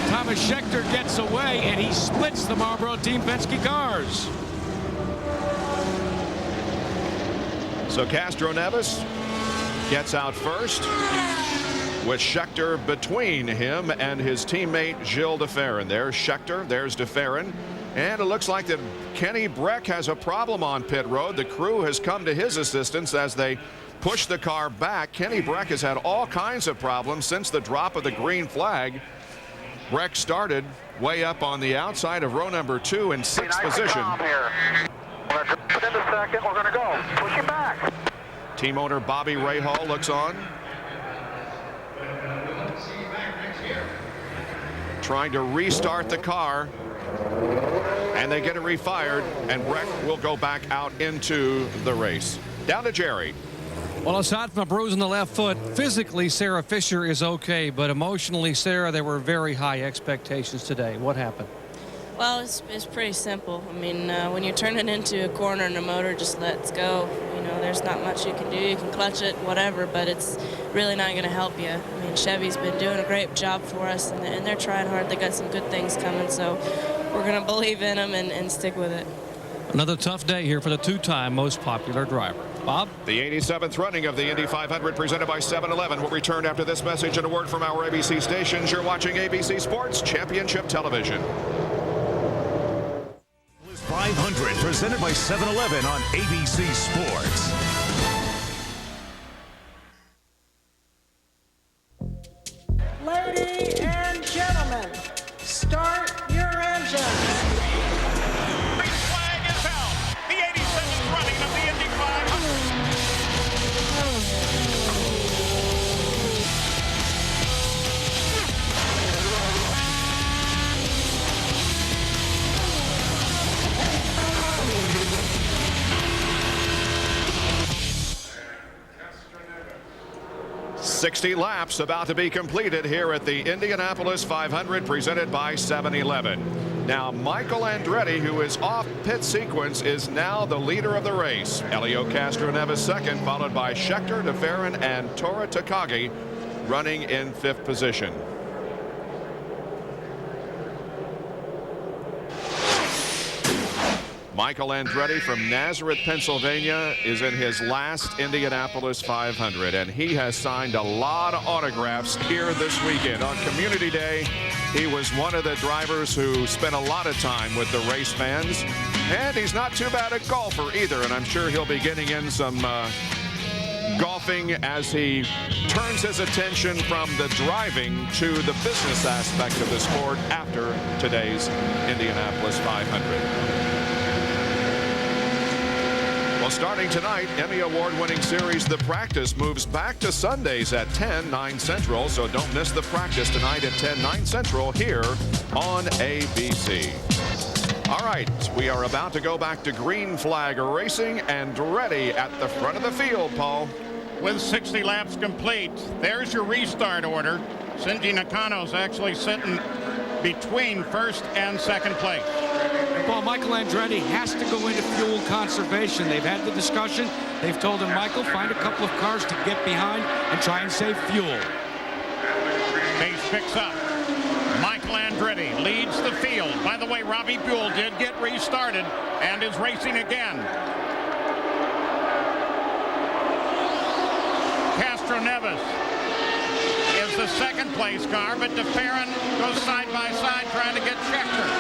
Thomas Scheckter gets away, and he splits the Marlboro Team Penske cars. So Castroneves gets out first, with Scheckter between him and his teammate Gilles DeFerrin. There's Scheckter, there's DeFerrin, and it looks like that Kenny Breck has a problem on pit road. The crew has come to his assistance as they push the car back. Kenny Breck has had all kinds of problems since the drop of the green flag. Breck started way up on the outside of row number 2 in 6th position. Let's put into second. We're going to go. Push him back. Team owner Bobby Rahal looks on, trying to restart the car, and they get it refired, and Breck will go back out into the race. Down to Jerry. Well, aside from a bruise in the left foot, physically Sarah Fisher is okay, but emotionally, Sarah, there were very high expectations today. What happened? Well, it's pretty simple. I mean, when you're turning into a corner and the motor just lets go, you know, there's not much you can do. You can clutch it, whatever, but it's really not going to help you. I mean, Chevy's been doing a great job for us, and they're trying hard. They got some good things coming, so we're going to believe in them and stick with it. Another tough day here for the 2-time most popular driver. Bob? The 87th running of the Indy 500 presented by 7-Eleven will return after this message and a word from our ABC stations. You're watching ABC Sports Championship Television. 500 presented by 7-Eleven on ABC Sports. Ladies and gentlemen, start your engines. The flag is out. The 87th running of the Indy 500. .60 laps about to be completed here at the Indianapolis 500 presented by 7-Eleven. Now Michael Andretti, who is off pit sequence, is now the leader of the race. Helio Castroneves second, followed by Scheckter, DeFerrin, and Tora Takagi running in 5th position. Michael Andretti from Nazareth, Pennsylvania is in his last Indianapolis 500, and he has signed a lot of autographs here this weekend. On Community Day, he was one of the drivers who spent a lot of time with the race fans, and he's not too bad a golfer either, and I'm sure he'll be getting in some golfing as he turns his attention from the driving to the business aspect of the sport after today's Indianapolis 500. Well, starting tonight, Emmy Award-winning series The Practice moves back to Sundays at 10, 9 Central, so don't miss The Practice tonight at 10, 9 Central here on ABC. All right, we are about to go back to green flag racing and ready at the front of the field, Paul. With 60 laps complete, there's your restart order. Shinji Nakano's actually sitting between first and second place. Well, Michael Andretti has to go into fuel conservation. They've had the discussion. They've told him, Michael, find a couple of cars to get behind and try and save fuel. Pace picks up. Michael Andretti leads the field. By the way, Robbie Buell did get restarted and is racing again. Castro Neves is the second place car, but DeFerrin goes side by side trying to get Schechter.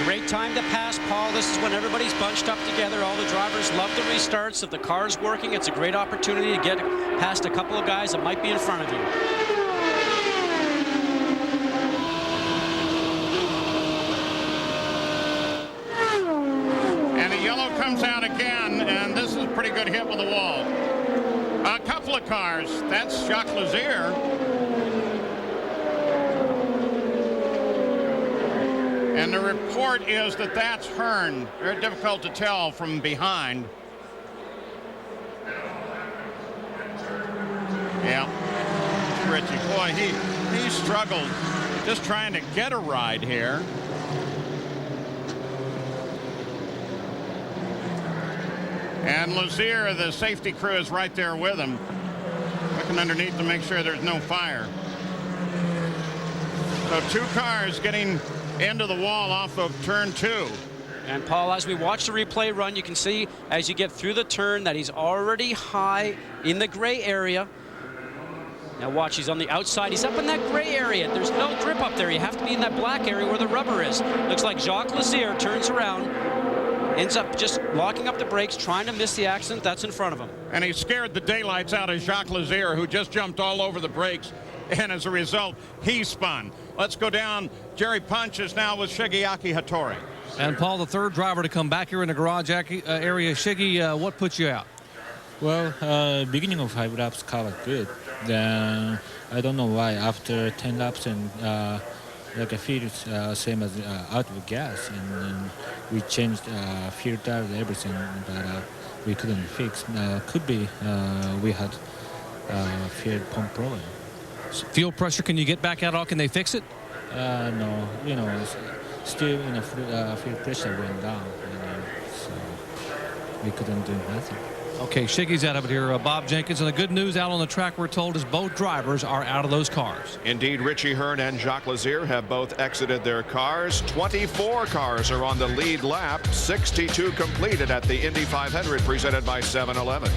Great time to pass, Paul. This is when everybody's bunched up together. All the drivers love the restarts. If the car's working, it's a great opportunity to get past a couple of guys that might be in front of you. And a yellow comes out again, and this is a pretty good hit with the wall. A couple of cars. That's Jacques Lazier. And the report is that that's Hearn. Very difficult to tell from behind. Yeah. Richie, boy, he struggled just trying to get a ride here. And Lazier, the safety crew, is right there with him, looking underneath to make sure there's no fire. So two cars getting into the wall off of turn 2. And Paul, as we watch the replay run, you can see as you get through the turn that he's already high in the gray area. Now watch, he's on the outside. He's up in that gray area. There's no grip up there. You have to be in that black area where the rubber is. Looks like Jacques Lazier turns around, ends up just locking up the brakes, trying to miss the accident that's in front of him. And he scared the daylights out of Jacques Lazier, who just jumped all over the brakes. And as a result, he spun. Let's go down. Jerry Punch is now with Shigeaki Hattori. And Paul, the third driver to come back here in the garage area. Shiggy, what puts you out? Well, beginning of 5 laps, car was good. Then I don't know why after 10 laps and like I feel same as out of gas, and we changed filter and everything, but we couldn't fix. Could be we had fuel pump problem. Fuel pressure, can you get back out? Can they fix it? No, you know, still fuel pressure went down, so we couldn't do nothing. Okay, Shiggy's out of it here. Bob Jenkins, and the good news out on the track, we're told, is both drivers are out of those cars. Indeed, Richie Hearn and Jacques Lazier have both exited their cars. 24 cars are on the lead lap. 62 completed at the Indy 500 presented by 7-Eleven.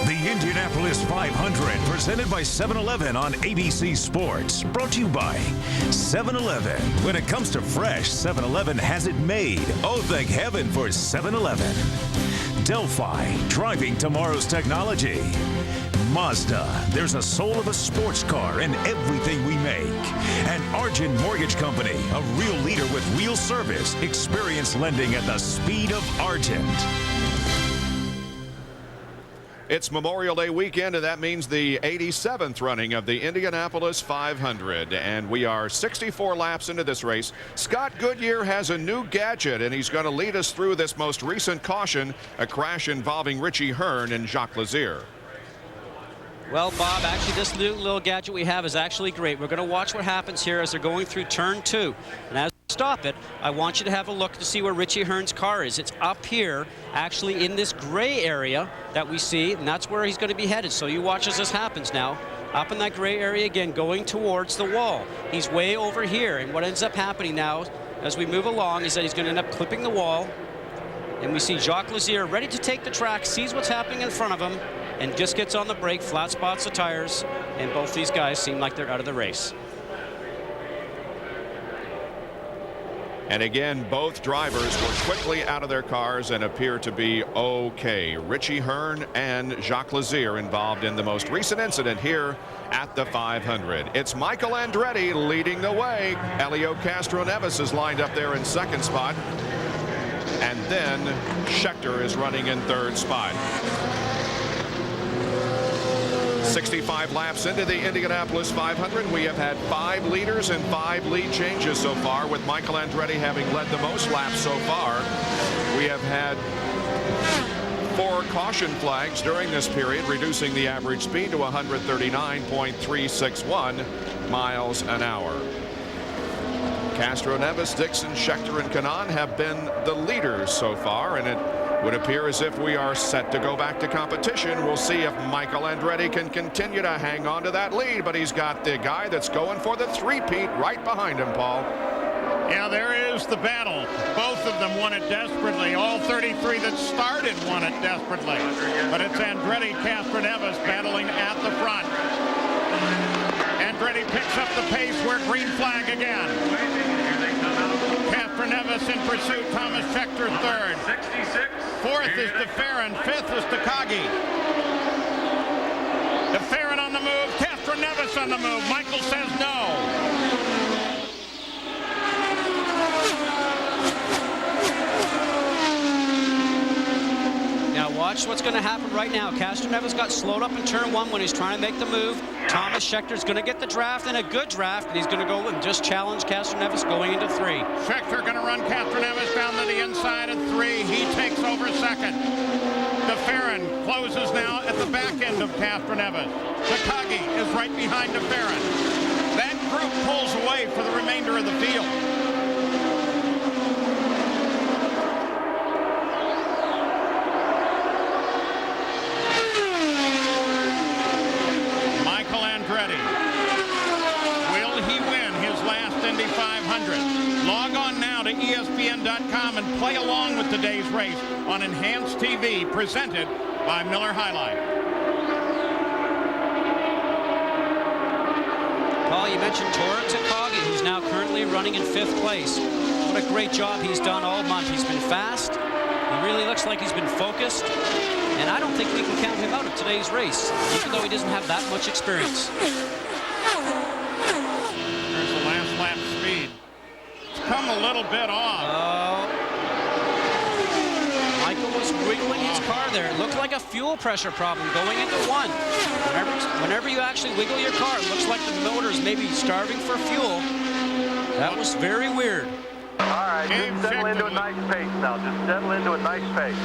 The Indianapolis 500 presented by 7-Eleven on ABC Sports. Brought to you by 7-Eleven. When it comes to fresh, 7-Eleven has it made. Oh, thank heaven for 7-Eleven. Delphi, driving tomorrow's technology. Mazda, there's a soul of a sports car in everything we make. And Argent Mortgage Company, a real leader with real service. Experience lending at the speed of Argent. It's Memorial Day weekend, and that means the 87th running of the Indianapolis 500. And we are 64 laps into this race. Scott Goodyear has a new gadget, and he's going to lead us through this most recent caution, a crash involving Richie Hearn and Jacques Lazier. Well, Bob, actually, this little gadget we have is actually great. We're going to watch what happens here as they're going through turn 2. And as we stop it, I want you to have a look to see where Richie Hearn's car is. It's up here, actually in this gray area that we see, and that's where he's going to be headed. So you watch as this happens now. up in that gray area again, going towards the wall. He's way over here, and what ends up happening now as we move along is that he's going to end up clipping the wall, and we see Jacques Lazier ready to take the track, sees what's happening in front of him, and just gets on the brake, flat spots the tires, and both these guys seem like they're out of the race. And again, both drivers were quickly out of their cars and appear to be okay. Richie Hearn and Jacques Lazier involved in the most recent incident here at the 500. It's Michael Andretti leading the way. Helio Castroneves is lined up there in second spot. And then Scheckter is running in third spot. 65 laps into the Indianapolis 500. We have had 5 leaders and 5 lead changes so far, with Michael Andretti having led the most laps so far. We have had 4 caution flags during this period, reducing the average speed to 139.361 miles an hour. Castroneves, Dixon, Scheckter, and Kanaan have been the leaders so far, and it would appear as if we are set to go back to competition. We'll see if Michael Andretti can continue to hang on to that lead, but he's got the guy that's going for the three-peat right behind him, Paul. Yeah, there is the battle. Both of them want it desperately. All 33 that started want it desperately. But it's Andretti Castroneves battling at the front. Andretti picks up the pace. We're green flag again. Castroneves in pursuit. Thomas Scheckter third. 66. Fourth is DeFerrin. Fifth is Takagi. DeFerrin on the move. Castroneves on the move. Michael says no. Now watch what's going to happen right now. Castroneves got slowed up in turn 1 when he's trying to make the move. Thomas Schecter's going to get the draft, and a good draft, and he's going to go and just challenge Castroneves going into 3. Scheckter going to run Castroneves down to the inside at 3. He takes over second. DeFerrin closes now at the back end of Castroneves. Takagi is right behind DeFerrin. That group pulls away for the remainder of the field. Log on now to ESPN.com and play along with today's race on Enhanced TV, presented by Miller High Life. Paul, you mentioned Toru Takagi, who's now currently running in 5th place. What a great job he's done all month. He's been fast. He really looks like he's been focused. And I don't think we can count him out of today's race, even though he doesn't have that much experience. There's the last lap speed. Come a little bit off. Michael was wiggling his car there. It looked like a fuel pressure problem going into 1. Whenever you actually wiggle your car, it looks like the motor is maybe starving for fuel. That was very weird. All right, just settle into a nice pace now. Just settle into a nice pace.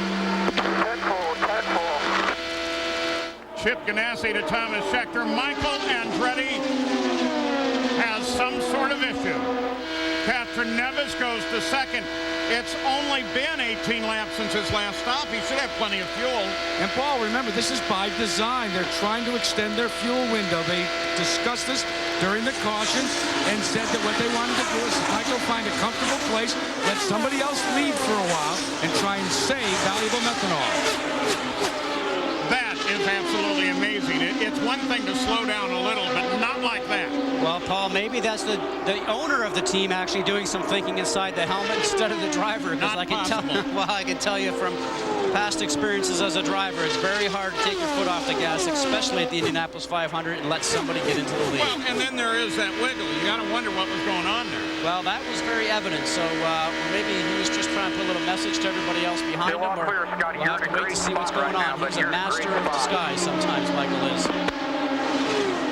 10-4, 10-4. Chip Ganassi to Thomas Scheckter. Michael Andretti has some sort of issue. Castroneves goes to second. It's only been 18 laps since his last stop. He should have plenty of fuel. And Paul, remember, this is by design. They're trying to extend their fuel window. They discussed this during the caution and said that what they wanted to do is Michael find a comfortable place, let somebody else lead for a while, and try and save valuable methanol. That is absolutely amazing. It's one thing to slow down a little, but not like that. Well, Paul, maybe that's the owner of the team actually doing some thinking inside the helmet instead of the driver. Because I can tell you from past experiences as a driver, it's very hard to take your foot off the gas, especially at the Indianapolis 500, and let somebody get into the lead. Well, and then there is that wiggle. You got to wonder what was going on there. Well, that was very evident. So maybe he was just trying to put a little message to everybody else behind him. Or we'll have to wait to see what's going on. He's a master of disguise sometimes, Michael is.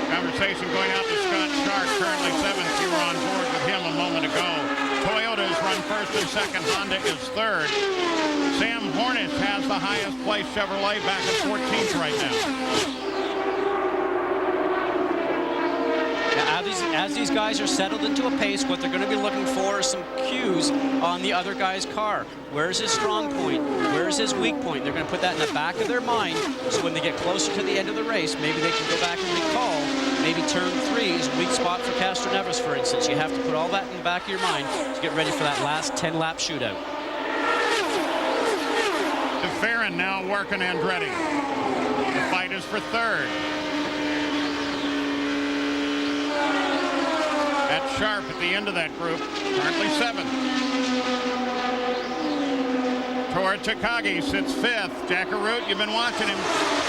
Conversation going out to Scott Sharp, currently 7th. You were on board with him a moment ago. Toyota's run first and second. Honda is third. Sam Hornish has the highest place. Chevrolet back at 14th right now. As these guys are settled into a pace, what they're going to be looking for is some cues on the other guy's car. Where's his strong point? Where's his weak point? They're going to put that in the back of their mind, so when they get closer to the end of the race, maybe they can go back and recall maybe turn 3 is a weak spot for Castroneves, for instance. You have to put all that in the back of your mind to get ready for that last 10-lap shootout. DeFerrin now working Andretti. The fight is for third. That's Sharp at the end of that group, currently 7th. Tor Takagi sits 5th. Jack Arute, you've been watching him.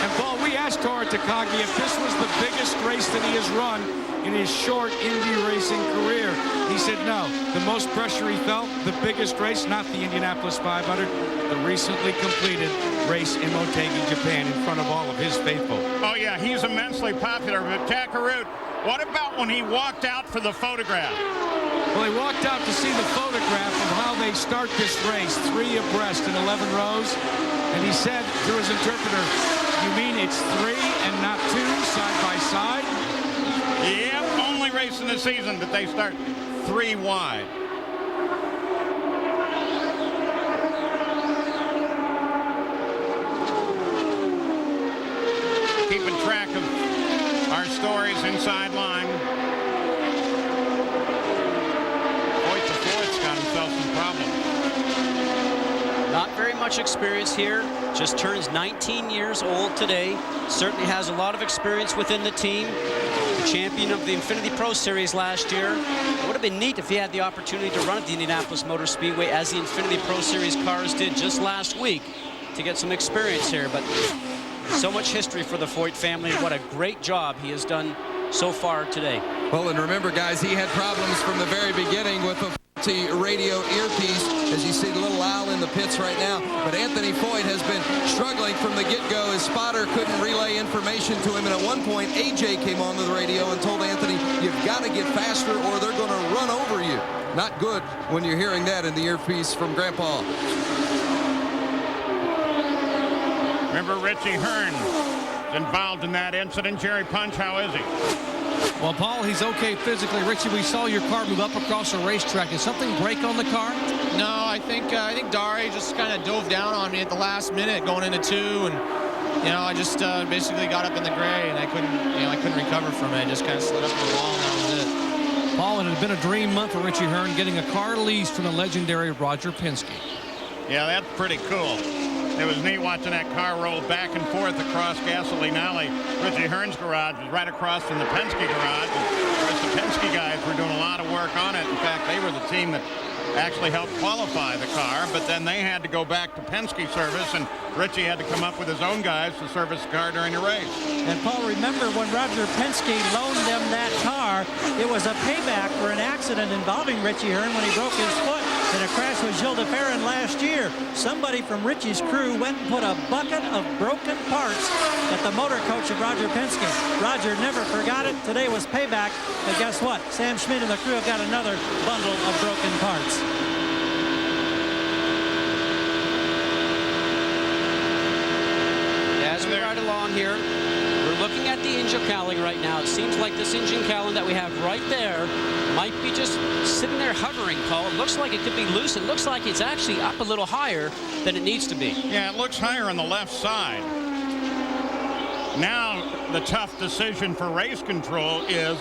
And Paul, we asked Tor Takagi if this was the biggest race that he has run in his short Indy racing career. He said no. The most pressure he felt, the biggest race, not the Indianapolis 500, the recently completed race in Motegi, Japan, in front of all of his faithful. Oh, yeah, he's immensely popular. But Jack Arute, what about when he walked out for the photograph? Well, he walked out to see the photograph of how they start this race, 3 abreast in 11 rows. And he said to his interpreter, "You mean it's 3 and not 2 side by side?" Yep, only race in the season that they start 3 wide. Keeping track of our stories inside line. Got himself some problems. Not very much experience here. Just turns 19 years old today. Certainly has a lot of experience within the team. The champion of the Infinity Pro Series last year. It would have been neat if he had the opportunity to run at the Indianapolis Motor Speedway as the Infinity Pro Series cars did just last week to get some experience here. But so much history for the Foyt family. What a great job he has done so far today. Well, and remember, guys, he had problems from the very beginning with the radio earpiece, as you see the little owl in the pits right now. But Anthony Foyt has been struggling from the get-go. His spotter couldn't relay information to him, and at one point AJ came on the radio and told Anthony, "You've got to get faster or they're going to run over you." Not good when you're hearing that in the earpiece from Grandpa. Remember Richie Hearn involved in that incident. Jerry Punch, how is he? Well, Paul, he's okay physically. Richie, we saw your car move up across the racetrack. Did something break on the car? No, I think Dari just kind of dove down on me at the last minute going into 2, and I just basically got up in the gray, and I couldn't recover from it. I just kind of slid up the wall, and that was it. Paul, it had been a dream month for Richie Hearn, getting a car leased from the legendary Roger Penske. Yeah, that's pretty cool. It was neat watching that car roll back and forth across Gasoline Alley. Richie Hearn's garage was right across from the Penske garage. And of course, the Penske guys were doing a lot of work on it. In fact, they were the team that actually helped qualify the car, but then they had to go back to Penske service, and Richie had to come up with his own guys to service the car during the race. And Paul, remember when Roger Penske loaned them that car, it was a payback for an accident involving Richie Hearn when he broke his foot in a crash with Gilles DeFerrin last year. Somebody from Richie's crew went and put a bucket of broken parts at the motor coach of Roger Penske. Roger never forgot it. Today was payback, but guess what? Sam Schmidt and the crew have got another bundle of broken parts. As we ride along here, we're looking at the engine cowling right now. It seems like this engine cowling that we have right there might be just sitting there hovering, Paul. It looks like it could be loose. It looks like it's actually up a little higher than it needs to be. Yeah, it looks higher on the left side. Now, the tough decision for race control is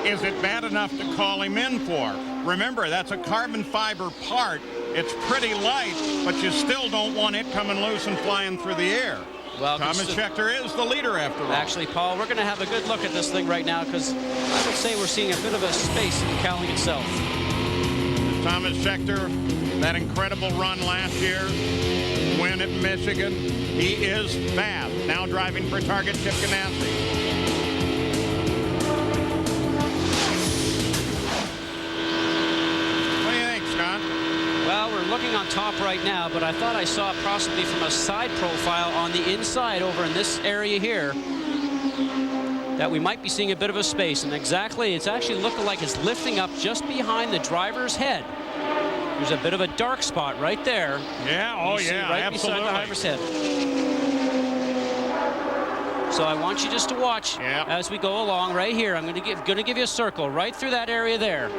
it bad enough to call him in for? Remember, that's a carbon fiber part. It's pretty light, but you still don't want it coming loose and flying through the air. Well, Thomas Scheckter is the leader after all. Actually, Paul, we're going to have a good look at this thing right now, because I would say we're seeing a bit of a space in the cowling itself. Thomas Scheckter, that incredible run last year, win at Michigan. He is fast. Now driving for Target Chip Ganassi. What do you think, Scott? Well, we're looking on top right now, but I thought I saw possibly from a side profile on the inside over in this area here that we might be seeing a bit of a space. And exactly, it's actually looking like it's lifting up just behind the driver's head. There's a bit of a dark spot right there. Yeah, oh yeah, yeah, right absolutely. beside the driver's head. So I want you just to watch as we go along right here. I'm going to give you a circle right through that area there.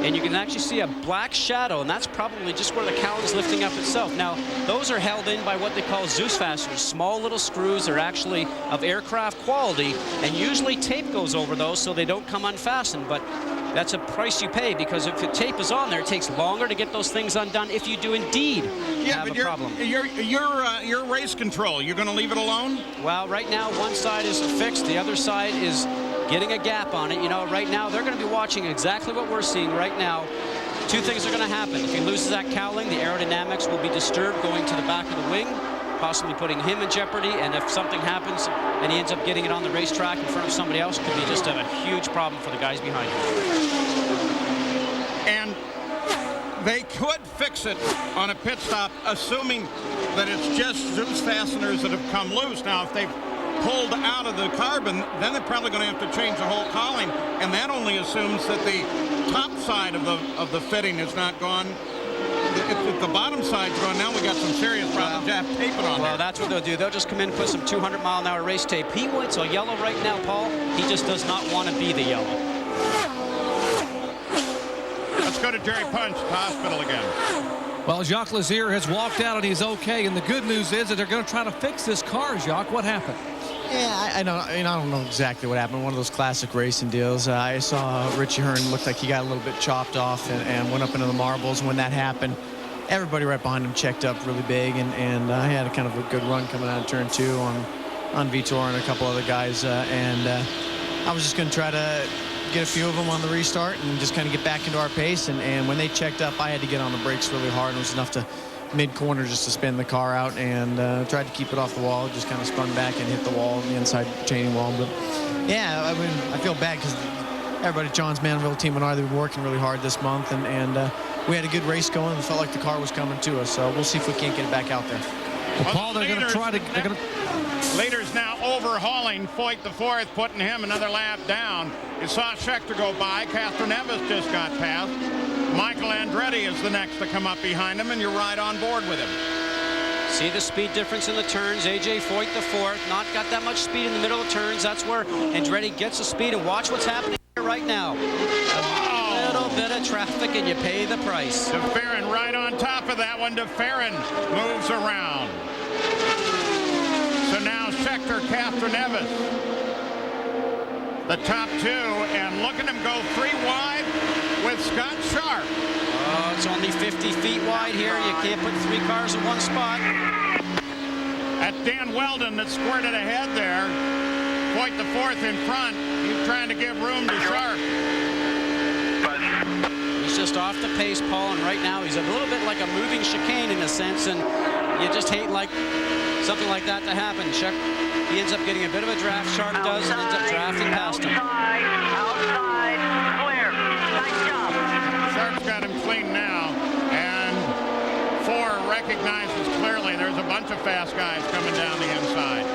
And you can actually see a black shadow, and that's probably just where the cowling's lifting up itself. Now, those are held in by what they call Zeus fasteners, small little screws. They're actually of aircraft quality, and usually tape goes over those so they don't come unfastened. But that's a price you pay, because if the tape is on there, it takes longer to get those things undone if you do indeed have a problem. Your race control, you're going to leave it alone? Well, right now, one side is fixed. The other side is getting a gap on it. You know, right now, they're going to be watching exactly what we're seeing right now. Two things are going to happen. If he loses that cowling, the aerodynamics will be disturbed going to the back of the wing, possibly putting him in jeopardy. And if something happens and he ends up getting it on the racetrack in front of somebody else, it could be just a huge problem for the guys behind him. And they could fix it on a pit stop, assuming that it's just Zeus fasteners that have come loose. Now, if they've pulled out of the carbon, then they're probably going to have to change the whole cowling, and that only assumes that the top side of the fitting is not gone. If the bottom side's gone, now we got some serious problems. You have to tape it on. Well, that's what they'll do. They'll just come in and put some 200-mile-an-hour race tape. He wants a yellow right now, Paul. He just does not want to be the yellow. Let's go to Jerry Punch, to hospital again. Well, Jacques Lazier has walked out and he's okay. And the good news is that they're going to try to fix this car, Jacques. What happened? Yeah, I don't know exactly what happened. One of those classic racing deals. I saw Richie Hearn looked like he got a little bit chopped off and went up into the marbles. And when that happened, everybody right behind him checked up really big. And I had a kind of a good run coming out of turn 2 on Vitor and a couple other guys. I was just going to try to get a few of them on the restart and just kind of get back into our pace. And when they checked up, I had to get on the brakes really hard. It was enough to mid-corner just to spin the car out, and tried to keep it off the wall. Just kind of spun back and hit the wall, the inside retaining wall. But yeah, I mean, I feel bad because everybody at John's Manville team and I, they've been working really hard this month, and we had a good race going and felt like the car was coming to us. So we'll see if we can't get it back out there. Well, Paul, they're going to try to. Leaders now overhauling Foyt the fourth, putting him another lap down. You saw Schechter go by. Castroneves just got past. Michael Andretti is the next to come up behind him, and you're right on board with him. See the speed difference in the turns. A.J. Foyt the fourth, not got that much speed in the middle of turns. That's where Andretti gets the speed, and watch what's happening here right now. A little bit of traffic, and you pay the price. DeFerrin right on top of that one. DeFerrin moves around. So now Schechter, Castroneves, the top two, and look at him go 3 wide with Scott Sharp. Oh, it's only 50 feet wide here. You can't put 3 cars in one spot. At Dan Weldon that squirted ahead there. Foyt the fourth in front. He's trying to give room to Sharp. He's just off the pace, Paul, and right now he's a little bit like a moving chicane in a sense, and you just hate like something like that to happen. He ends up getting a bit of a draft. Sharp does, and ends up drafting past him. Outside, clear. Nice job. Sharp's got him clean now, and 4 recognizes clearly there's a bunch of fast guys coming down the inside.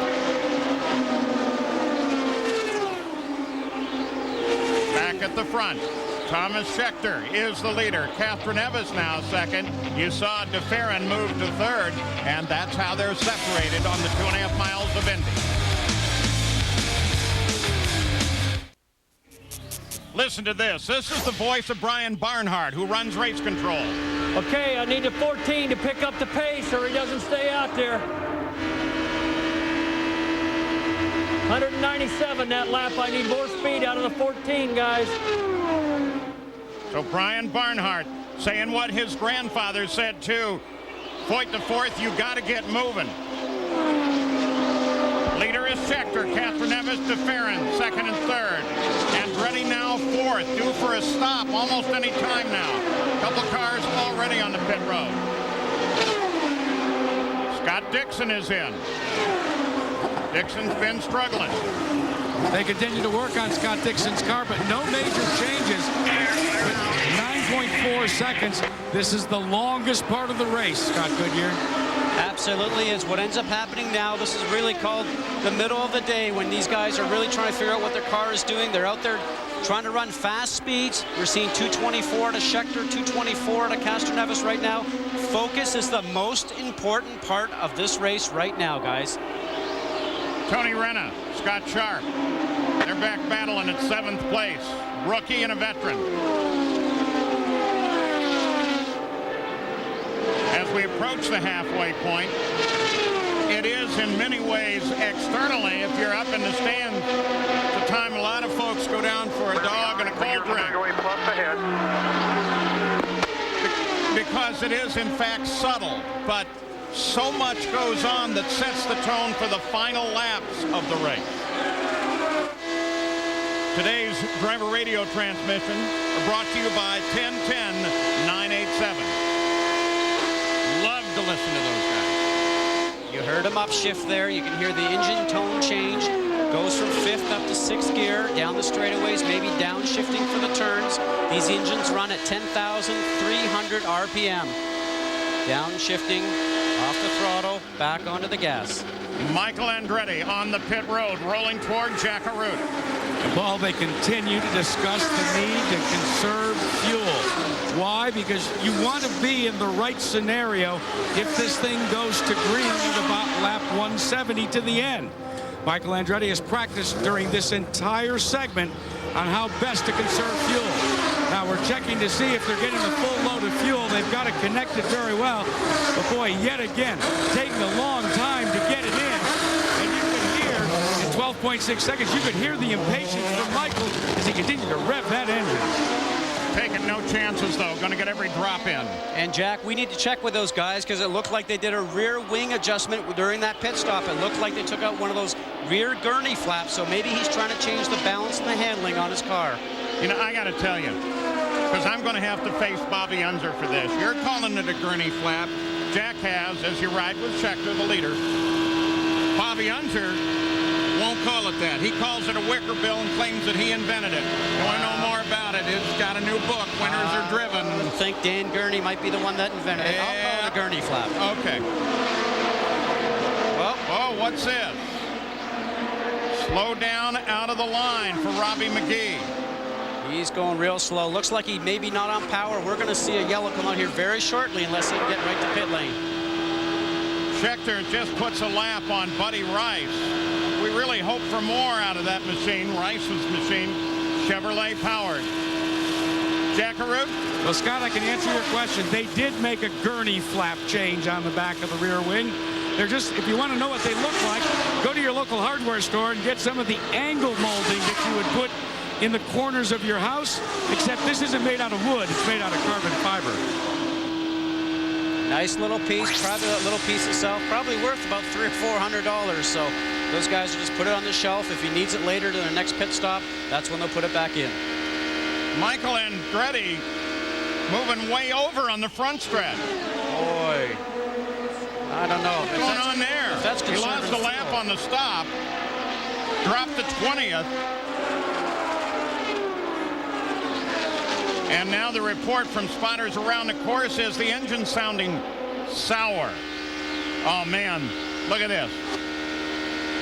Back at the front, Thomas Schechter is the leader. Castroneves now second. You saw DeFerrin move to third, and that's how they're separated on the 2.5 miles of Indy. Listen to this. This is the voice of Brian Barnhart, who runs race control. Okay, I need a 14 to pick up the pace or he doesn't stay out there. 197 that lap. I need more speed out of the 14, guys. So Brian Barnhart saying what his grandfather said too. Foyt the fourth, you got to get moving. Leader is Schechter, Castroneves, DeFerrin, second and third. Andretti now fourth, due for a stop almost any time now. Couple cars already on the pit road. Scott Dixon is in. Dixon's been struggling. They continue to work on Scott Dixon's car, but no major changes. 9.4 seconds. This is the longest part of the race, Scott Goodyear. Absolutely. It's what ends up happening now. This is really called the middle of the day when these guys are really trying to figure out what their car is doing. They're out there trying to run fast speeds. We're seeing 224 to Schechter, 224 to Castroneves right now. Focus is the most important part of this race right now, guys. Tony Renna, Scott Sharp. They're back battling at 7th place. Rookie and a veteran. As we approach the halfway point, it is in many ways externally, if you're up in the stands, the time a lot of folks go down for a dog and a cold drink. Because it is in fact subtle, but so much goes on that sets the tone for the final laps of the race. Today's driver radio transmission are brought to you by 1010-987. Love to listen to those guys. You heard him upshift there. You can hear the engine tone change. Goes from 5th up to 6th gear, down the straightaways, maybe downshifting for the turns. These engines run at 10,300 RPM. Downshifting off the throttle, back onto the gas. Michael Andretti on the pit road, rolling toward Jack Arute. Well, they continue to discuss the need to conserve fuel. Why? Because you want to be in the right scenario if this thing goes to green at about lap 170 to the end. Michael Andretti has practiced during this entire segment on how best to conserve fuel. Now we're checking to see if they're getting the full load of fuel. They've got it connected very well. But boy, yet again, taking a long time to get it in. And you can hear in 12.6 seconds, you could hear the impatience from Michael as he continued to rev that engine. Taking no chances, though. Going to get every drop in. And, Jack, we need to check with those guys because it looked like they did a rear wing adjustment during that pit stop. It looked like they took out one of those rear gurney flaps, so maybe he's trying to change the balance and the handling on his car. You know, I got to tell you, because I'm going to have to face Bobby Unser for this. You're calling it a gurney flap. Jack has, as you ride with Scheckter, the leader. Bobby Unser won't call it that. He calls it a wicker bill and claims that he invented it. You want to know more about it? It's got a new book, Winners Are Driven. I think Dan Gurney might be the one that invented it. I'll call it a gurney flap. Okay. Well, oh, what's this? Slow down out of the line for Robbie McGee. He's going real slow. Looks like he may be not on power. We're going to see a yellow come out here very shortly unless he can get right to pit lane. Scheckter just puts a lap on Buddy Rice. We really hope for more out of that machine, Rice's machine, Chevrolet powered. Jack Arute? Well, Scott, I can answer your question. They did make a gurney flap change on the back of the rear wing. They're just, if you want to know what they look like, go to your local hardware store and get some of the angle molding that you would put in the corners of your house, except this isn't made out of wood, it's made out of carbon fiber. Nice little piece, probably that little piece itself, probably worth about $300 or $400. So those guys will just put it on the shelf. If he needs it later to the next pit stop, that's when they'll put it back in. Michael Andretti moving way over on the front stretch. Boy, I don't know. What's going on there? He lost a lap on the stop, dropped to 20th. And now the report from spotters around the course is the engine sounding sour. Oh, man, look at this.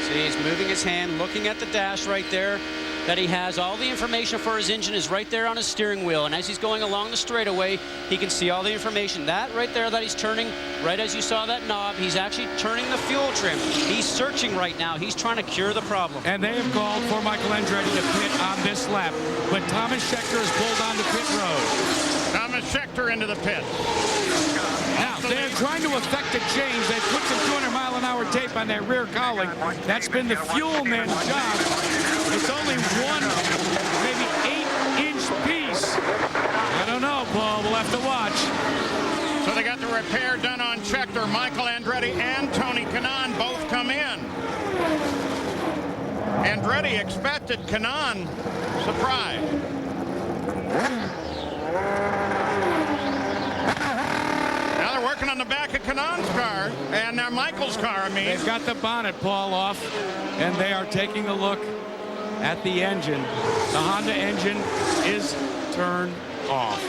See, he's moving his hand, looking at the dash right there that he has. All the information for his engine is right there on his steering wheel. And as he's going along the straightaway, he can see all the information. That right there that he's turning, right as you saw that knob, he's actually turning the fuel trim. He's searching right now. He's trying to cure the problem. And they have called for Michael Andretti to pit on this lap. But Thomas Scheckter is pulled onto pit road. Thomas Scheckter into the pit. Now, they're trying to effect a change. They put some 200-mile-an-hour tape on that rear cowling. That's been the fuel man's job. It's only one, maybe 8-inch piece. I don't know, Paul. We'll have to watch. So they got the repair done on Scheckter. Michael Andretti and Tony Kanaan both come in. Andretti expected, Kanaan surprised. Now they're working on the back of Kanaan's car, and Michael's car, I mean. They've got the bonnet, Paul, off, and they are taking a look at the engine. The Honda engine is turned off.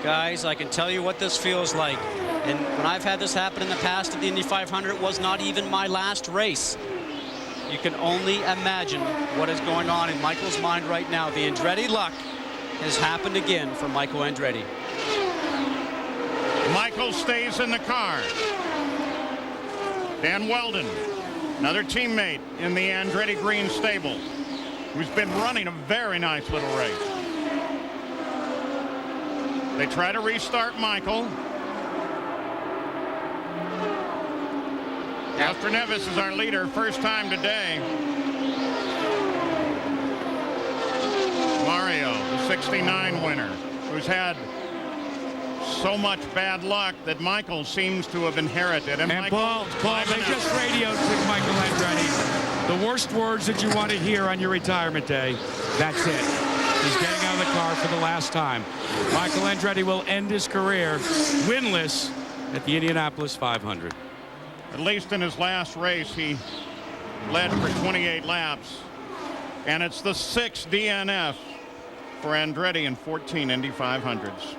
Guys, I can tell you what this feels like. And when I've had this happen in the past at the Indy 500, it was not even my last race. You can only imagine what is going on in Michael's mind right now. The Andretti luck has happened again for Michael Andretti. Michael stays in the car. Dan Weldon Another teammate in the Andretti Green stable, who's been running a very nice little race. They try to restart Michael. Castroneves is our leader, first time today. Mario, the 69 winner, who's had so much bad luck that Michael seems to have inherited. And Paul, they just radioed with Michael Andretti. The worst words that you want to hear on your retirement day. That's it. He's getting out of the car for the last time. Michael Andretti will end his career winless at the Indianapolis 500. At least in his last race, he led for 28 laps. And it's the 6th DNF for Andretti in 14 Indy 500s.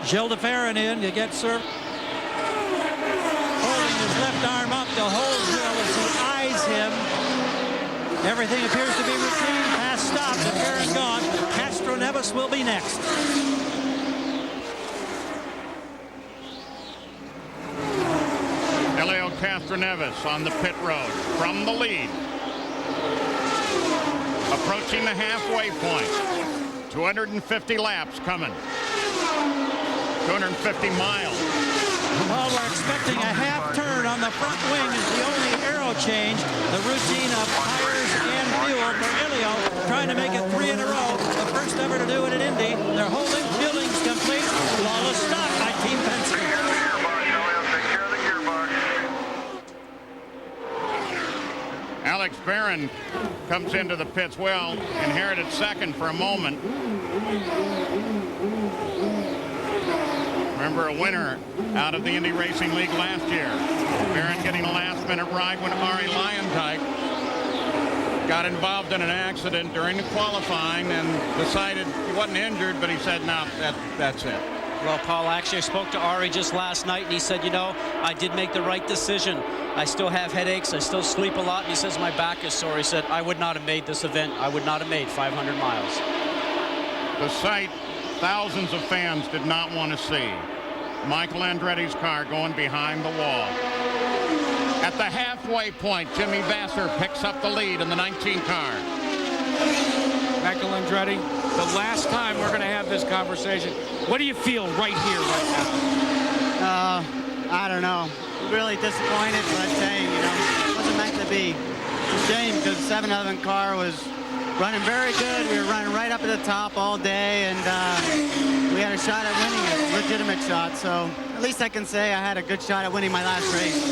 Gilles de Ferran in to get served. Holding his left arm up to hold Gilles as he eyes him. Everything appears to be routine. Pass stopped. De Ferran gone. Castroneves will be next. Helio Castroneves on the pit road from the lead. Approaching the halfway point. 250 laps coming. 250 miles. Well, we're expecting a half turn on the front wing is the only aero change. The routine of tires and fuel for Helio, trying to make it 3 in a row. The first ever to do it at Indy. They're holding, fielding's complete. Flawless stop by Team Penske. Alex Barron comes into the pits. Well, inherited second for a moment. Remember, a winner out of the Indy Racing League last year. Barron getting a last-minute ride when Ari Luyendyk got involved in an accident during the qualifying and decided he wasn't injured, but he said, no, that's it. Well, Paul, actually, I spoke to Ari just last night, and he said, you know, I did make the right decision. I still have headaches. I still sleep a lot. And he says, my back is sore. He said, I would not have made this event. I would not have made 500 miles. The sight thousands of fans did not want to see. Michael Andretti's car going behind the wall. At the halfway point, Jimmy Vasser picks up the lead in the 19 car. Michael Andretti, the last time we're going to have this conversation, what do you feel right here, right now? I don't know. Really disappointed, but saying, you know, it wasn't meant to be. It's a shame because the 7-11 car was running very good. We were running right up at the top all day, and we had a shot at winning it, a legitimate shot. So at least I can say I had a good shot at winning my last race.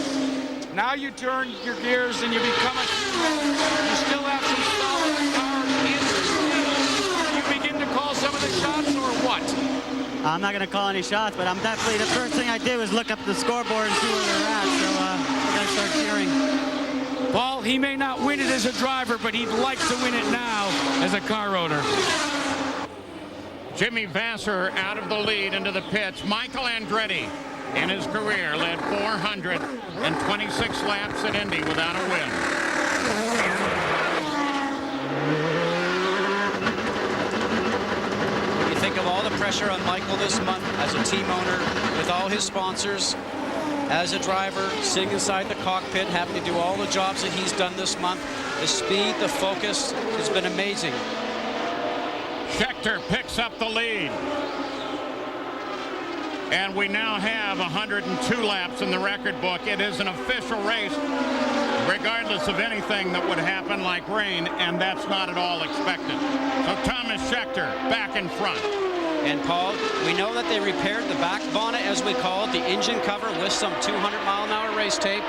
Now you turn your gears and you become you still have some solid cars in the field. You begin to call some of the shots, or what? I'm not going to call any shots, but I'm definitely, the first thing I did was look up the scoreboard and see where they're at. So I got to start cheering. Paul, he may not win it as a driver, but he'd like to win it now as a car owner. Jimmy Vasser out of the lead into the pits. Michael Andretti in his career led 426 laps at Indy without a win. You think of all the pressure on Michael this month as a team owner with all his sponsors, as a driver, sitting inside the cockpit, having to do all the jobs that he's done this month. The speed, the focus has been amazing. Scheckter picks up the lead. And we now have 102 laps in the record book. It is an official race, regardless of anything that would happen like rain, and that's not at all expected. So Thomas Scheckter back in front. And Paul, we know that they repaired the back bonnet, as we call it, the engine cover with some 200-mile-an-hour race tape.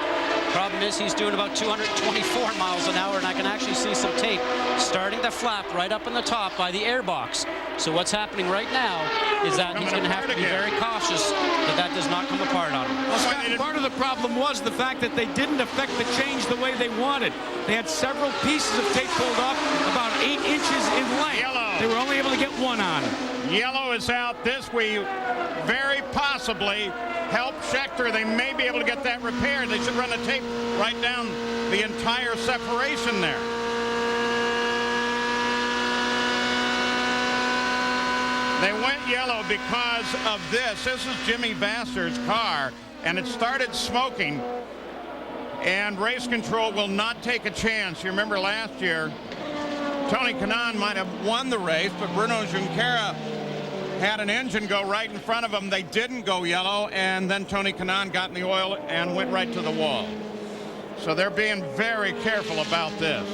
Problem is he's doing about 224 miles an hour, and I can actually see some tape starting to flap right up in the top by the airbox. So what's happening right now is that he's going to have to be very cautious that that does not come apart on him. Well, Scott, part of the problem was the fact that they didn't affect the change the way they wanted. They had several pieces of tape pulled off about 8 inches in length. Yellow. They were only able to get one on. Yellow is out. This we very possibly help Scheckter. They may be able to get that repaired. They should run the tape right down the entire separation there. They went yellow because of this. This is Jimmy Vasser's car, and it started smoking. And race control will not take a chance. You remember last year, Tony Kanaan might have won the race, but Bruno Junqueira had an engine go right in front of him. They didn't go yellow, and then Tony Kanaan got in the oil and went right to the wall. So they're being very careful about this.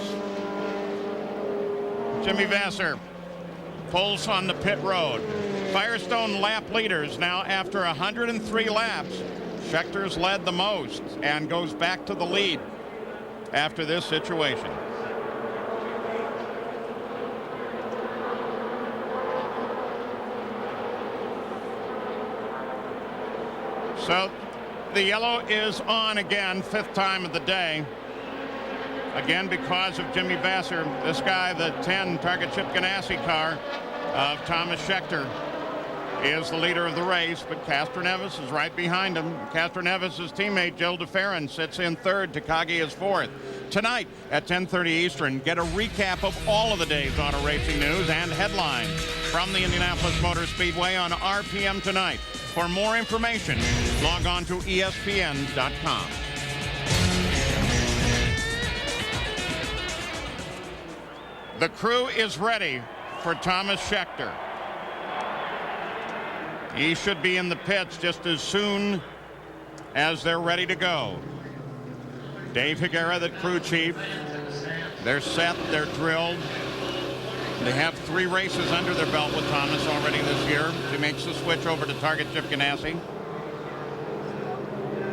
Jimmy Vasser pulls on the pit road. Firestone lap leaders now after 103 laps. Schechter's led the most and goes back to the lead after this situation. So the yellow is on again, 5th time of the day. Again, because of Jimmy Vasser, this guy, the 10 Target Chip Ganassi car of Thomas Schechter, is the leader of the race, but Castroneves is right behind him. Castroneves' teammate, Jill DeFerrin, sits in 3rd. Takagi is 4th. Tonight at 10:30 Eastern, get a recap of all of the day's auto racing news and headlines from the Indianapolis Motor Speedway on RPM tonight. For more information, log on to ESPN.com. The crew is ready for Thomas Schechter. He should be in the pits just as soon as they're ready to go. Dave Higuera, the crew chief. They're set, they're drilled. They have 3 races under their belt with Thomas already this year. He makes the switch over to Target Chip Ganassi.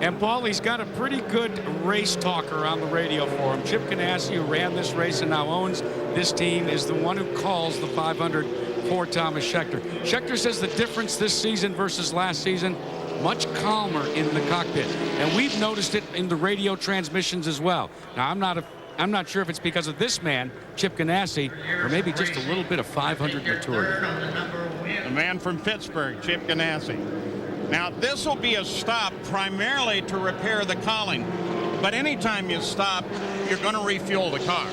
And Paul, he's got a pretty good race talker on the radio for him. Chip Ganassi, who ran this race and now owns this team, is the one who calls the 500 for Thomas Schechter. Schechter says the difference this season versus last season, much calmer in the cockpit. And we've noticed it in the radio transmissions as well. Now, I'm not sure if it's because of this man, Chip Ganassi, or maybe just a little bit of 500 maturity. The man from Pittsburgh, Chip Ganassi. Now, this will be a stop primarily to repair the cowling. But anytime you stop, you're going to refuel the car.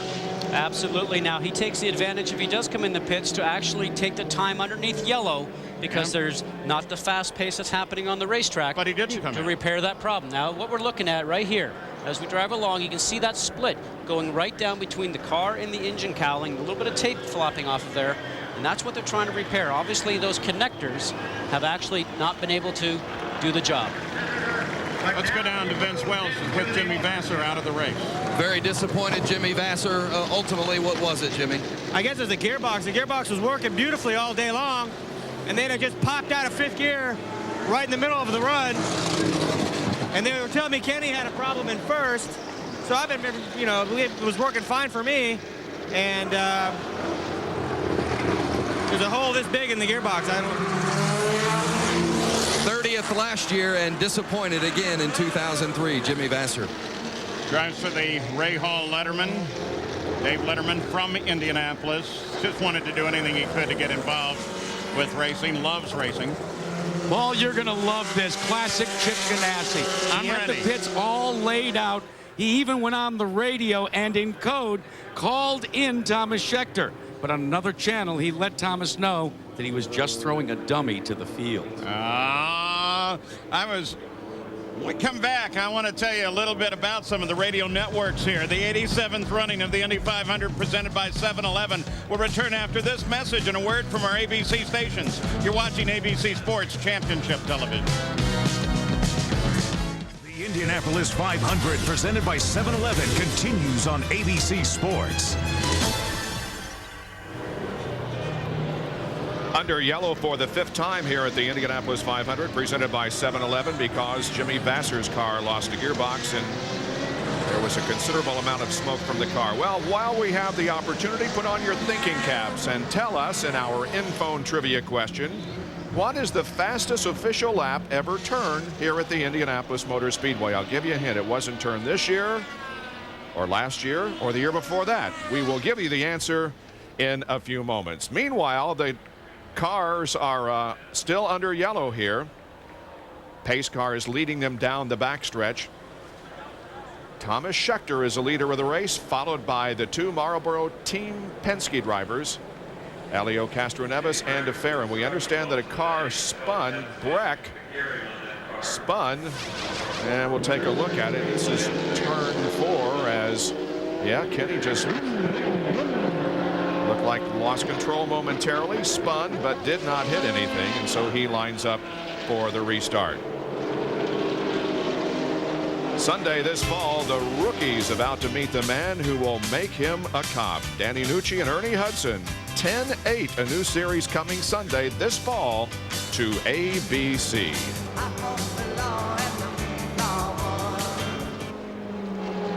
Absolutely. Now, he takes the advantage, if he does come in the pits, to actually take the time underneath yellow, because there's not the fast pace that's happening on the racetrack. But he didn't come to in. repair that problem. Now, what we're looking at right here, as we drive along, you can see that split going right down between the car and the engine cowling, a little bit of tape flopping off of there, and that's what they're trying to repair. Obviously, those connectors have actually not been able to do the job. Let's go down to Vince Welch with Jimmy Vasser out of the race. Very disappointed, Jimmy Vasser. Ultimately, what was it, Jimmy? I guess it's the gearbox. The gearbox was working beautifully all day long, and then it just popped out of 5th gear right in the middle of the run. And they were telling me Kenny had a problem in 1st, so I've been, you know, it was working fine for me, and there's a hole this big in the gearbox. 30th last year and disappointed again in 2003, Jimmy Vasser. Drives for the Ray Hall Letterman. Dave Letterman from Indianapolis. Just wanted to do anything he could to get involved with racing. Loves racing. Paul, you're going to love this. Classic Chip Ganassi. I'm he had ready. the pits all laid out. He even went on the radio and in code called in Thomas Schechter. But on another channel, he let Thomas know that he was just throwing a dummy to the field. When we come back, I want to tell you a little bit about some of the radio networks here. The 87th running of the Indy 500 presented by 7-Eleven will return after this message and a word from our ABC stations. You're watching ABC Sports Championship Television. The Indianapolis 500 presented by 7-Eleven continues on ABC Sports. Under yellow for the 5th time here at the Indianapolis 500, presented by 7-Eleven, because Jimmy Vasser's car lost a gearbox and there was a considerable amount of smoke from the car. Well, while we have the opportunity, put on your thinking caps and tell us in our in-phone trivia question, what is the fastest official lap ever turned here at the Indianapolis Motor Speedway? I'll give you a hint. It wasn't turned this year or last year or the year before that. We will give you the answer in a few moments. Meanwhile, the cars are still under yellow here. Pace car is leading them down the backstretch. Thomas Schechter is the leader of the race, followed by the 2 Marlboro Team Penske drivers. Elio Castroneves and DeFerrin. We understand that a car spun. Breck spun, and we'll take a look at it. This is turn 4 as, yeah, Kenny just looked like lost control momentarily, spun, but did not hit anything, and so he lines up for the restart. Sunday this fall, the rookies about to meet the man who will make him a cop. Danny Nucci and Ernie Hudson. 10-8, a new series coming Sunday this fall to ABC.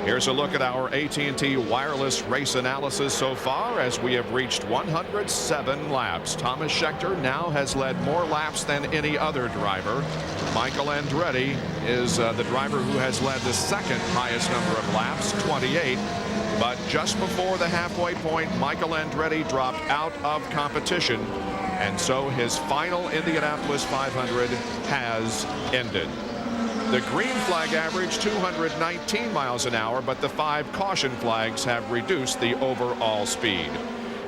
Here's a look at our AT&T wireless race analysis so far as we have reached 107 laps. Thomas Scheckter now has led more laps than any other driver. Michael Andretti is the driver who has led the second highest number of laps, 28. But just before the halfway point, Michael Andretti dropped out of competition, and so his final Indianapolis 500 has ended. The green flag averaged 219 miles an hour, but the 5 caution flags have reduced the overall speed.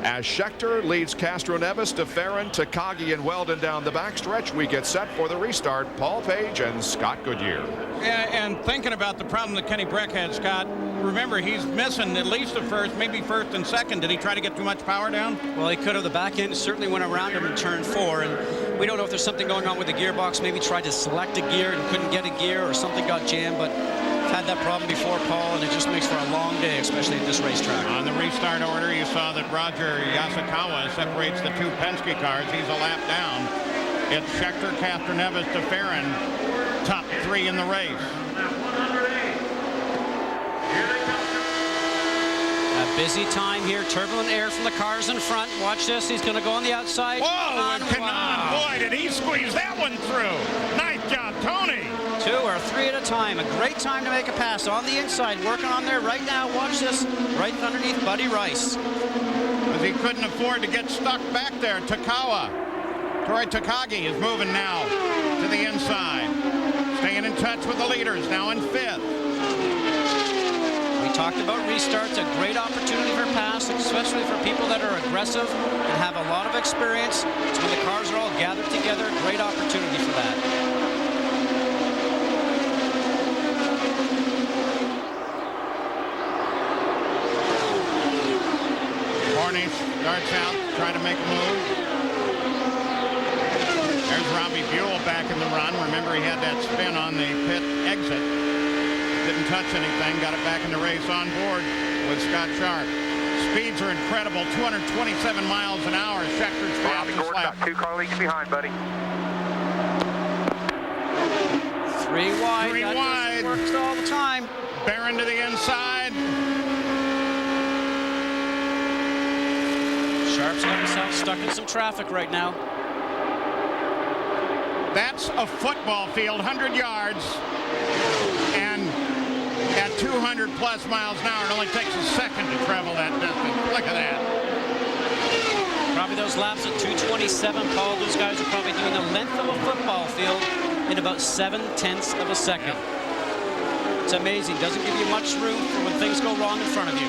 As Scheckter leads Castroneves, DeFerrin, Takagi, and Weldon down the backstretch, we get set for the restart. Paul Page and Scott Goodyear. Yeah, and thinking about the problem that Kenny Breck had, Scott, remember he's missing at least the first, maybe first and second. Did he try to get too much power down? Well, he could have. The back end certainly went around him in turn 4, and we don't know if there's something going on with the gearbox. Maybe tried to select a gear and couldn't get a gear, or something got jammed, but had that problem before, Paul, and it just makes for a long day, especially at this racetrack. On the restart order, you saw that Roger Yasukawa separates the 2 Penske cars. He's a lap down. It's Scheckter, Castroneves, DeFerrin, top 3 in the race. A busy time here. Turbulent air from the cars in front. Watch this. He's going to go on the outside. Whoa, and Kanaan, wow. boy, did he squeeze that one through. Nice job, Tony. 2 or 3 at a time. A great time to make a pass on the inside. Working on there right now. Watch this. Right underneath Buddy Rice. Because he couldn't afford to get stuck back there. Takawa. Troy Takagi is moving now to the inside. Staying in touch with the leaders. Now in 5th. We talked about restarts. A great opportunity for pass, especially for people that are aggressive and have a lot of experience. It's when the cars are all gathered together. Great opportunity for that. Starts out, trying to make a move. There's Robbie Buell back in the run. Remember, he had that spin on the pit exit. Didn't touch anything. Got it back in the race on board with Scott Sharp. Speeds are incredible. 227 miles an hour. Schecter's fastest lap. 2 car leagues behind, buddy. 3 wide. 3 wide. Works all the time. Barron to the inside. Sharp's got himself stuck in some traffic right now. That's a football field, 100 yards, and at 200 plus miles an hour, it only takes a second to travel that distance. Look at that. Probably those laps at 227, Paul, those guys are probably doing the length of a football field in about 7/10 of a second. It's amazing. Doesn't give you much room for when things go wrong in front of you.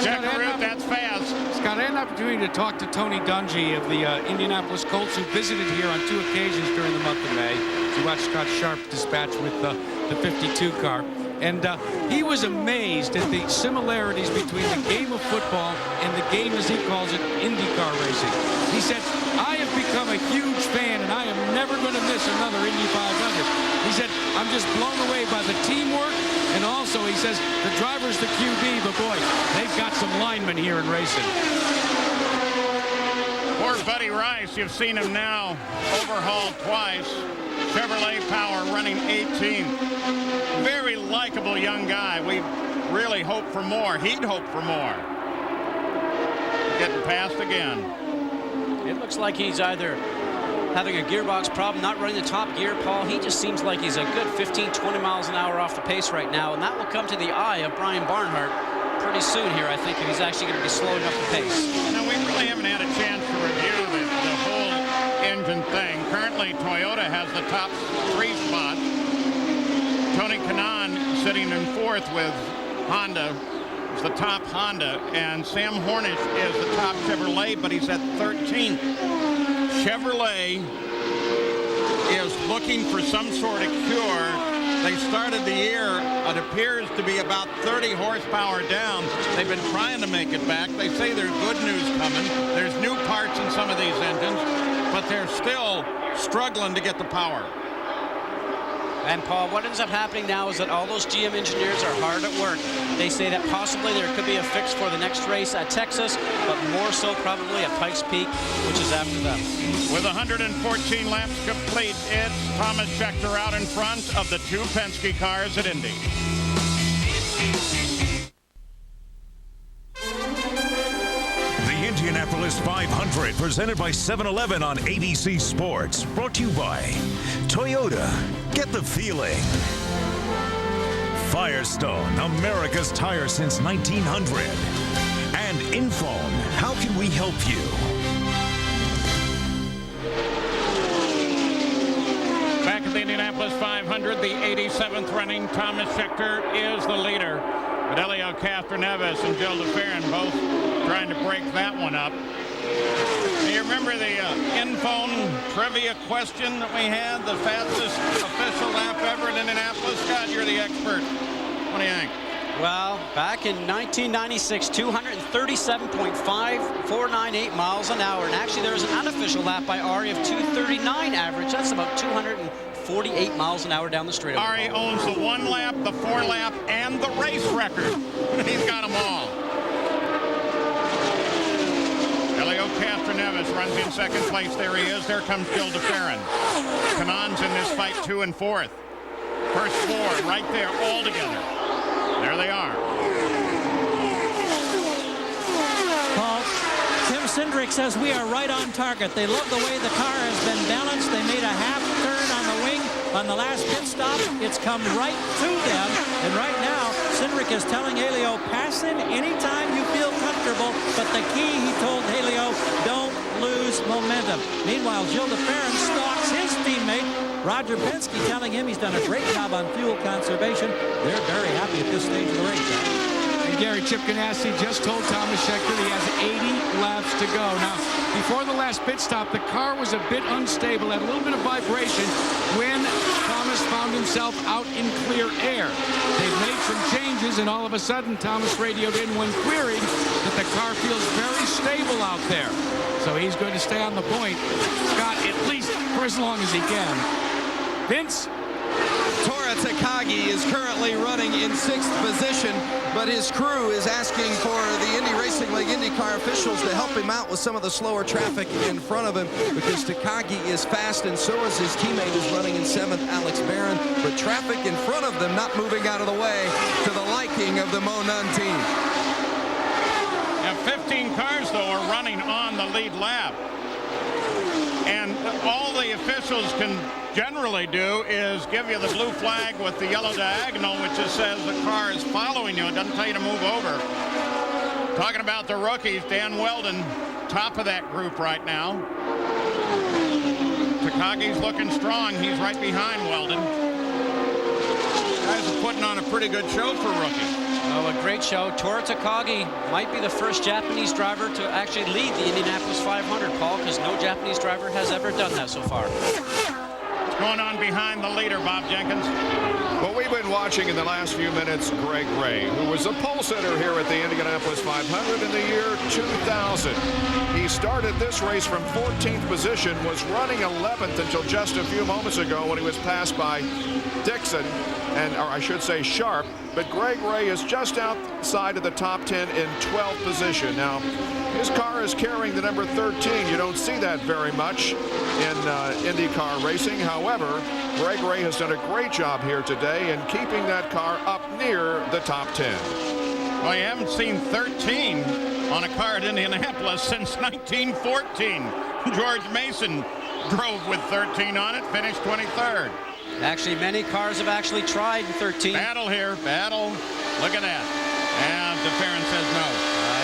Check the route, that's fast. Scott, I had an opportunity to talk to Tony Dungy of the Indianapolis Colts, who visited here on 2 occasions during the month of May to watch Scott Sharp dispatch with the 52 car. And he was amazed at the similarities between the game of football and the game, as he calls it, IndyCar racing. He said, I have become a huge fan, and I am never going to miss another Indy 500. He said, I'm just blown away by the teamwork, and also, he says, the driver's the QB, but boy, they've got some linemen here in racing. Poor Buddy Rice, you've seen him now overhauled twice. Chevrolet Power running 18th. Very likable young guy. We really hope for more. He'd hope for more. Getting passed again. It looks like he's either having a gearbox problem, not running the top gear, Paul. He just seems like he's a good 15, 20 miles an hour off the pace right now, and that will come to the eye of Brian Barnhart pretty soon here, I think, if he's actually going to be slowing up the pace. You know, we really haven't had a chance to review the whole engine thing. Currently, Toyota has the top 3 spots. Tony Kanaan sitting in 4th with Honda. is the top Honda, and Sam Hornish is the top Chevrolet, but he's at 13th. Chevrolet is looking for some sort of cure. They started the year, it appears to be about 30 horsepower down. They've been trying to make it back. They say there's good news coming. There's new parts in some of these engines, but they're still struggling to get the power. And Paul, what ends up happening now is that all those GM engineers are hard at work. They say that possibly there could be a fix for the next race at Texas, but more so probably at Pikes Peak, which is after them. With 114 laps complete, it's Thomas Scheckter out in front of the two Penske cars at Indy. The Indianapolis 500, presented by 7-Eleven on ABC Sports. Brought to you by Toyota. Get the feeling. Firestone, America's tire since 1900. And Infone, how can we help you? Back at the Indianapolis 500, the 87th running, Thomas Scheckter is the leader. But Helio Castroneves and Joe LaFerrin both trying to break that one up. Do you remember the Infone trivia question that we had? The fastest official lap ever in Indianapolis? Scott, you're the expert. What do you think? Well, back in 1996, 237.5498 miles an hour. And actually, there was an unofficial lap by Ari of 239 average. That's about 248 miles an hour down the straightaway. Ari owns the 1 lap, the 4 lap, and the race record. He's got them all. Helio Castroneves runs in second place. There he is. There comes Joe LaFerrin. Kanon's in this fight 2 and 4th. First 4 right there all together. There they are. Paul, Tim Cindric says we are right on target. They love the way the car has been balanced. They made a half turn on the wing on the last pit stop. It's come right to them. And right now, Cindric is telling Helio, pass in anytime you feel comfortable. But the key, he told Helio, don't lose momentum. Meanwhile, Joe LaFerrin stalks his teammate, Roger Penske, telling him he's done a great job on fuel conservation. They're very happy at this stage of the race. And Gary, Chip Ganassi just told Thomas Scheckter he has 80 laps to go. Now, before the last pit stop, the car was a bit unstable, had a little bit of vibration when Thomas found himself out in clear air. They've made some changes, and all of a sudden, Thomas radioed in when queried that the car feels very stable out there. So he's going to stay on the point, Scott, at least for as long as he can. Vince? Tora Takagi is currently running in 6th position, but his crew is asking for the Indy Racing League IndyCar officials to help him out with some of the slower traffic in front of him, because Takagi is fast and so is his teammate who's running in 7th, Alex Barron, but traffic in front of them not moving out of the way to the liking of the Mo Nunn team. Now 15 cars, though, are running on the lead lap. And all the officials can generally do is give you the blue flag with the yellow diagonal, which just says the car is following you. It doesn't tell you to move over. Talking about the rookies, Dan Weldon, top of that group right now. Takagi's looking strong. He's right behind Weldon. Guys are putting on a pretty good show for rookies. Oh, a great show. Tora Takagi might be the first Japanese driver to actually lead the Indianapolis 500, Paul, because no Japanese driver has ever done that so far. What's going on behind the leader, Bob Jenkins? Well, we've been watching in the last few minutes Greg Ray, who was a pole sitter here at the Indianapolis 500 in the year 2000. He started this race from 14th position, was running 11th until just a few moments ago when he was passed by Dixon, or I should say Sharp. But Greg Ray is just outside of the top 10 in 12th position. Now, his car is carrying the number 13. You don't see that very much in IndyCar racing. However, Greg Ray has done a great job here today in keeping that car up near the top 10. Well, you haven't seen 13 on a car at Indianapolis since 1914. George Mason drove with 13 on it, finished 23rd. Actually, many cars have actually tried 13. Battle here, battle. Look at that. And LaFerrin says no.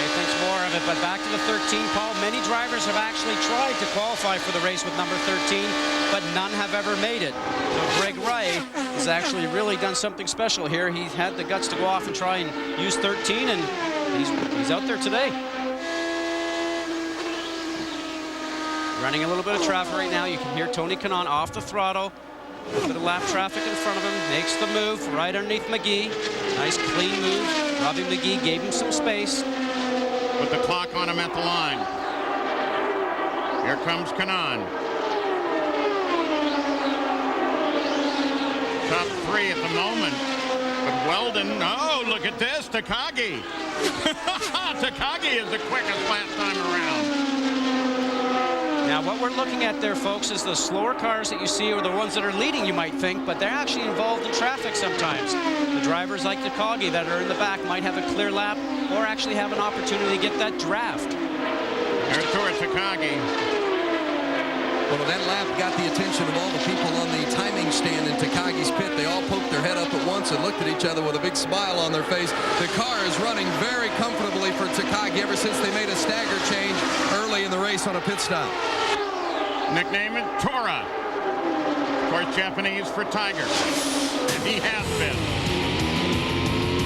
He thinks more of it, but back to the 13, Paul. Many drivers have actually tried to qualify for the race with number 13, but none have ever made it. So Greg Ray has actually really done something special here. He had the guts to go off and try and use 13, and he's out there today. Running a little bit of traffic right now. You can hear Tony Kanaan off the throttle. A little bit of lap traffic in front of him. Makes the move right underneath McGee. Nice clean move. Robbie McGee gave him some space. Put the clock on him at the line. Here comes Kanaan. Top 3 at the moment. But Weldon, oh, look at this, Takagi. Takagi is the quickest last time around. Now, what we're looking at there, folks, is the slower cars that you see are the ones that are leading, you might think, but they're actually involved in traffic sometimes. The drivers like Takagi that are in the back might have a clear lap or actually have an opportunity to get that draft. Arturo Takagi. Well, that lap got the attention of all the people on the timing stand in Takagi's pit. They all poked their head up at once and looked at each other with a big smile on their face. The car is running very comfortably for Takagi ever since they made a stagger change early in the race on a pit stop. Nickname it Tora. Of course, Japanese for Tiger. And he has been.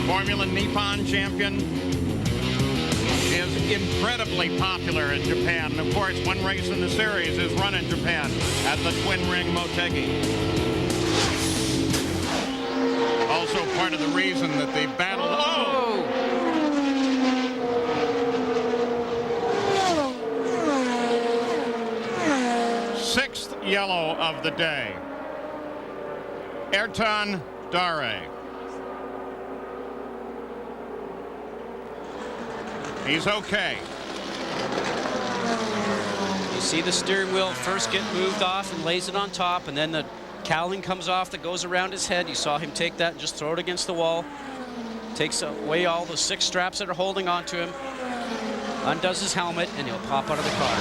Formula Nippon champion. Is incredibly popular in Japan. And of course, one race in the series is run in Japan at the Twin Ring Motegi. Also part of the reason that they battled. Oh! Sixth yellow of the day. Ayrton Dare. He's okay. You see the steering wheel first get moved off and lays it on top, and then the cowling comes off that goes around his head. You saw him take that and just throw it against the wall. Takes away all the 6 straps that are holding onto him. Undoes his helmet, and he'll pop out of the car.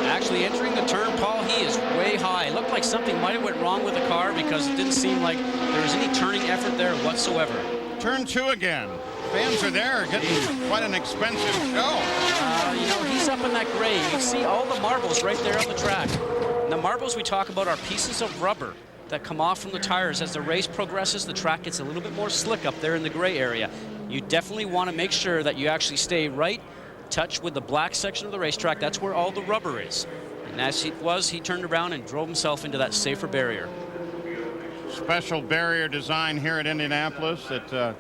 Actually entering the turn, Paul, he is way high. It looked like something might have went wrong with the car because it didn't seem like there was any turning effort there whatsoever. Turn 2 again. Fans are there getting quite an expensive show. You know, he's up in that gray. You can see all the marbles right there on the track. And the marbles we talk about are pieces of rubber that come off from the tires. As the race progresses, the track gets a little bit more slick up there in the gray area. You definitely want to make sure that you actually stay right touch with the black section of the racetrack. That's where all the rubber is. And as he turned around and drove himself into that safer barrier. Special barrier design here at Indianapolis that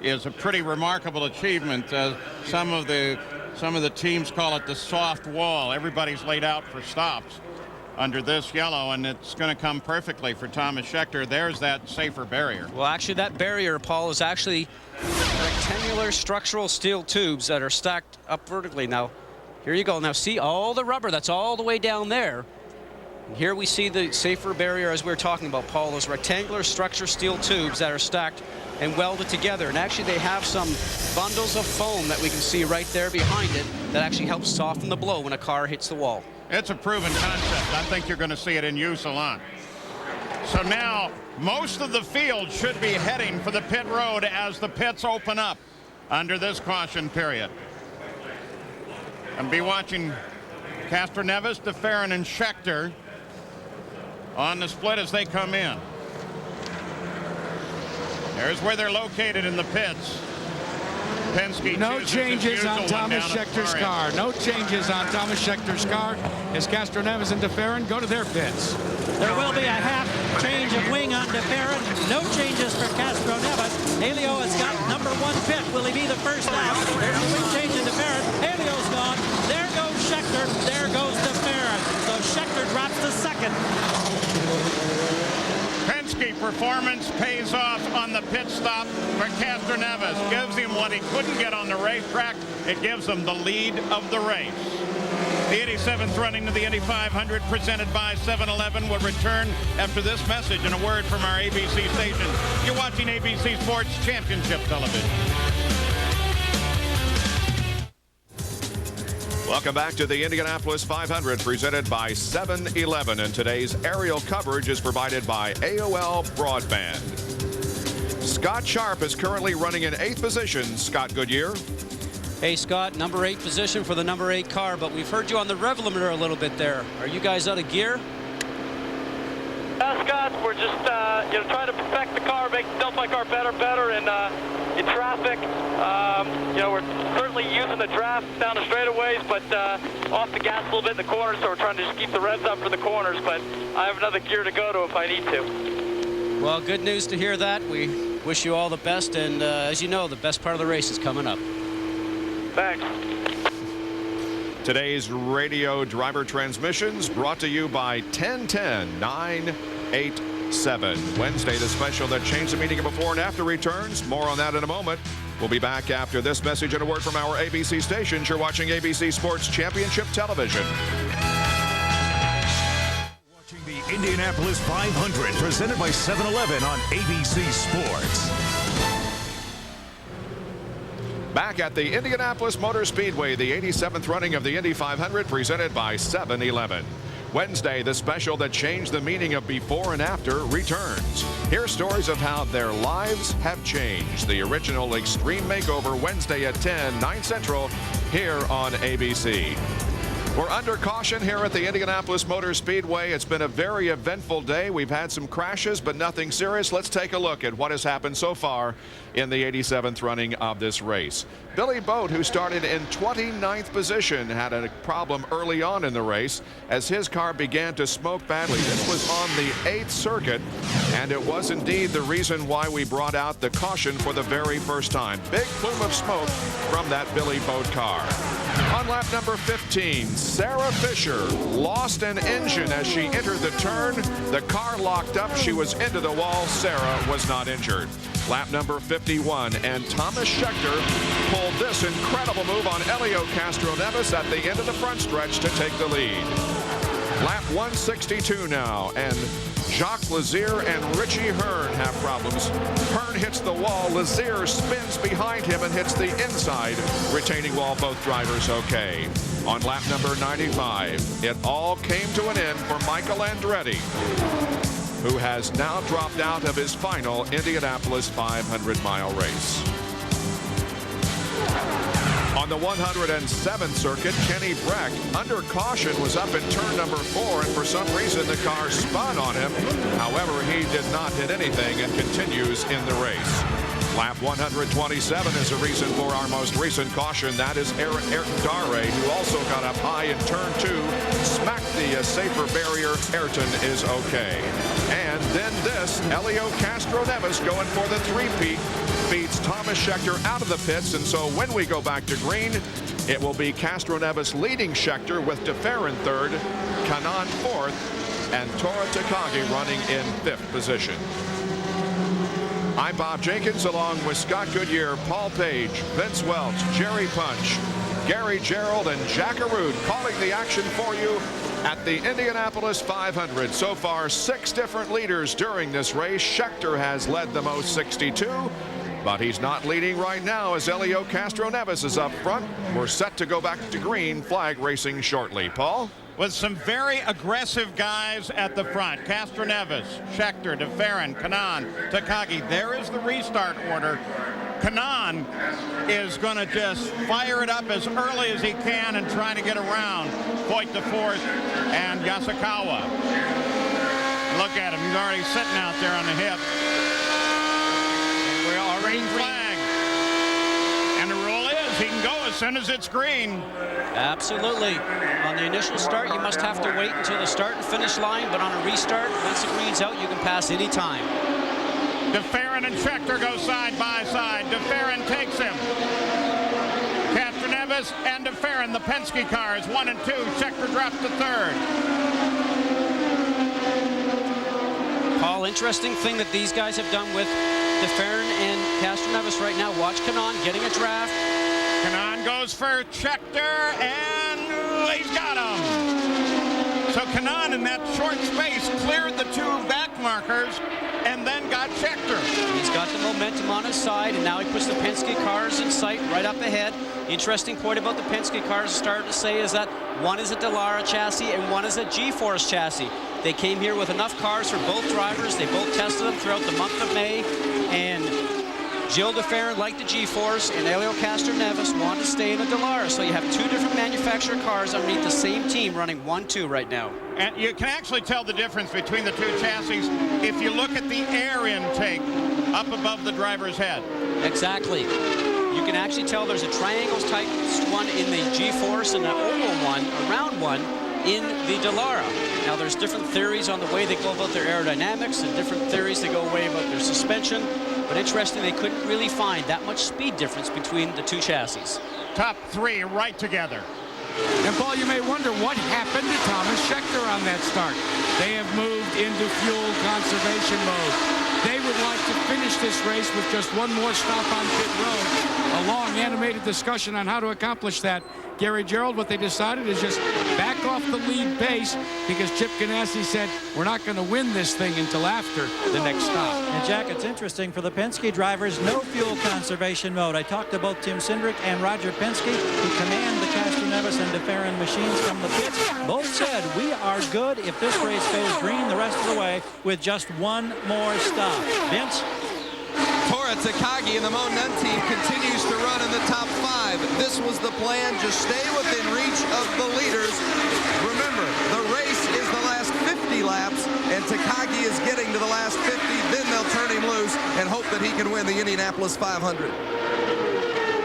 is a pretty remarkable achievement. Some of the teams call it the soft wall. Everybody's laid out for stops under this yellow, and it's going to come perfectly for Thomas Scheckter. There's that safer barrier. Well, actually, that barrier, Paul, is actually rectangular structural steel tubes that are stacked up vertically. Now, here you go. Now, see all the rubber that's all the way down there. And here we see the safer barrier as we were talking about, Paul, those rectangular structure steel tubes that are stacked and welded together. And actually, they have some bundles of foam that we can see right there behind it that actually helps soften the blow when a car hits the wall. It's a proven concept. I think you're going to see it in use a lot. So now, most of the field should be heading for the pit road as the pits open up under this caution period. And be watching Castroneves, DeFerrin, and Scheckter on the split as they come in. There's where they're located in the pits. Penske no changes on Thomas Schecter's car. No changes on Thomas Schecter's car as Castroneves and DeFerrin go to their pits. There will be a half change of wing on DeFerrin. No changes for Castroneves. Helio has got number 1 pit. Will he be the first lap? There's a wing change in DeFerrin. Helio's gone. There goes Scheckter. There goes DeFerrin. So Scheckter drops to second. Penske performance pays off on the pit stop for Castroneves. Gives him what he couldn't get on the racetrack. It gives him the lead of the race. The 87th running of the Indy 500 presented by 7-Eleven will return after this message and a word from our ABC station. You're watching ABC Sports Championship Television. Welcome back to the Indianapolis 500 presented by 7-Eleven, and today's aerial coverage is provided by AOL Broadband. Scott Sharp is currently running in 8th position. Scott Goodyear. Hey, Scott, number 8 position for the number 8 car, but we've heard you on the rev limiter a little bit there. Are you guys out of gear? Scott, we're just trying to perfect the car, make the Delphi car better, and in traffic, we're certainly using the draft down the straightaways, but off the gas a little bit in the corners, so we're trying to just keep the revs up for the corners, but I have another gear to go to if I need to. Well, good news to hear that. We wish you all the best, and as you know, the best part of the race is coming up. Thanks. Today's radio driver transmissions brought to you by 10-10-987. Wednesday, the special that changed the meaning of before and after returns. More on that in a moment. We'll be back after this message and a word from our ABC stations. You're watching ABC Sports Championship Television. Watching the Indianapolis 500 presented by 7-Eleven on ABC Sports. Back at the Indianapolis Motor Speedway, the 87th running of the Indy 500 presented by 7-Eleven. Wednesday, the special that changed the meaning of before and after returns. Here's stories of how their lives have changed. The original Extreme Makeover Wednesday at 10, 9 Central, here on ABC. We're under caution here at the Indianapolis Motor Speedway. It's been a very eventful day. We've had some crashes, but nothing serious. Let's take a look at what has happened so far in the 87th running of this race. Billy Boat, who started in 29th position, had a problem early on in the race as his car began to smoke badly. This was on the 8th circuit, and it was indeed the reason why we brought out the caution for the very first time. Big plume of smoke from that Billy Boat car. On lap number 15, Sarah Fisher lost an engine as she entered the turn. The car locked up. She was into the wall. Sarah was not injured. Lap number 51, and Thomas Scheckter pulled this incredible move on Helio Castroneves at the end of the front stretch to take the lead. Lap 162 now, and Jacques Lazier and Richie Hearn have problems. Hearn hits the wall. Lazier spins behind him and hits the inside retaining wall. Both drivers okay. On lap number 95, it all came to an end for Michael Andretti, who has now dropped out of his final Indianapolis 500-mile race. On the 107th circuit, Kenny Breck, under caution, was up in turn number 4, and for some reason the car spun on him. However, he did not hit anything and continues in the race. Lap 127 is a reason for our most recent caution. That is Ayrton Dare, who also got up high in turn 2, smacked the safer barrier. Ayrton is okay. And then this, Helio Castroneves going for the three-peat, beats Thomas Scheckter out of the pits, and so when we go back to green, it will be Castroneves leading Scheckter with DeFerrin third, Kanaan fourth, and Tora Takagi running in 5th position. I'm Bob Jenkins, along with Scott Goodyear, Paul Page, Vince Welch, Jerry Punch, Gary Gerald, and Jack Arud calling the action for you at the Indianapolis 500. So far, 6 different leaders during this race. Scheckter has led the most, 62. But he's not leading right now as Helio Castroneves is up front. We're set to go back to green, flag racing shortly. Paul? With some very aggressive guys at the front. Castroneves, Scheckter, DeFerrin, Kanaan, Takagi. There is the restart order. Kanaan is going to just fire it up as early as he can and try to get around Voigt to fourth and Yasukawa. Look at him. He's already sitting out there on the hip. We're already flag. And the rule is he can go as soon as it's green. Absolutely. On the initial start, you must have to wait until the start and finish line, but on a restart, once the green's out, you can pass any time. DeFerrin and Scheckter go side by side. DeFerrin takes him. Castroneves and DeFerrin, the Penske cars, 1 and 2. Scheckter drops to third. Paul, interesting thing that these guys have done with DeFerrin and Castroneves right now. Watch Kanaan getting a draft. Kanaan goes for Scheckter, and he's got him. So Kanaan, in that short space, cleared the 2 back markers and then got Scheckter. He's got the momentum on his side, and now he puts the Penske cars in sight right up ahead. Interesting point about the Penske cars starting to say is that one is a Dallara chassis and one is a G-Force chassis. They came here with enough cars for both drivers. They both tested them throughout the month of May, and Gilles de Ferran liked the G-Force, and Helio Castroneves wanted to stay in the Dallara. So you have two different manufacturer cars underneath the same team running 1-2 right now. And you can actually tell the difference between the two chassis if you look at the air intake up above the driver's head. Exactly. You can actually tell there's a triangle type one in the G-Force and an oval one, a round one, in the Dallara. Now there's different theories on the way they go about their aerodynamics and different theories they go away about their suspension. But interesting, they couldn't really find that much speed difference between the two chassis. Top three right together. And Paul, you may wonder what happened to Thomas Scheckter on that start. They have moved into fuel conservation mode. They would like to finish this race with just one more stop on pit road. A long animated discussion on how to accomplish that. Gary Gerald, what they decided is just back off the lead pace because Chip Ganassi said, we're not going to win this thing until after the next stop. And Jack, it's interesting for the Penske drivers, no fuel conservation mode. I talked about Tim Cindric and Roger Penske, who command the Castroneves and de Ferran machines from the pits. Both said, we are good if this race goes green the rest of the way with just one more stop. Vince? Tora Takagi and the Mo Nunn team continues to run in the top 5. This was the plan, just stay within reach of the leaders. Remember, the race is the last 50 laps, and Takagi is getting to the last 50. Then they'll turn him loose and hope that he can win the Indianapolis 500.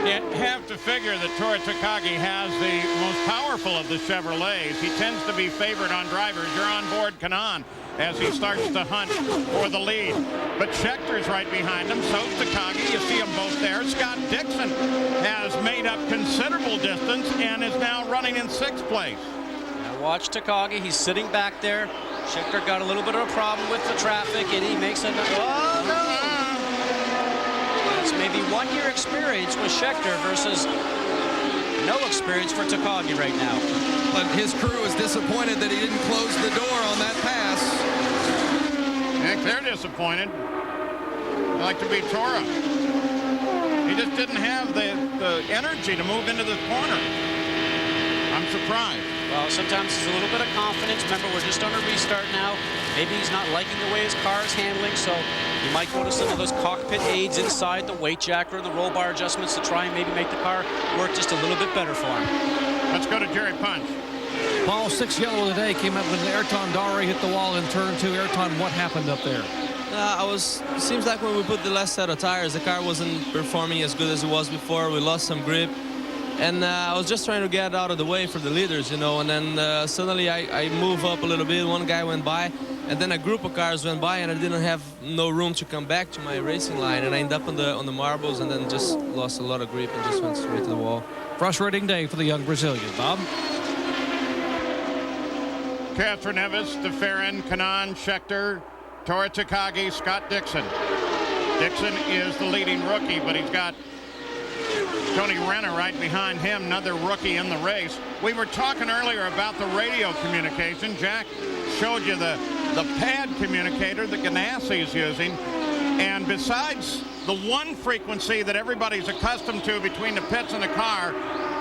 You have to figure that Tora Takagi has the most powerful of the Chevrolets. He tends to be favored on drivers. You're on board Kanaan as he starts to hunt for the lead. But Schechter's right behind him. So's Takagi. You see them both there. Scott Dixon has made up considerable distance and is now running in 6th place. Now watch Takagi. He's sitting back there. Scheckter got a little bit of a problem with the traffic, and he makes a... Oh, no! That's maybe 1 year experience with Scheckter versus no experience for Takagi right now. But his crew is disappointed that he didn't close the door on that pass. Heck, they're disappointed. They like to beat Tora. He just didn't have the energy to move into the corner. I'm surprised. Well, sometimes it's a little bit of confidence. Remember, we're just on a restart now. Maybe he's not liking the way his car is handling, so you might go to some of those cockpit aids inside, the weight jacker and the roll bar adjustments to try and maybe make the car work just a little bit better for him. Let's go to Jerry Punch. Paul, 6 yellow today came up when Ayrton Dare hit the wall in turn 2. Ayrton, what happened up there? It seems like when we put the last set of tires, the car wasn't performing as good as it was before. We lost some grip. And I was just trying to get out of the way for the leaders, you know, and then suddenly I move up a little bit. One guy went by, and then a group of cars went by, and I didn't have no room to come back to my racing line, and I ended up on the marbles, and then just lost a lot of grip and just went straight to the wall. Frustrating day for the young Brazilian. Bob? Castroneves, de Ferran, Kanaan, Scheckter, Tora Takagi, Scott Dixon. Dixon is the leading rookie, but he's got Tony Renner right behind him, another rookie in the race. We were talking earlier about the radio communication. Jack showed you the pad communicator that Ganassi is using. And besides the one frequency that everybody's accustomed to between the pits and the car,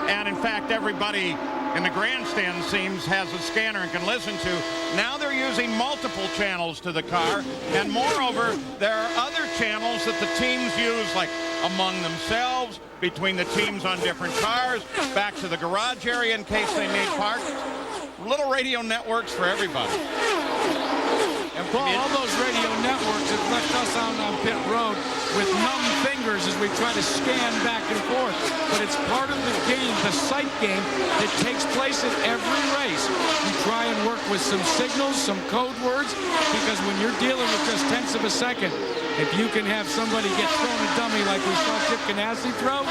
and in fact everybody in the grandstand seems has a scanner and can listen to, now they're using multiple channels to the car. And moreover, there are other channels that the teams use, like among themselves, between the teams on different cars, back to the garage area in case they need parts. Little radio networks for everybody. And Paul, all those radio networks have left us out on pit road with numb fingers as we try to scan back and forth. But it's part of the game, the sight game, that takes place at every race. You try and work with some signals, some code words, because when you're dealing with just tenths of a second, if you can have somebody get thrown a dummy like we saw Chip Ganassi throw,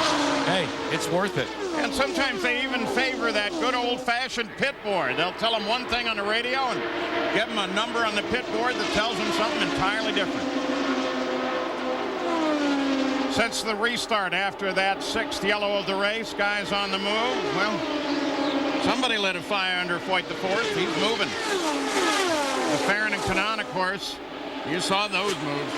hey, it's worth it. And sometimes they even favor that good old-fashioned pit board. They'll tell them one thing on the radio and give them a number on the pit board that tells them something entirely different. Since the restart after that 6th yellow of the race, guys on the move. Well, somebody lit a fire under Foyt the Fourth. He's moving. The Ferran and Kanaan, of course, you saw those moves.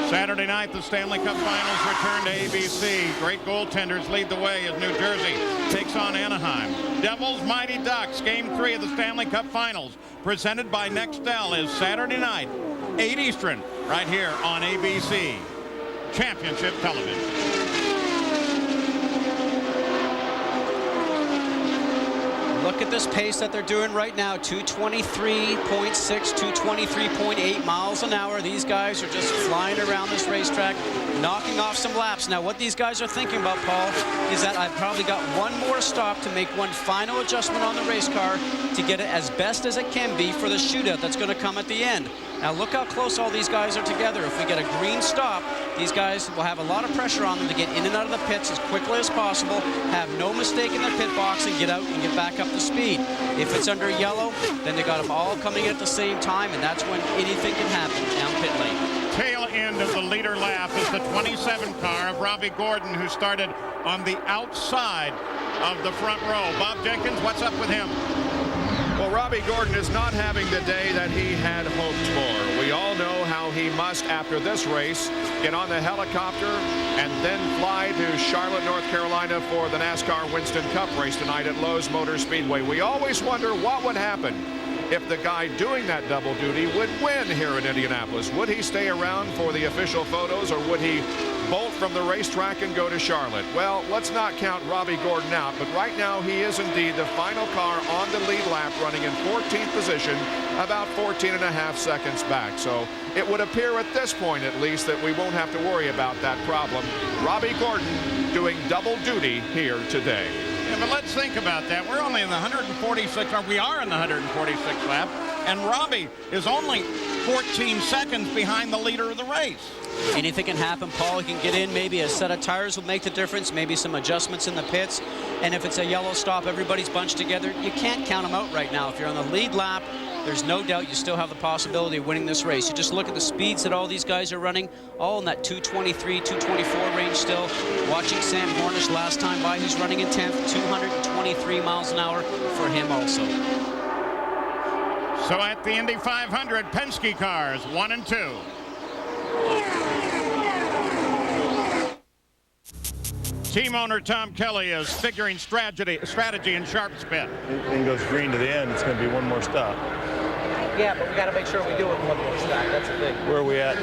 Saturday night, the Stanley Cup Finals return to ABC. Great goaltenders lead the way as New Jersey takes on Anaheim. Devils, Mighty Ducks, Game 3 of the Stanley Cup Finals. presented by Nextel, is Saturday night, 8 Eastern, right here on ABC Championship Television. Look at this pace that they're doing right now, 223.6, 223.8 miles an hour. These guys are just flying around this racetrack, knocking off some laps. Now, what these guys are thinking about, Paul, is that I've probably got one more stop to make one final adjustment on the race car to get it as best as it can be for the shootout that's going to come at the end. Now, look how close all these guys are together. If we get a green stop, these guys will have a lot of pressure on them to get in and out of the pits as quickly as possible, have no mistake in their pit box, and get out and get back up to speed. If it's under yellow, then they got them all coming at the same time, and that's when anything can happen down pit lane. Tail end of the leader lap is the 27 car of Robbie Gordon, who started on the outside of the front row. Bob Jenkins, what's up with him? Well, Robbie Gordon is not having the day that he had hoped for. We all know how he must, after this race, get on the helicopter and then fly to Charlotte, North Carolina for the NASCAR Winston Cup race tonight at Lowe's Motor Speedway. We always wonder what would happen if the guy doing that double duty would win here in Indianapolis. Would he stay around for the official photos, or would he bolt from the racetrack and go to Charlotte? Well, let's not count Robbie Gordon out, but right now he is indeed the final car on the lead lap, running in 14th position, about 14.5 seconds back. So it would appear at this point, at least, that we won't have to worry about that problem. Robbie Gordon doing double duty here today. Yeah, but let's think about that. We're only in the 146th, or we are in the 146th lap, and Robbie is only 14 seconds behind the leader of the race. Anything can happen, Paul. He can get in. Maybe a set of tires will make the difference. Maybe some adjustments in the pits. And if it's a yellow stop, everybody's bunched together. You can't count them out right now. If you're on the lead lap, there's no doubt you still have the possibility of winning this race. You just look at the speeds that all these guys are running, all in that 223, 224 range still. Watching Sam Hornish last time by, he's running in 10th, 223 miles an hour for him also. So at the Indy 500, Penske cars 1 and 2. Team owner Tom Kelly is figuring strategy in Sharp's pit. It goes green to the end. It's going to be one more stop. Yeah, but we got to make sure we do it in one more stop. That's the thing. Where are we at?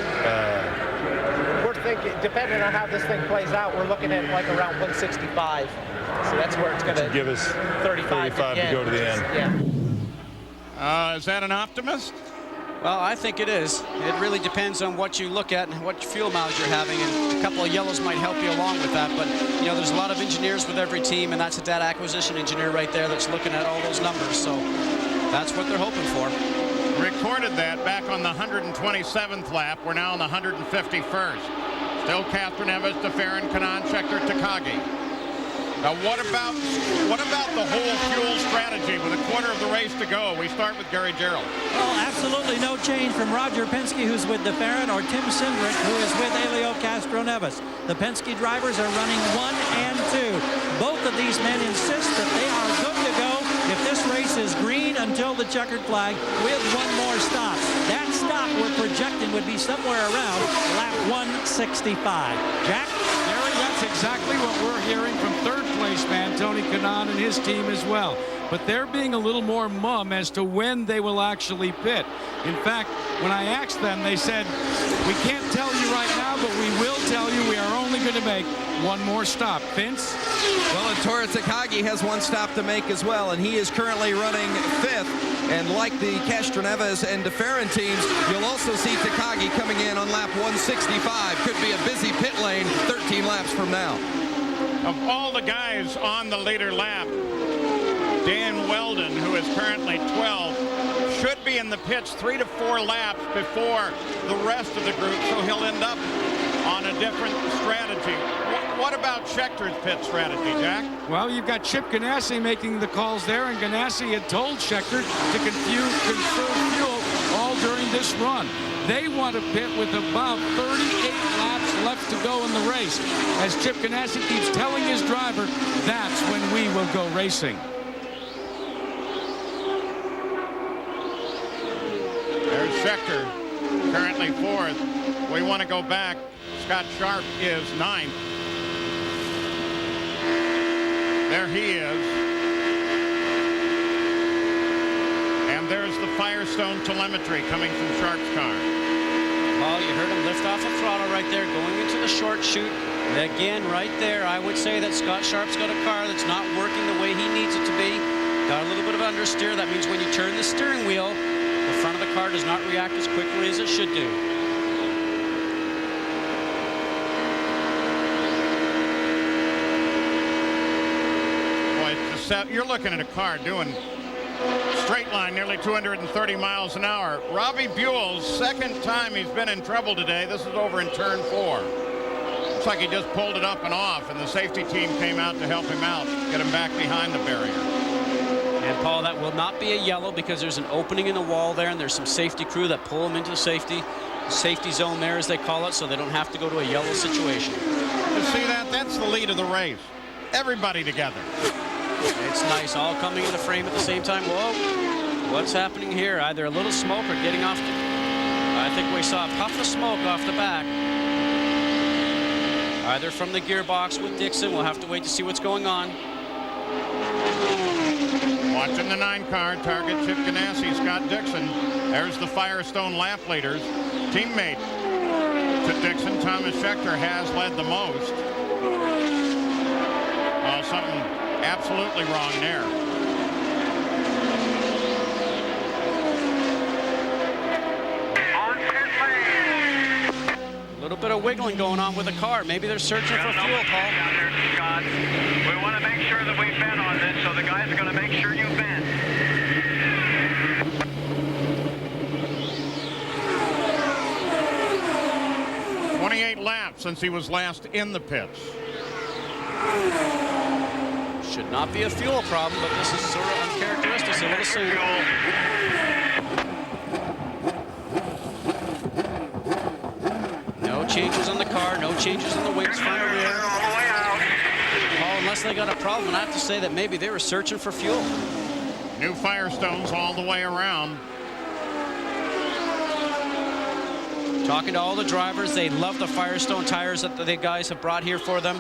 We're thinking, depending on how this thing plays out, we're looking at like around 165. So that's where it's going to give us 35 to go to the end. Yeah. Is that an optimist? Well, I think it is. It really depends on what you look at and what fuel mileage you're having, and a couple of yellows might help you along with that. But, you know, there's a lot of engineers with every team, and that's a data acquisition engineer right there that's looking at all those numbers. So that's what they're hoping for. Recorded that back on the 127th lap. We're now on the 151st. Still Catherine Evans, DeFerrin, Kanaan, Schechter, Takagi. Now, what about the whole fuel strategy with a quarter of the race to go? We start with Gary Gerald. Well, absolutely no change from Roger Penske, who's with DeFerrin, or Tim Cindric, who is with Helio Castroneves. The Penske drivers are running 1 and 2. Both of these men insist that they are good to go if this race is green until the checkered flag with one more stop. That stop we're projecting would be somewhere around lap 165. Jack? Gary, that's exactly what we're hearing from third place man Tony Kanaan and his team as well. But they're being a little more mum as to when they will actually pit. In fact, when I asked them, they said, we can't tell you right now, but we will tell you we are only going to make one more stop. Vince? Well, and Tora Takagi has one stop to make as well, and he is currently running 5th. And like the Castroneves and DeFerrin teams, you'll also see Takagi coming in on lap 165. Could be a busy pit lane 13 laps from now. Of all the guys on the leader lap, Dan Weldon, who is currently 12, should be in the pits 3 to 4 laps before the rest of the group, so he'll end up on a different strategy. What about Schechter's pit strategy, Jack? Well, you've got Chip Ganassi making the calls there, and Ganassi had told Schechter to conserve fuel all during this run. They want to pit with about 38 laps left to go in the race. As Chip Ganassi keeps telling his driver, that's when we will go racing. There's Schechter, currently 4th. We want to go back. Scott Sharp is 9th. There he is. And there's the Firestone telemetry coming from Sharp's car. Well, you heard him lift off the throttle right there, going into the short chute. And again, right there, I would say that Scott Sharp's got a car that's not working the way he needs it to be. Got a little bit of understeer. That means when you turn the steering wheel, the front of the car does not react as quickly as it should do. Boy, you're looking at a car doing straight line nearly 230 miles an hour. Robbie Buell's second time he's been in trouble today. This is over in turn 4. Looks like he just pulled it up and off, and the safety team came out to help him out, get him back behind the barrier. And Paul, that will not be a yellow because there's an opening in the wall there, and there's some safety crew that pull them into the safety zone there, as they call it, so they don't have to go to a yellow situation. You see that? That's the lead of the race. Everybody together. It's nice, all coming in the frame at the same time. Whoa, what's happening here? Either a little smoke or getting off. I think we saw a puff of smoke off the back. Either from the gearbox with Dixon. We'll have to wait to see what's going on. Watching the 9 car, target Chip Ganassi, Scott Dixon. There's the Firestone lap leaders. Teammate to Dixon, Thomas Schechter, has led the most. Something absolutely wrong there. A little bit of wiggling going on with the car. Maybe they're searching for fuel, Paul. Down there, Scott. We want to make sure that we vent on this, so the guys are going to make sure you vent. Laps since he was last in the pits. Should not be a fuel problem, but this is sort of uncharacteristic, so we'll see. No changes on the car, no changes on the wings, front or rear. Paul, unless they got a problem, and I have to say that maybe they were searching for fuel. New Firestones all the way around. Talking to all the drivers, they love the Firestone tires that the guys have brought here for them.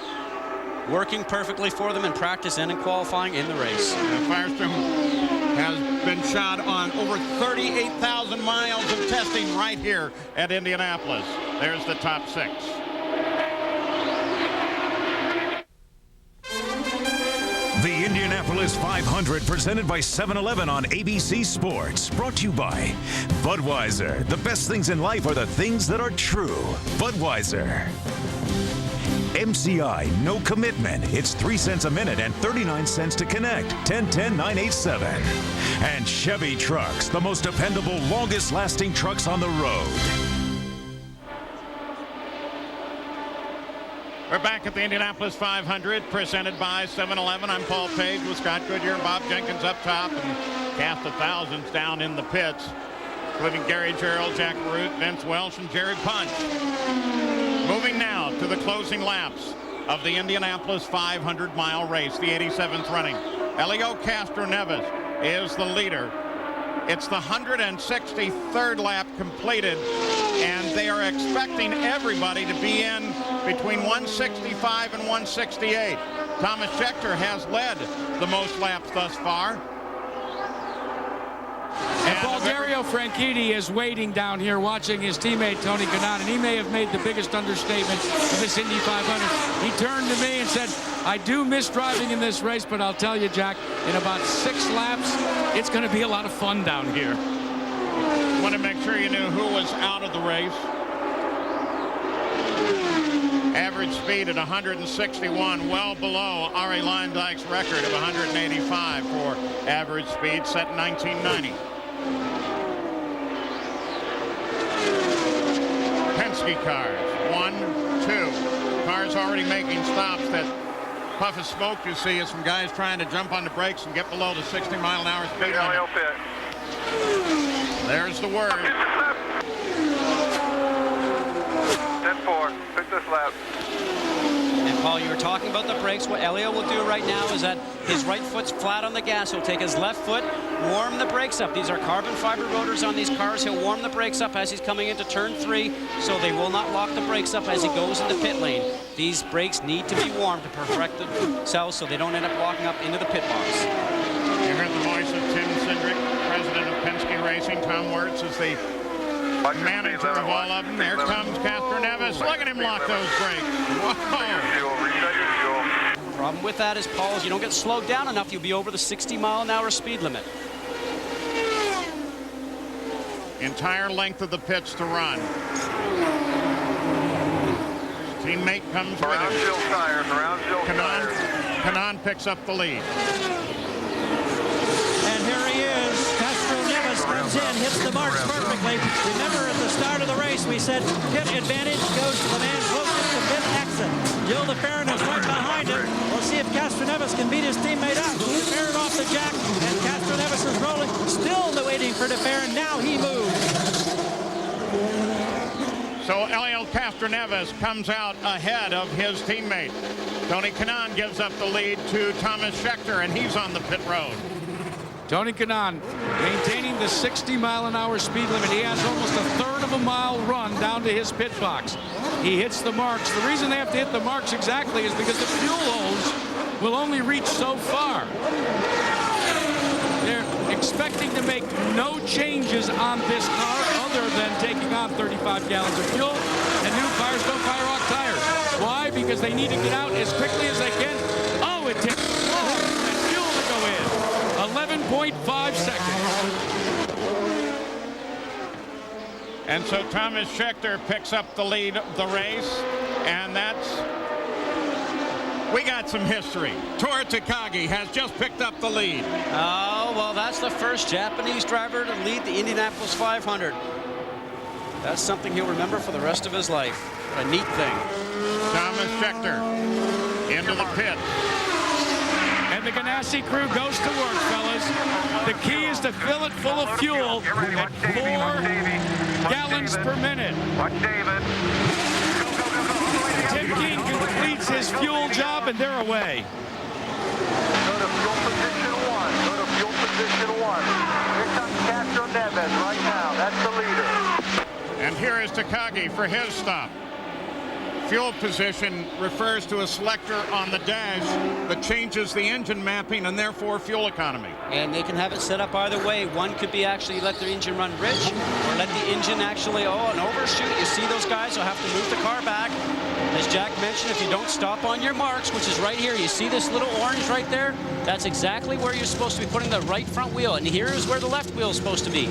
Working perfectly for them in practice and in qualifying in the race. Firestone has been shot on over 38,000 miles of testing right here at Indianapolis. There's the top 6. The Indianapolis 500 presented by 7-Eleven on ABC Sports. Brought to you by Budweiser. The best things in life are the things that are true. Budweiser. MCI, no commitment. It's 3 cents a minute and 39 cents to connect. 1010-987. And Chevy Trucks, the most dependable, longest lasting trucks on the road. We're back at the Indianapolis 500, presented by 7-Eleven. I'm Paul Page with Scott Goodyear, Bob Jenkins up top, and cast of thousands down in the pits, including Gary Gerald, Jack Root, Vince Welsh, and Jared Punch. Moving now to the closing laps of the Indianapolis 500-mile race, the 87th running. Elio Castroneves is the leader. It's the 163rd lap completed, and they are expecting everybody to be in between 165 and 168. Thomas Schechter has led the most laps thus far. And Dario Franchitti is waiting down here watching his teammate Tony Kanaan, and he may have made the biggest understatement of this Indy 500. He turned to me and said, I do miss driving in this race, but I'll tell you, Jack, in about 6 laps, it's going to be a lot of fun down here. Want to make sure you knew who was out of the race. Average speed at 161, well below Ari Leindyk's record of 185 for average speed set in 1990. Penske cars, 1, 2. Cars already making stops. That puff of smoke you see is from guys trying to jump on the brakes and get below the 60-mile-an-hour speed limit. There's the word. 10-4, pick this lap. And Paul, you were talking about the brakes. What Elio will do right now is that his right foot's flat on the gas. He'll take his left foot, warm the brakes up. These are carbon fiber rotors on these cars. He'll warm the brakes up as he's coming into turn 3, so they will not lock the brakes up as he goes into pit lane. These brakes need to be warmed to perfect themselves so they don't end up locking up into the pit box. You heard the voice of Tim Cindric, president of Penske Racing. Tom Wirtz is the manager of all of them. There comes Castroneves. Look at him lock those brakes. Whoa. Problem with that is, Paul, is you don't get slowed down enough, you'll be over the 60-mile-an-hour speed limit. Entire length of the pits to run. Teammate comes with him. Kanaan picks up the lead. And here he is. Castroneves comes in, hits the marks perfectly. Remember, at the start of the race, we said pit advantage goes to the man closest to pit exit. Gil DeFerrin is right behind him. We'll see if Castroneves can beat his teammate up. DeFerrin off the jack, and Castroneves is rolling. Still waiting for DeFerrin. Now he moves. So Helio Castroneves comes out ahead of his teammate. Tony Kanaan gives up the lead to Thomas Scheckter, and he's on the pit road. Tony Kanaan maintaining the 60-mile-an-hour speed limit. He has almost a third of a mile run down to his pit box. He hits the marks. The reason they have to hit the marks exactly is because the fuel hose will only reach so far. They're expecting to make no changes on this car other than taking on 35 gallons of fuel and new Firestone Firehawk tires. Why? Because they need to get out as quickly as they can. Oh, it takes and fuel to go in. 11.5 seconds. And so Thomas Scheckter picks up the lead of the race, and we got some history. Tora Takagi has just picked up the lead. Oh, well, that's the first Japanese driver to lead the Indianapolis 500. That's something he'll remember for the rest of his life. What a neat thing. Thomas Scheckter into the pit. And the Ganassi crew goes to work, fellas. The key is to fill it full of fuel at 4 gallons per minute. Watch David. Tim Keen completes his fuel job, and they're away. Go to fuel position 1. Go to fuel position 1. Here comes Castroneves right now. That's the leader. And here is Takagi for his stop. Fuel position refers to a selector on the dash that changes the engine mapping and therefore fuel economy. And they can have it set up either way. One could be actually let their engine run rich, or let the engine actually, an overshoot. You see those guys will have to move the car back. As Jack mentioned, if you don't stop on your marks, which is right here, you see this little orange right there? That's exactly where you're supposed to be putting the right front wheel. And here is where the left wheel is supposed to be.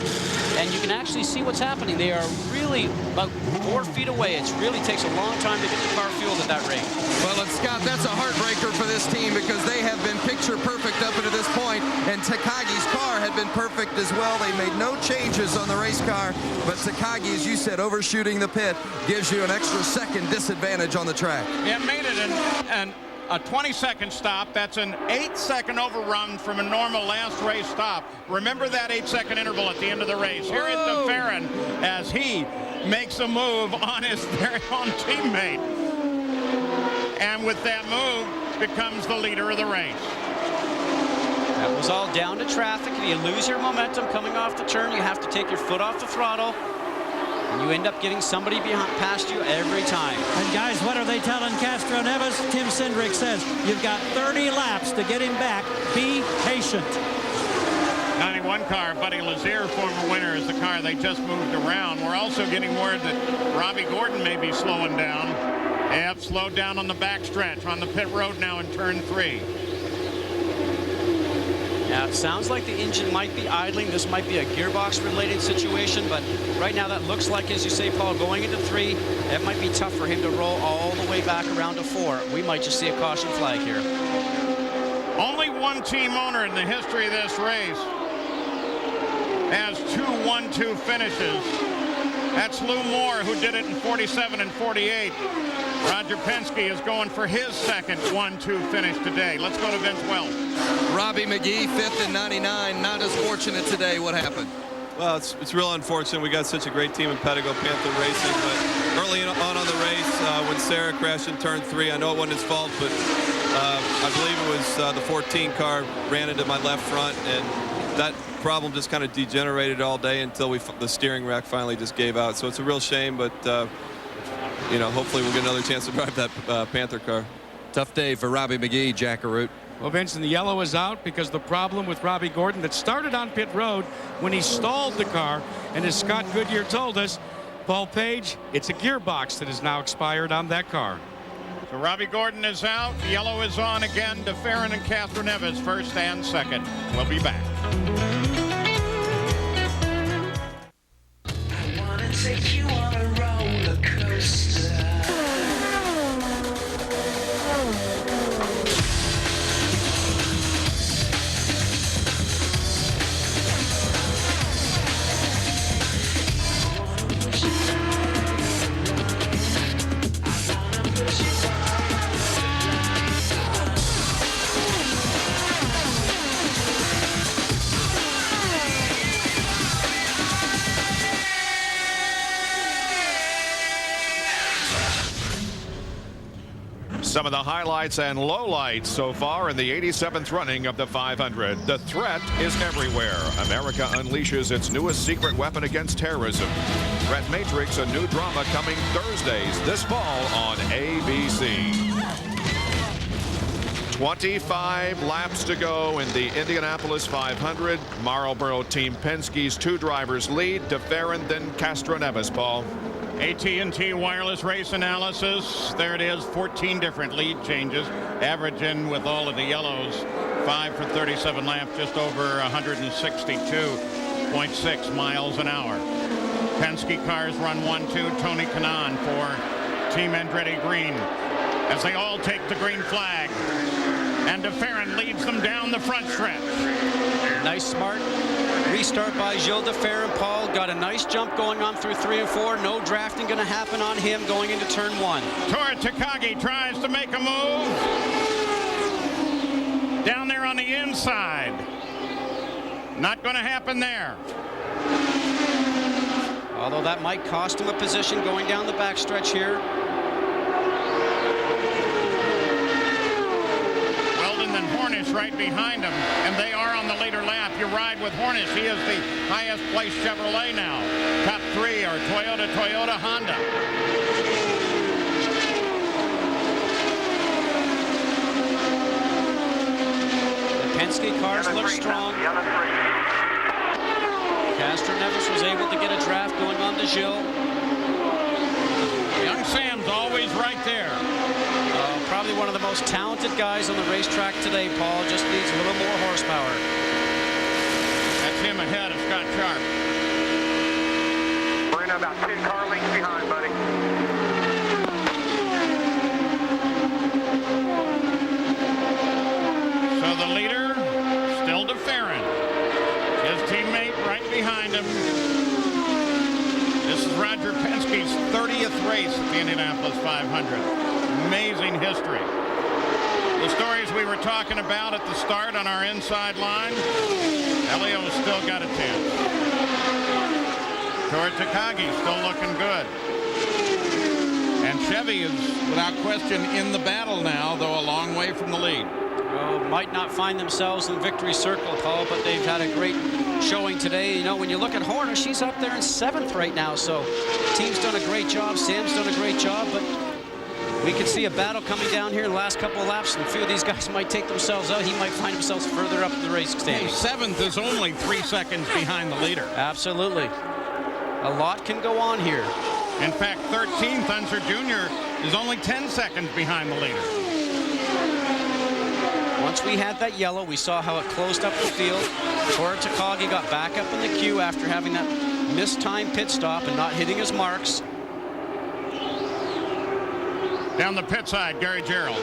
And you can actually see what's happening. They are really about 4 feet away. It really takes a long time to get the car fueled at that rate. Well, and Scott, that's a heartbreaker for this team because they have been picture perfect up until this point, and Takagi's car had been perfect as well. They made no changes on the race car, but Takagi, as you said, overshooting the pit gives you an extra second disadvantage on the track. Yeah, made it a 20-second stop. That's an 8-second overrun from a normal last race stop. Remember that 8-second interval at the end of the race. Here is DeFerrin as he makes a move on his very own teammate. And with that move, becomes the leader of the race. That was all down to traffic. If you lose your momentum coming off the turn, you have to take your foot off the throttle. And you end up getting somebody past you every time. And guys, what are they telling Castroneves? Tim Cindric says, you've got 30 laps to get him back. Be patient. 91 car, Buddy Lazier, former winner, is the car they just moved around. We're also getting word that Robbie Gordon may be slowing down. They have slowed down on the backstretch on the pit road now in turn 3. Now, it sounds like the engine might be idling. This might be a gearbox-related situation, but right now that looks like, as you say, Paul, going into 3, that might be tough for him to roll all the way back around to 4. We might just see a caution flag here. Only one team owner in the history of this race has 2 1-2 finishes. That's Lou Moore, who did it in 47 and 48. Roger Penske is going for his second 1-2 finish today. Let's go to Vince Welch. Robbie McGee, 5th in 99, not as fortunate today. What happened? Well, it's real unfortunate. We got such a great team in Pedigo Panther Racing, but early on the race, when Sarah crashed in turn 3, I know it wasn't his fault, but I believe it was the 14 car ran into my left front, and that problem just kind of degenerated all day until the steering rack finally just gave out. So it's a real shame, but you know, hopefully we'll get another chance to drive that Panther car. Tough day for Robbie McGee, Jack Arute. Well, Vincent, the yellow is out because the problem with Robbie Gordon that started on pit road when he stalled the car, and as Scott Goodyear told us, Paul Page, it's a gearbox that has now expired on that car. So Robbie Gordon is out. Yellow is on again. DeFerrin and Castroneves first and second. We'll be back. I wanna take you on a roller coaster. Some of the highlights and lowlights so far in the 87th running of the 500. The threat is everywhere. America unleashes its newest secret weapon against terrorism. Threat Matrix, a new drama coming Thursdays this fall on ABC. 25 laps to go in the Indianapolis 500. Marlboro Team Penske's two drivers lead. DeFerrin, then Castroneves, Paul. AT&T wireless race analysis. There it is, 14 different lead changes. Averaging with all of the yellows, 5 for 37 laps, just over 162.6 miles an hour. Penske cars run 1-2. Tony Kanaan for Team Andretti Green as they all take the green flag. And DeFerrin leads them down the front stretch. Nice, smart restart by Gilles DeFerrin. Paul got a nice jump going on through 3 and 4. No drafting going to happen on him going into turn 1. Tora Takagi tries to make a move. Down there on the inside. Not going to happen there. Although that might cost him a position going down the backstretch here. Hornish right behind him, and they are on the later lap. You ride with Hornish. He is the highest placed Chevrolet now. Top 3 are Toyota, Honda. The Penske cars look strong. Castroneves was able to get a draft going on to Gilles. Young Sam's always right there. Probably one of the most talented guys on the racetrack today, Paul. Just needs a little more horsepower. That's him ahead of Scott Sharp. We're in about 10 car lengths behind, buddy. So the leader, still DeFerrin. His teammate right behind him. This is Roger Penske's 30th race at the Indianapolis 500. Amazing history. The stories we were talking about at the start on our inside line, Elio's still got a chance. Tora Takagi still looking good. And Chevy is, without question, in the battle now, though a long way from the lead. Well, might not find themselves in victory circle, Paul, but they've had a great showing today. You know, when you look at Horner, she's up there in 7th right now, so the team's done a great job. Sam's done a great job, but we could see a battle coming down here in the last couple of laps, and a few of these guys might take themselves out. He might find himself further up the race standings. 7th is only 3 seconds behind the leader. Absolutely. A lot can go on here. In fact, 13th, Unser Jr. is only 10 seconds behind the leader. Once we had that yellow, we saw how it closed up the field. Tora Takagi got back up in the queue after having that mistimed pit stop and not hitting his marks. Down the pit side, Gary Gerald.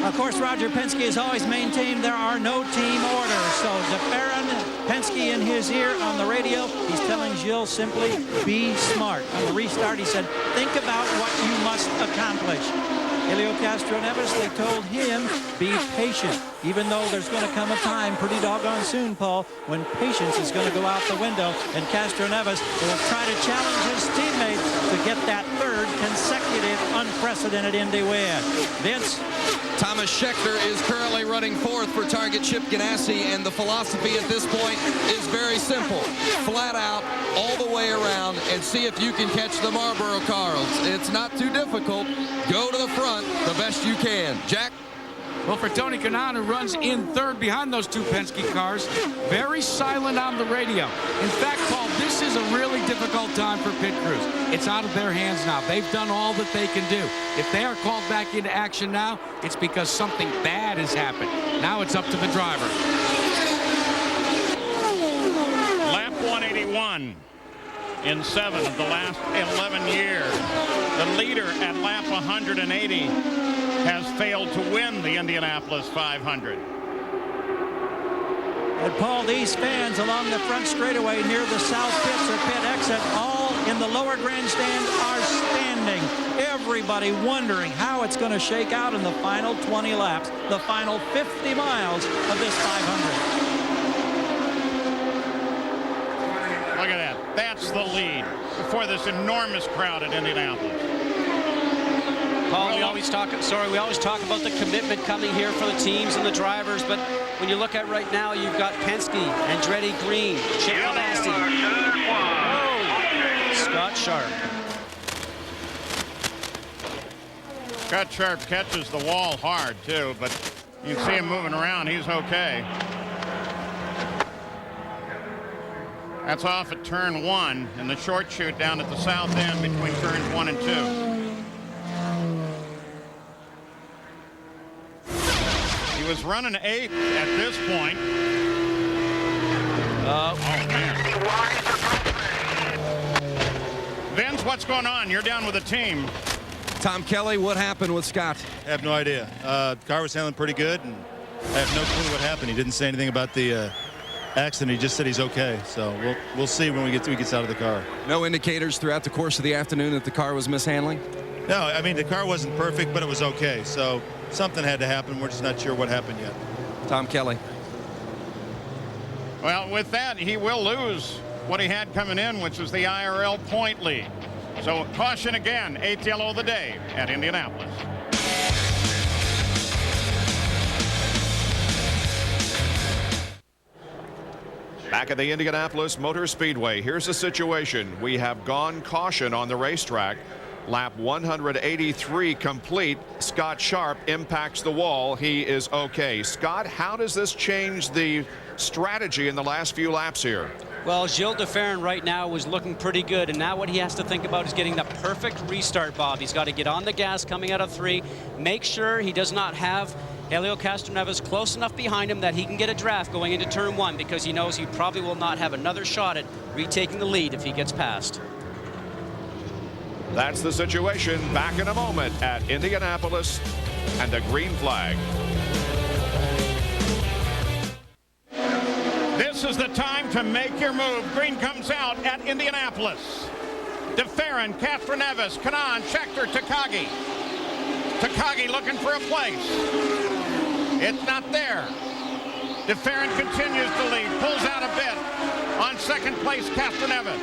Of course, Roger Penske has always maintained there are no team orders. So DeFerrin, Penske in his ear on the radio, he's telling Gilles simply, be smart. On the restart, he said, think about what you must accomplish. Helio Castroneves, they told him, be patient. Even though there's going to come a time pretty doggone soon, Paul, when patience is going to go out the window, and Castroneves will try to challenge his teammate to get that 3rd consecutive unprecedented Indy win. Vince? Thomas Scheckter is currently running 4th for Target Chip Ganassi, and the philosophy at this point is very simple. Flat out, all the way around, and see if you can catch the Marlboro cars. It's not too difficult. Go to the front the best you can. Jack? Well, for Tony Kanaan, who runs in third behind those two Penske cars, very silent on the radio. In fact, Paul, this is a really difficult time for pit crews. It's out of their hands now. They've done all that they can do. If they are called back into action now, it's because something bad has happened. Now it's up to the driver. Lap 181 in 7 of the last 11 years. The leader at lap 180 has failed to win the Indianapolis 500. And Paul, these fans along the front straightaway near the south pits or pit exit, all in the lower grandstand, are standing. Everybody wondering how it's going to shake out in the final 20 laps, the final 50 miles of this 500. Look at that. That's the lead before this enormous crowd at Indianapolis. Paul, we always talk about the commitment coming here for the teams and the drivers, but when you look at right now, you've got Penske, Andretti Green, Chip Ganassi, Scott Sharp. Scott Sharp catches the wall hard, too, but you can see him moving around. He's okay. That's off at turn 1 and the short chute down at the south end between turns 1 and 2. He was running 8th at this point. Oh, man. Vince, what's going on? You're down with the team. Tom Kelly, what happened with Scott? I have no idea. The car was handling pretty good, and I have no clue what happened. He didn't say anything about the accident. He just said he's okay. So we'll see when he gets out of the car. No indicators throughout the course of the afternoon that the car was mishandling? No, I mean, the car wasn't perfect, but it was okay. So something had to happen. We're just not sure what happened yet. Tom Kelly. Well, with that, he will lose what he had coming in, which was the IRL point lead. So caution again, 8th yellow of the day at Indianapolis. Back at the Indianapolis Motor Speedway, here's the situation. We have gone caution on the racetrack. Lap 183 complete. Scott Sharp impacts the wall. He is okay. Scott, how does this change the strategy in the last few laps here? Well, Gilles DeFerrin right now was looking pretty good, and now what he has to think about is getting the perfect restart, Bob. He's got to get on the gas coming out of 3, make sure he does not have Helio Castroneves close enough behind him that he can get a draft going into turn 1, because he knows he probably will not have another shot at retaking the lead if he gets past. That's the situation. Back in a moment at Indianapolis and the green flag. This is the time to make your move. Green comes out at Indianapolis. DeFerrin, Castroneves, Kanaan, Scheckter, Takagi. Takagi looking for a place. It's not there. DeFerrin continues to lead, pulls out a bit. On second place, Castroneves.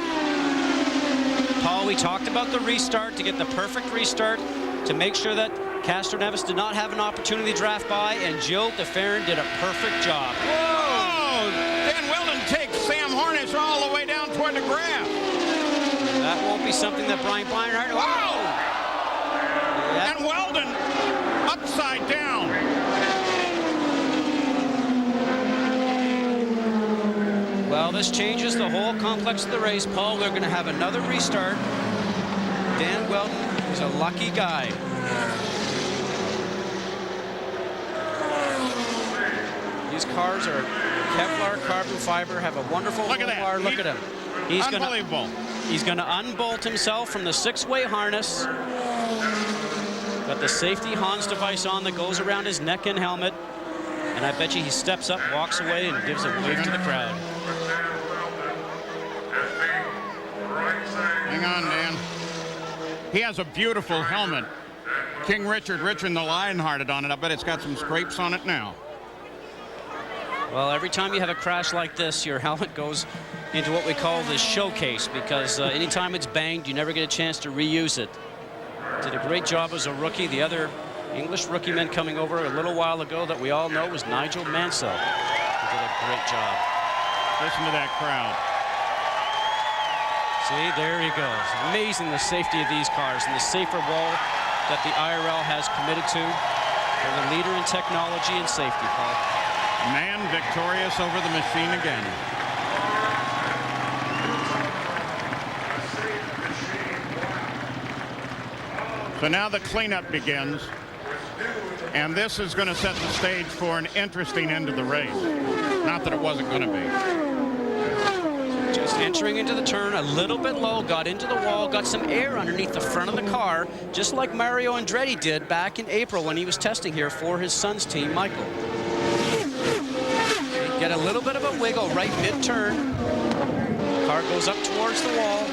Paul, we talked about the restart, to get the perfect restart, to make sure that Castroneves did not have an opportunity to draft by, and Gilles DeFerrin did a perfect job. Whoa! Dan Weldon takes Sam Hornish all the way down toward the grass. That won't be something that Brian Beinhardt... Wow! Yeah. And Weldon upside down. Well, this changes the whole complex of the race. Paul, we're going to have another restart. Dan Weldon is a lucky guy. These cars are Kevlar carbon fiber, have a wonderful Look at that. bar. Look at him. He's unbelievable. He's going to unbolt himself from the 6-way harness. Got the safety Hans device on that goes around his neck and helmet. And I bet you he steps up, walks away, and gives a wave to the crowd. Hang on, Dan. He has a beautiful helmet. King Richard the Lionhearted on it. I bet it's got some scrapes on it now. Well, every time you have a crash like this, your helmet goes into what we call the showcase, because anytime it's banged, you never get a chance to reuse it. Did a great job as a rookie. The other English rookie man coming over a little while ago that we all know was Nigel Mansell. He did a great job. Listen to that crowd. See, there he goes. Amazing the safety of these cars and the safer wall that the IRL has committed to. They're the leader in technology and safety, Paul. Man victorious over the machine again. So now the cleanup begins. And this is going to set the stage for an interesting end of the race. Not that it wasn't going to be. Just entering into the turn a little bit low, got into the wall, got some air underneath the front of the car, just like Mario Andretti did back in April when he was testing here for his son's team, Michael. Get a little bit of a wiggle right mid-turn. Car goes up towards the wall.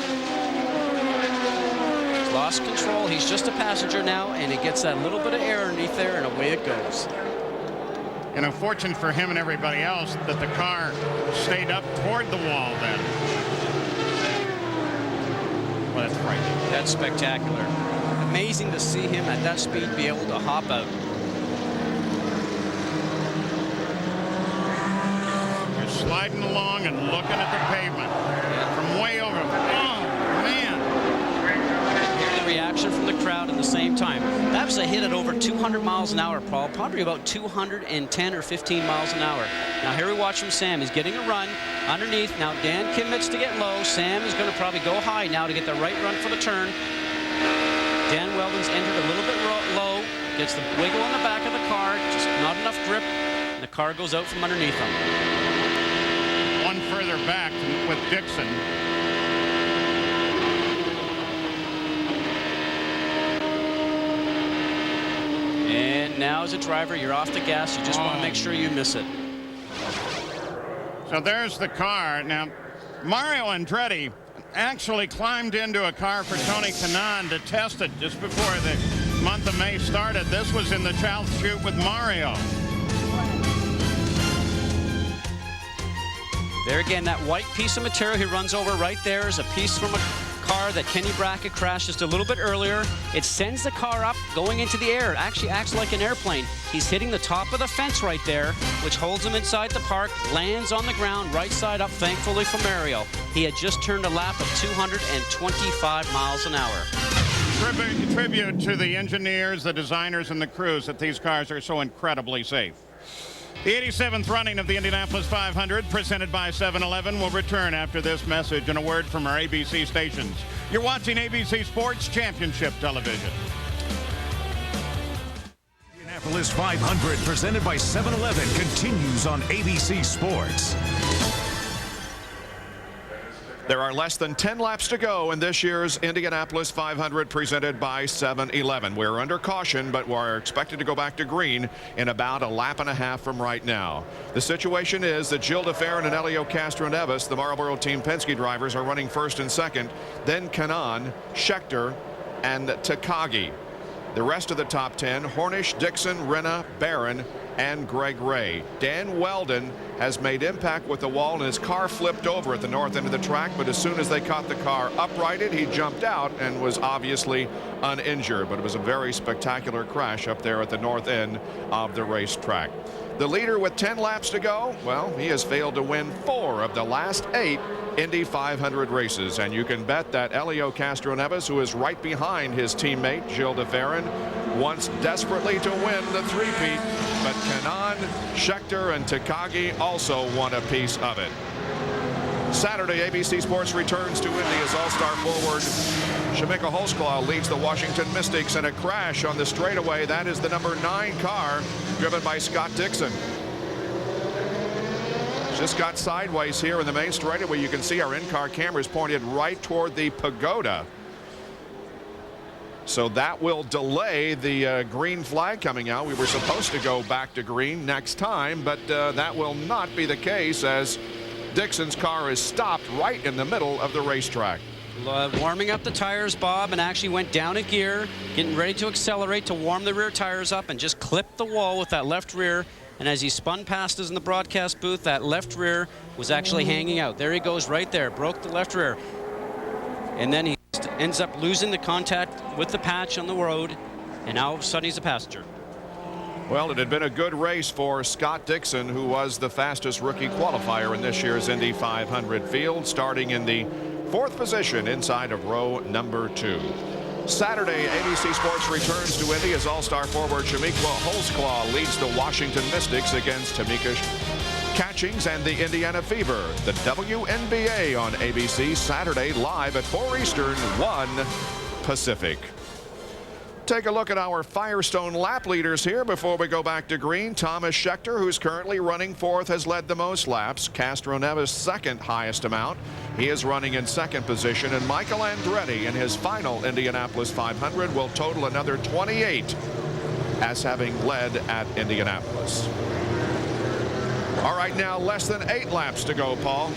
Lost control. He's just a passenger now, and it gets that little bit of air underneath there, and away it goes. You know, fortunate for him and everybody else that the car stayed up toward the wall then. Well, that's frightening. That's spectacular. Amazing to see him at that speed be able to hop out. You're sliding along and looking at the pavement from way over. Oh, man. Reaction from the crowd at the same time. That was a hit at over 200 miles an hour, Paul. Probably about 210 or 15 miles an hour. Now here we watch from Sam. He's getting a run underneath. Now Dan commits to get low. Sam is going to probably go high now to get the right run for the turn. Dan Weldon's entered a little bit low. Gets the wiggle on the back of the car. Just not enough grip. And the car goes out from underneath him. One further back with Dixon. And now as a driver, you're off the gas. You just want to make sure you miss it. So there's the car. Now, Mario Andretti actually climbed into a car for Tony Kanaan to test it just before the month of May started. This was in the child chute with Mario. There again, that white piece of material he runs over right there is a piece from a car that Kenny Brackett crashed just a little bit earlier. It sends the car up going into the air. It actually acts like an airplane. He's hitting the top of the fence right there, which holds him inside the park, lands on the ground right side up, thankfully for Mario. He had just turned a lap of 225 miles an hour. Tribute to the engineers, the designers, and the crews that these cars are so incredibly safe. The 87th running of the Indianapolis 500, presented by 7-Eleven, will return after this message and a word from our ABC stations. You're watching ABC Sports Championship Television. Indianapolis 500, presented by 7-Eleven, continues on ABC Sports. There are less than 10 laps to go in this year's Indianapolis 500 presented by 7-Eleven. We're under caution, but we're expected to go back to green in about a lap and a half from right now. The situation is that Gilles DeFerrin and Elio Castro-Neves, the Marlboro Team Penske drivers, are running first and second. Then Kanaan, Scheckter, and Takagi. The rest of the top 10, Hornish, Dixon, Renna, Barron, and Greg Ray. Dan Weldon has made impact with the wall, and his car flipped over at the north end of the track, but as soon as they caught the car uprighted, he jumped out and was obviously uninjured. But it was a very spectacular crash up there at the north end of the racetrack. The leader with 10 laps to go, well, he has failed to win 4 of the last 8 Indy 500 races, and you can bet that Elio Castro-Neves, who is right behind his teammate Gilles DeFerrin, wants desperately to win the three-peat, but Kanaan, Scheckter, and Takagi also want a piece of it. Saturday, ABC Sports returns to Indy as all-star forward Shamika Holsclaw leads the Washington Mystics in a crash on the straightaway. That is the number 9 car driven by Scott Dixon. Just got sideways here in the main straightaway. You can see our in-car cameras pointed right toward the pagoda. So that will delay the green flag coming out. We were supposed to go back to green next time, but that will not be the case as Dixon's car is stopped right in the middle of the racetrack. Warming up the tires, Bob, and actually went down a gear, getting ready to accelerate to warm the rear tires up, and just clipped the wall with that left rear. And as he spun past us in the broadcast booth, that left rear was actually hanging out. There he goes right there, broke the left rear. And then he ends up losing the contact with the patch on the road, and now all of a sudden he's a passenger. Well, it had been a good race for Scott Dixon, who was the fastest rookie qualifier in this year's Indy 500 field, starting in the 4th position inside of row number 2. Saturday, ABC Sports returns to Indy as all-star forward Chamique Holtzclaw leads the Washington Mystics against Tamika Catchings and the Indiana Fever. The WNBA on ABC Saturday live at 4 Eastern, 1 Pacific. Take a look at our Firestone lap leaders here before we go back to green. Thomas Scheckter, who's currently running 4th, has led the most laps. Castro Neves, 2nd highest amount. He is running in 2nd position. And Michael Andretti in his final Indianapolis 500 will total another 28 as having led at Indianapolis. All right, now less than 8 laps to go, Paul.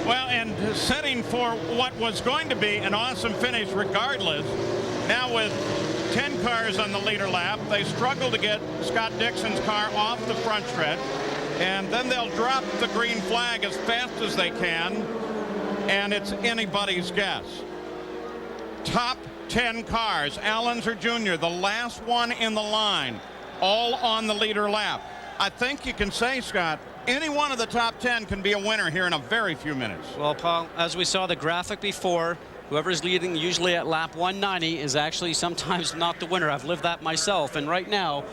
Well, and setting for what was going to be an awesome finish regardless. Now with 10 cars on the leader lap, they struggle to get Scott Dixon's car off the front stretch, and then they'll drop the green flag as fast as they can, and it's anybody's guess. Top 10 cars, Allenser Jr., the last one in the line, all on the leader lap. I think you can say, Scott, any one of the top 10 can be a winner here in a very few minutes. Well, Paul, as we saw the graphic before, whoever's leading usually at lap 190 is actually sometimes not the winner. I've lived that myself. And right now,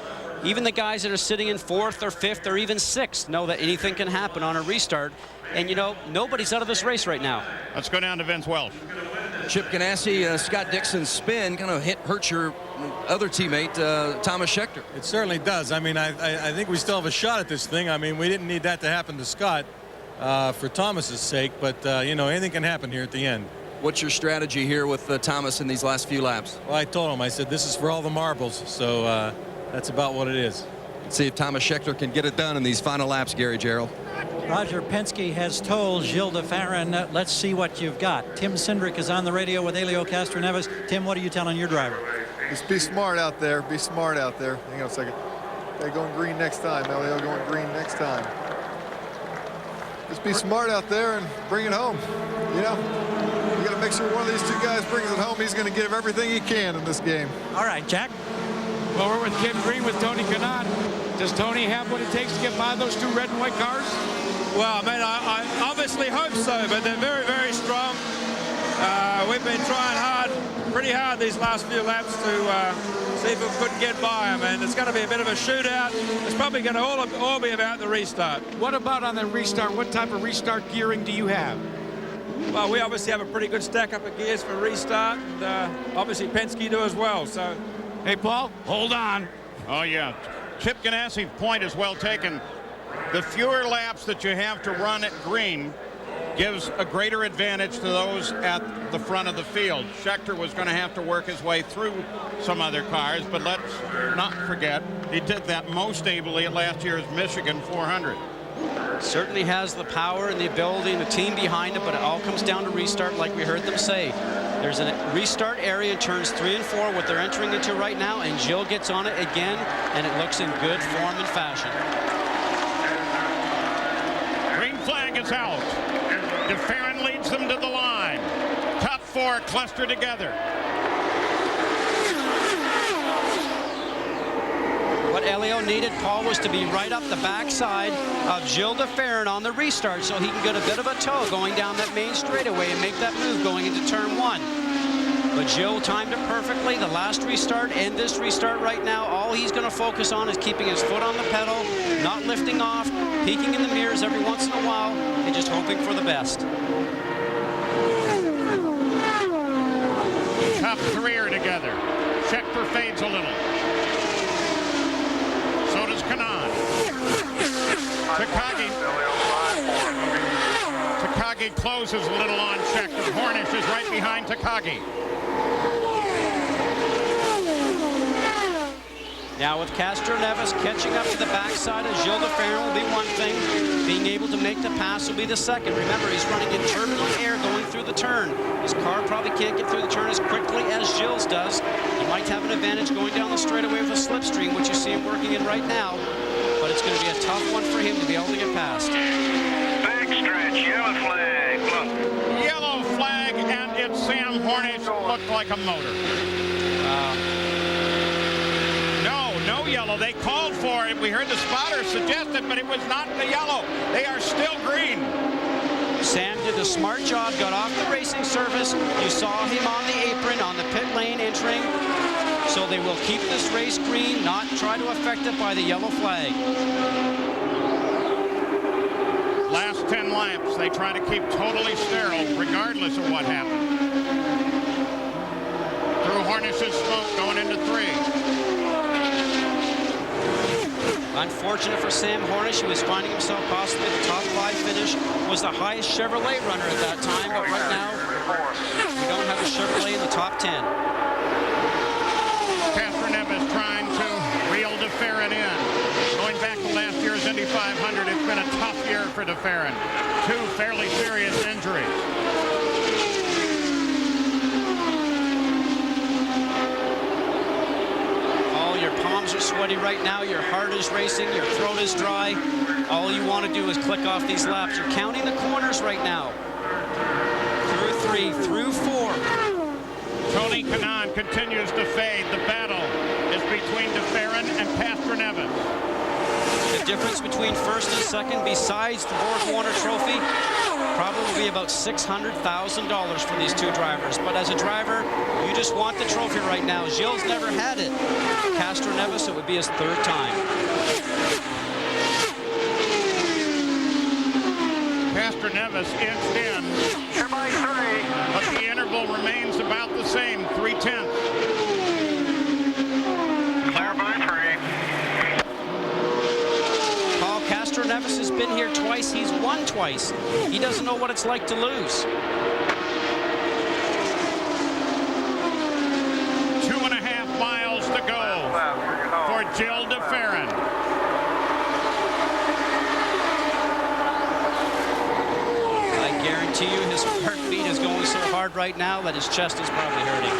even the guys that are sitting in 4th or 5th or even 6th know that anything can happen on a restart. And, you know, nobody's out of this race right now. Let's go down to Vince Welch. Chip Ganassi, Scott Dixon's spin kind of hurt your other teammate, Thomas Scheckter. It certainly does. I mean, I think we still have a shot at this thing. I mean, we didn't need that to happen to Scott for Thomas's sake, but, you know, anything can happen here at the end. What's your strategy here with Thomas in these last few laps? Well, I told him, I said, this is for all the marbles. So that's about what it is. Let's see if Thomas Scheckter can get it done in these final laps, Gary Gerald. Roger Penske has told Gilles de Ferran, let's see what you've got. Tim Cindric is on the radio with Helio Castroneves. Tim, what are you telling your driver? Just be smart out there. Be smart out there. Hang on a second. Okay, going green next time. Helio going green next time. Just be smart out there and bring it home. You know, you got to make sure one of these two guys brings it home. He's going to give everything he can in this game. All right, Jack. Well, we're with Kim Green with Tony Kanaan. Does Tony have what it takes to get by those 2 red and white cars? Well, I mean, I obviously hope so, but they're very, very strong. We've been trying pretty hard these last few laps to see if we couldn't get by them, and it's going to be a bit of a shootout. It's probably going to all be about the restart. What about on the restart? What type of restart gearing do you have? Well, we obviously have a pretty good stack up of gears for restart, and obviously Penske do as well. So, hey, Paul, hold on. Oh, yeah. Chip Ganassi's point is well taken. The fewer laps that you have to run at green gives a greater advantage to those at the front of the field. Scheckter was going to have to work his way through some other cars, but let's not forget he did that most ably at last year's Michigan 400. Certainly has the power and the ability and the team behind it, but it all comes down to restart, like we heard them say. There's a restart area in turns 3 and 4, what they're entering into right now, and Gilles gets on it again, and it looks in good form and fashion. Green flag is out. De Ferran leads them to the line. Top 4 cluster together. What Helio needed, Paul, was to be right up the backside of Gilles de Ferran on the restart so he can get a bit of a tow going down that main straightaway and make that move going into turn 1. But Gilles timed it perfectly. The last restart and this restart right now, all he's going to focus on is keeping his foot on the pedal, not lifting off, peeking in the mirrors every once in a while, and just hoping for the best. Top 3 are together. Scheckter fades a little. So does Kanaan. Takagi closes a little on Scheckter. Hornish is right behind Takagi. Now with Castroneves catching up to the backside of Gilles de Ferran will be one thing. Being able to make the pass will be the second. Remember, he's running in turbulent air going through the turn. His car probably can't get through the turn as quickly as Gilles does. He might have an advantage going down the straightaway with a slipstream, which you see him working in right now. But it's going to be a tough one for him to be able to get past. Backstretch, yellow flag. Look. Yellow flag, and it's Sam Hornish. Looked like a motor. No yellow. They called for it. We heard the spotter suggest it, but it was not the yellow. They are still green. Sam did the a smart job, got off the racing surface. You saw him on the apron, on the pit lane entering. So they will keep this race green, not try to affect it by the yellow flag. Last 10 laps, they try to keep totally sterile, regardless of what happened. Through Hornish's smoke going into 3. Unfortunate for Sam Hornish, who was finding himself possibly the top 5 finish, was the highest Chevrolet runner at that time, but right now we don't have a Chevrolet in the top 10. Castroneves trying to reel DeFerrin in. Going back to last year's Indy 500, it's been a tough year for DeFerrin. 2 fairly serious injuries. Your palms are sweaty right now, your heart is racing, your throat is dry. All you want to do is click off these laps. You're counting the corners right now. Through 3, through 4. Tony Kanaan continues to fade. The battle is between DeFerrin and Castroneves. The difference between first and second, besides the Borg-Warner Trophy, probably be about $600,000 for these 2 drivers. But as a driver, you just want the trophy right now. Gilles never had it. Castroneves, it would be his 3rd time. Castroneves inched in. By 3. But the interval remains about the same, 3/10. Clear by 3. Paul Castroneves has been here twice. He's won twice. He doesn't know what it's like to lose. 2.5 miles to go for Gilles DeFerrin. I guarantee you his heartbeat is going so hard right now that his chest is probably hurting.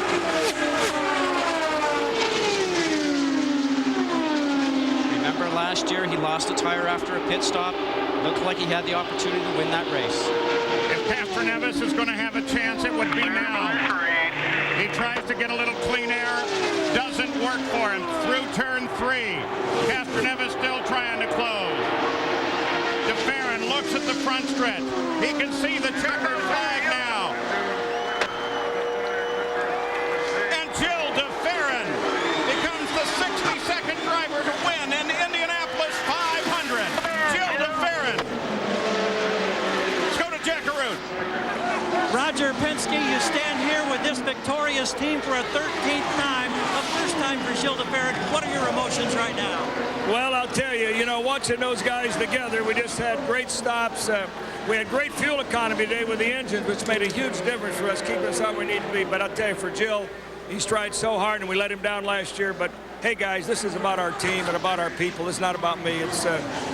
Remember last year he lost a tire after a pit stop. Looked like he had the opportunity to win that race. If Castroneves is going to have a chance, it would be now. He tries to get a little clean air. Doesn't work for him. Through turn 3. Castroneves still trying to close. DeFerrin looks at the front stretch. He can see the checkered flag now. And Gilles DeFerrin becomes the 62nd driver to win in the Indianapolis 500. Gilles DeFerrin. Let's go to Jackaroon. Roger Penske, you stand here with this victorious team for a 13th time, a first time for Gilles DeFerrin. What are your emotions right now? Well, I'll tell you, watching those guys together, we just had great stops. We had great fuel economy today with the engines, which made a huge difference for us, keeping us on where we need to be. But I'll tell you, for Gilles, he tried so hard, and we let him down last year. But hey, guys, this is about our team and about our people. It's not about me. It's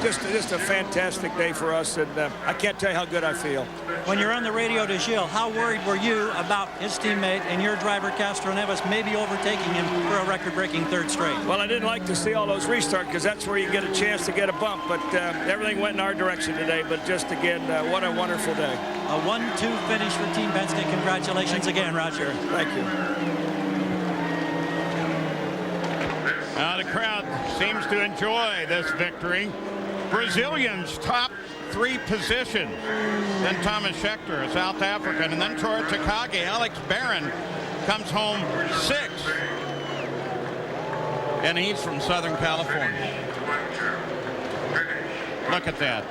just a fantastic day for us, and I can't tell you how good I feel. When you're on the radio to Gilles, how worried were you about his teammate and your driver, Castroneves, maybe overtaking him for a record-breaking 3rd straight? Well, I didn't like to see all those restarts because that's where you get a chance to get a bump. But everything went in our direction today. But just again, what a wonderful day. A 1-2 finish for Team Penske. Congratulations again, Roger. Thank you. The crowd seems to enjoy this victory. Brazilians top 3 positions. Then Thomas Scheckter, a South African, and then Tora Takagi. Alex Barron comes home 6th. And he's from Southern California. Look at that.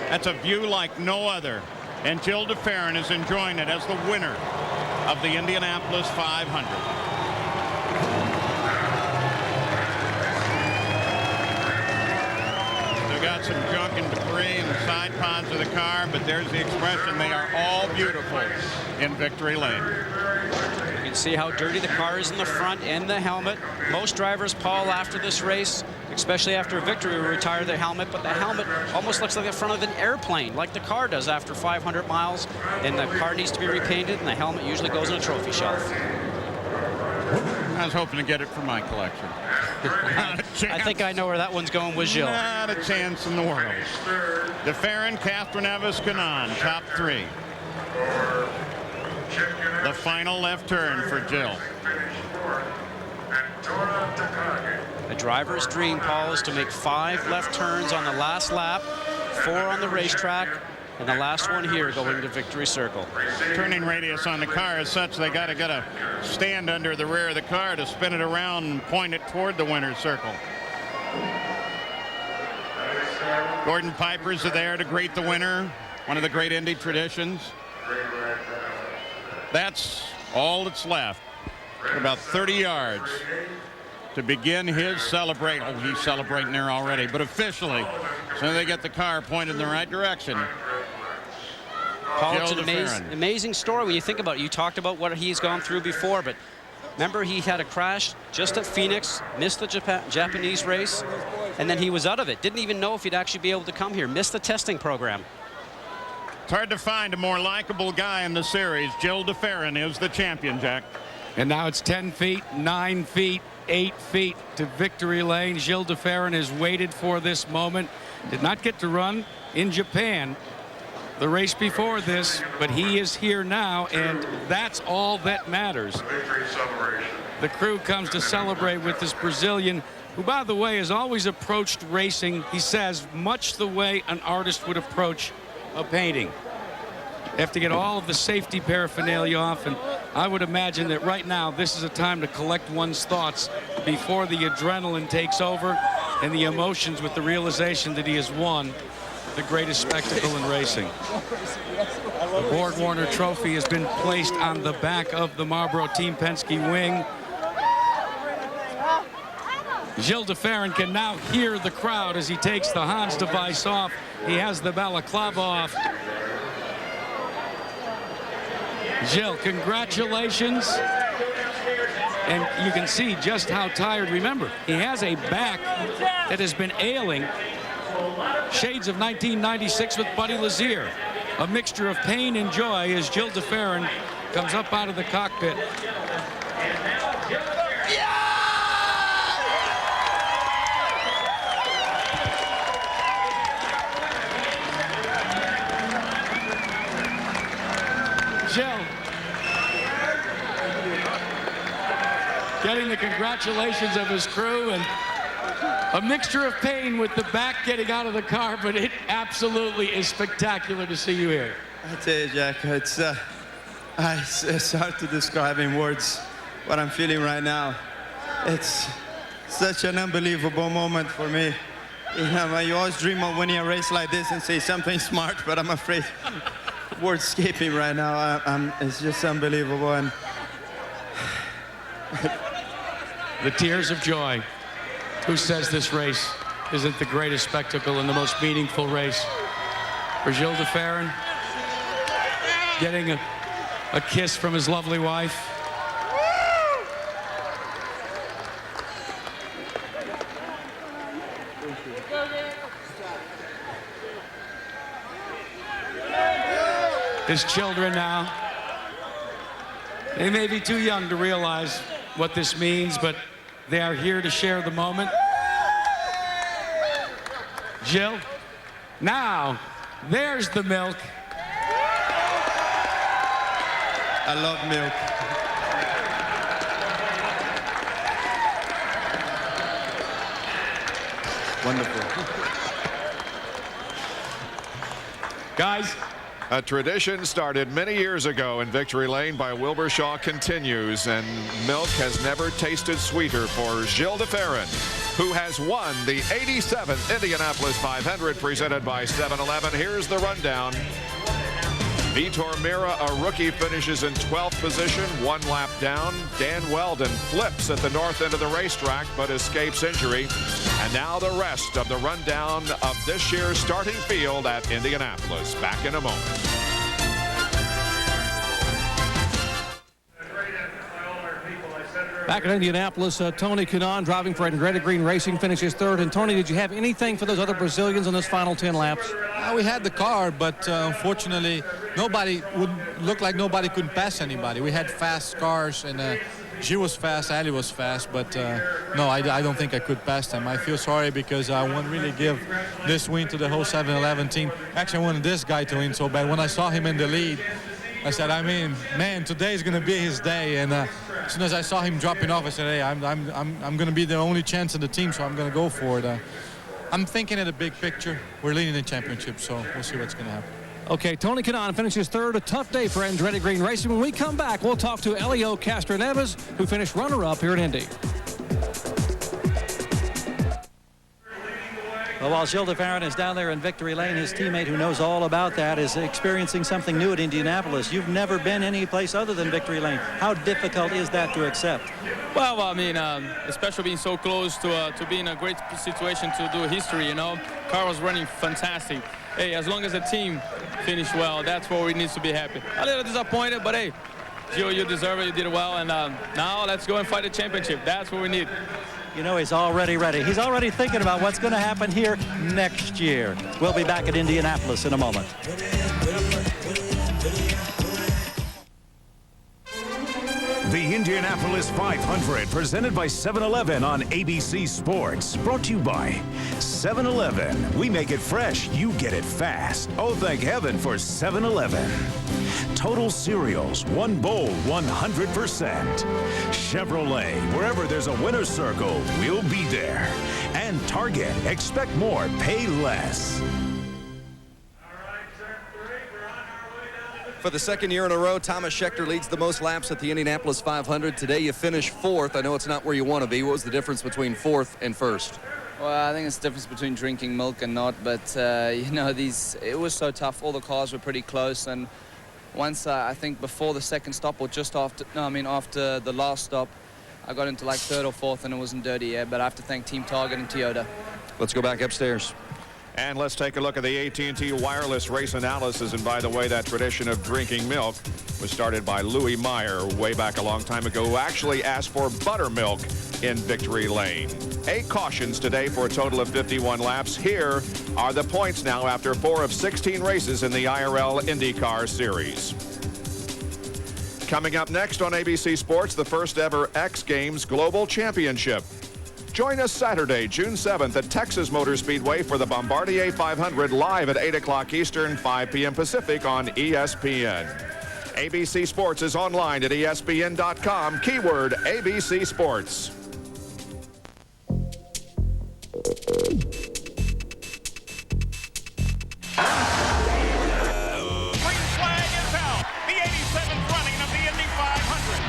That's a view like no other. And Gilles DeFerrin is enjoying it as the winner of the Indianapolis 500. Got some junk and debris in the side pods of the car, but there's the expression, they are all beautiful in Victory Lane. You can see how dirty the car is in the front and the helmet. Most drivers, Paul, after this race, especially after a victory, will retire their helmet, but the helmet almost looks like the front of an airplane, like the car does after 500 miles. And the car needs to be repainted, and the helmet usually goes in a trophy shelf. I was hoping to get it for my collection. I think I know where that one's going with Gilles. Not a chance in the world. DeFerrin, Castroneves, Kanaan, top 3. The final left turn for Gilles. A driver's dream, Paul, is to make 5 left turns on the last lap, 4 on the racetrack. And the last one here going to victory circle. Turning radius on the car is such they got to get a stand under the rear of the car to spin it around and point it toward the winner's circle. Gordon Piper's there to greet the winner, one of the great Indy traditions. That's all that's left. About 30 yards to begin his celebration. Oh, he's celebrating there already, but officially, so they get the car pointed in the right direction. Paul, it's an amazing story when you think about it. You talked about what he's gone through before, but remember he had a crash just at Phoenix, missed the Japanese race, and then he was out of it. Didn't even know if he'd actually be able to come here. Missed the testing program. It's hard to find a more likable guy in the series. Gil DeFerrin is the champion, Jack. And now it's 10 feet, 9 feet, 8 feet to victory lane. Gil DeFerrin has waited for this moment. Did not get to run in Japan the race before this, but he is here now, and that's all that matters. The crew comes to celebrate with this Brazilian, who, by the way, has always approached racing, he says, much the way an artist would approach a painting. You have to get all of the safety paraphernalia off, and I would imagine that right now this is a time to collect one's thoughts before the adrenaline takes over and the emotions with the realization that he has won the greatest spectacle in racing. The Borg Warner Trophy has been placed on the back of the Marlboro Team Penske wing. Gil DeFerrin can now hear the crowd as he takes the Hans device off. He has the balaclava off. Gil, congratulations. And you can see just how tired. Remember, he has a back that has been ailing. Shades of 1996 with Buddy Lazier. A mixture of pain and joy as Gil DeFerrin comes up out of the cockpit. Gil getting the congratulations of his crew, and a mixture of pain with the back getting out of the car, but it absolutely is spectacular to see you here. I tell you, Jack, it's hard to describe in words what I'm feeling right now. It's such an unbelievable moment for me. You know, you always dream of winning a race like this and say something smart, but I'm afraid words escape me right now. It's just unbelievable. And the tears of joy. Who says this race isn't the greatest spectacle and the most meaningful race? For Gil DeFerrin, getting a kiss from his lovely wife. His children now, they may be too young to realize what this means, but they are here to share the moment. Gil, now, there's the milk. I love milk. Wonderful. Guys. A tradition started many years ago in Victory Lane by Wilbur Shaw continues, and milk has never tasted sweeter for Gil DeFerrin, who has won the 87th Indianapolis 500 presented by 7-Eleven. Here's the rundown. Vitor Mira, a rookie, finishes in 12th position, 1 lap down. Dan Weldon flips at the north end of the racetrack but escapes injury. And now the rest of the rundown of this year's starting field at Indianapolis. Back in a moment. Back in Indianapolis, Tony Kanaan driving for Andretti Green Racing finishes third. And Tony, did you have anything for those other Brazilians in this final 10 laps? We had the car, but unfortunately, nobody could pass anybody. We had fast cars, and Gil was fast, Ali was fast, but no, I don't think I could pass them. I feel sorry because I want to really give this win to the whole 7-Eleven team. Actually, I wanted this guy to win so bad. When I saw him in the lead, I said, I mean, man, today is going to be his day. And as soon as I saw him dropping off, I said, hey, I'm going to be the only chance in the team, so I'm going to go for it. I'm thinking at a big picture. We're leading the championship, so we'll see what's going to happen. Okay, Tony Kanaan finishes third. A tough day for Andretti Green Racing. When we come back, we'll talk to Elio Castroneves, who finished runner-up here at Indy. Well, while Gilles de Ferran is down there in victory lane, his teammate who knows all about that is experiencing something new at Indianapolis. You've never been any place other than victory lane. How difficult is that to accept? Well, I mean, especially being so close to be in a great situation to do history, you know. Car was running fantastic. Hey, as long as the team finished well, that's where we need to be happy. A little disappointed, but hey, Gilles, you deserve it. You did well, and now let's go and fight the championship. That's what we need. You know, he's already ready. He's already thinking about what's going to happen here next year. We'll be back at Indianapolis in a moment. The Indianapolis 500, presented by 7-Eleven on ABC Sports. Brought to you by 7-Eleven. We make it fresh, you get it fast. Oh, thank heaven for 7-Eleven. Total Cereals, one bowl, 100%. Chevrolet, wherever there's a winner's circle, we'll be there. And Target, expect more, pay less. For the second year in a row, Thomas Scheckter leads the most laps at the Indianapolis 500. Today you finished fourth. I know it's not where you want to be. What was the difference between fourth and first? Well, I think it's the difference between drinking milk and not. But, you know, it was so tough. All the cars were pretty close. And once, I think before the second stop or just after, no, I mean after the last stop, I got into like third or fourth and it wasn't dirty yet. But I have to thank Team Target and Toyota. Let's go back upstairs. And let's take a look at the AT&T wireless race analysis. And by the way, that tradition of drinking milk was started by Louis Meyer way back a long time ago, who actually asked for buttermilk in victory lane. 8 cautions today for a total of 51 laps. Here are the points now after 4 of 16 races in the IRL IndyCar Series. Coming up next on ABC Sports, the first ever X Games Global Championship. Join us Saturday, June 7th at Texas Motor Speedway for the Bombardier 500 live at 8 o'clock Eastern, 5 p.m. Pacific on ESPN. ABC Sports is online at ESPN.com, keyword ABC Sports. Green flag is out. The 87th running of the Indy 500.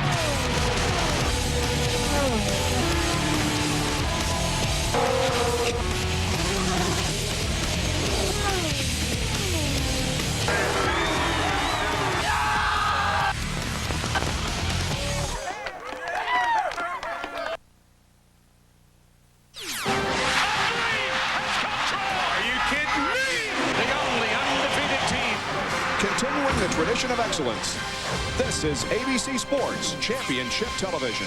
Continuing the tradition of excellence, this is ABC Sports Championship Television.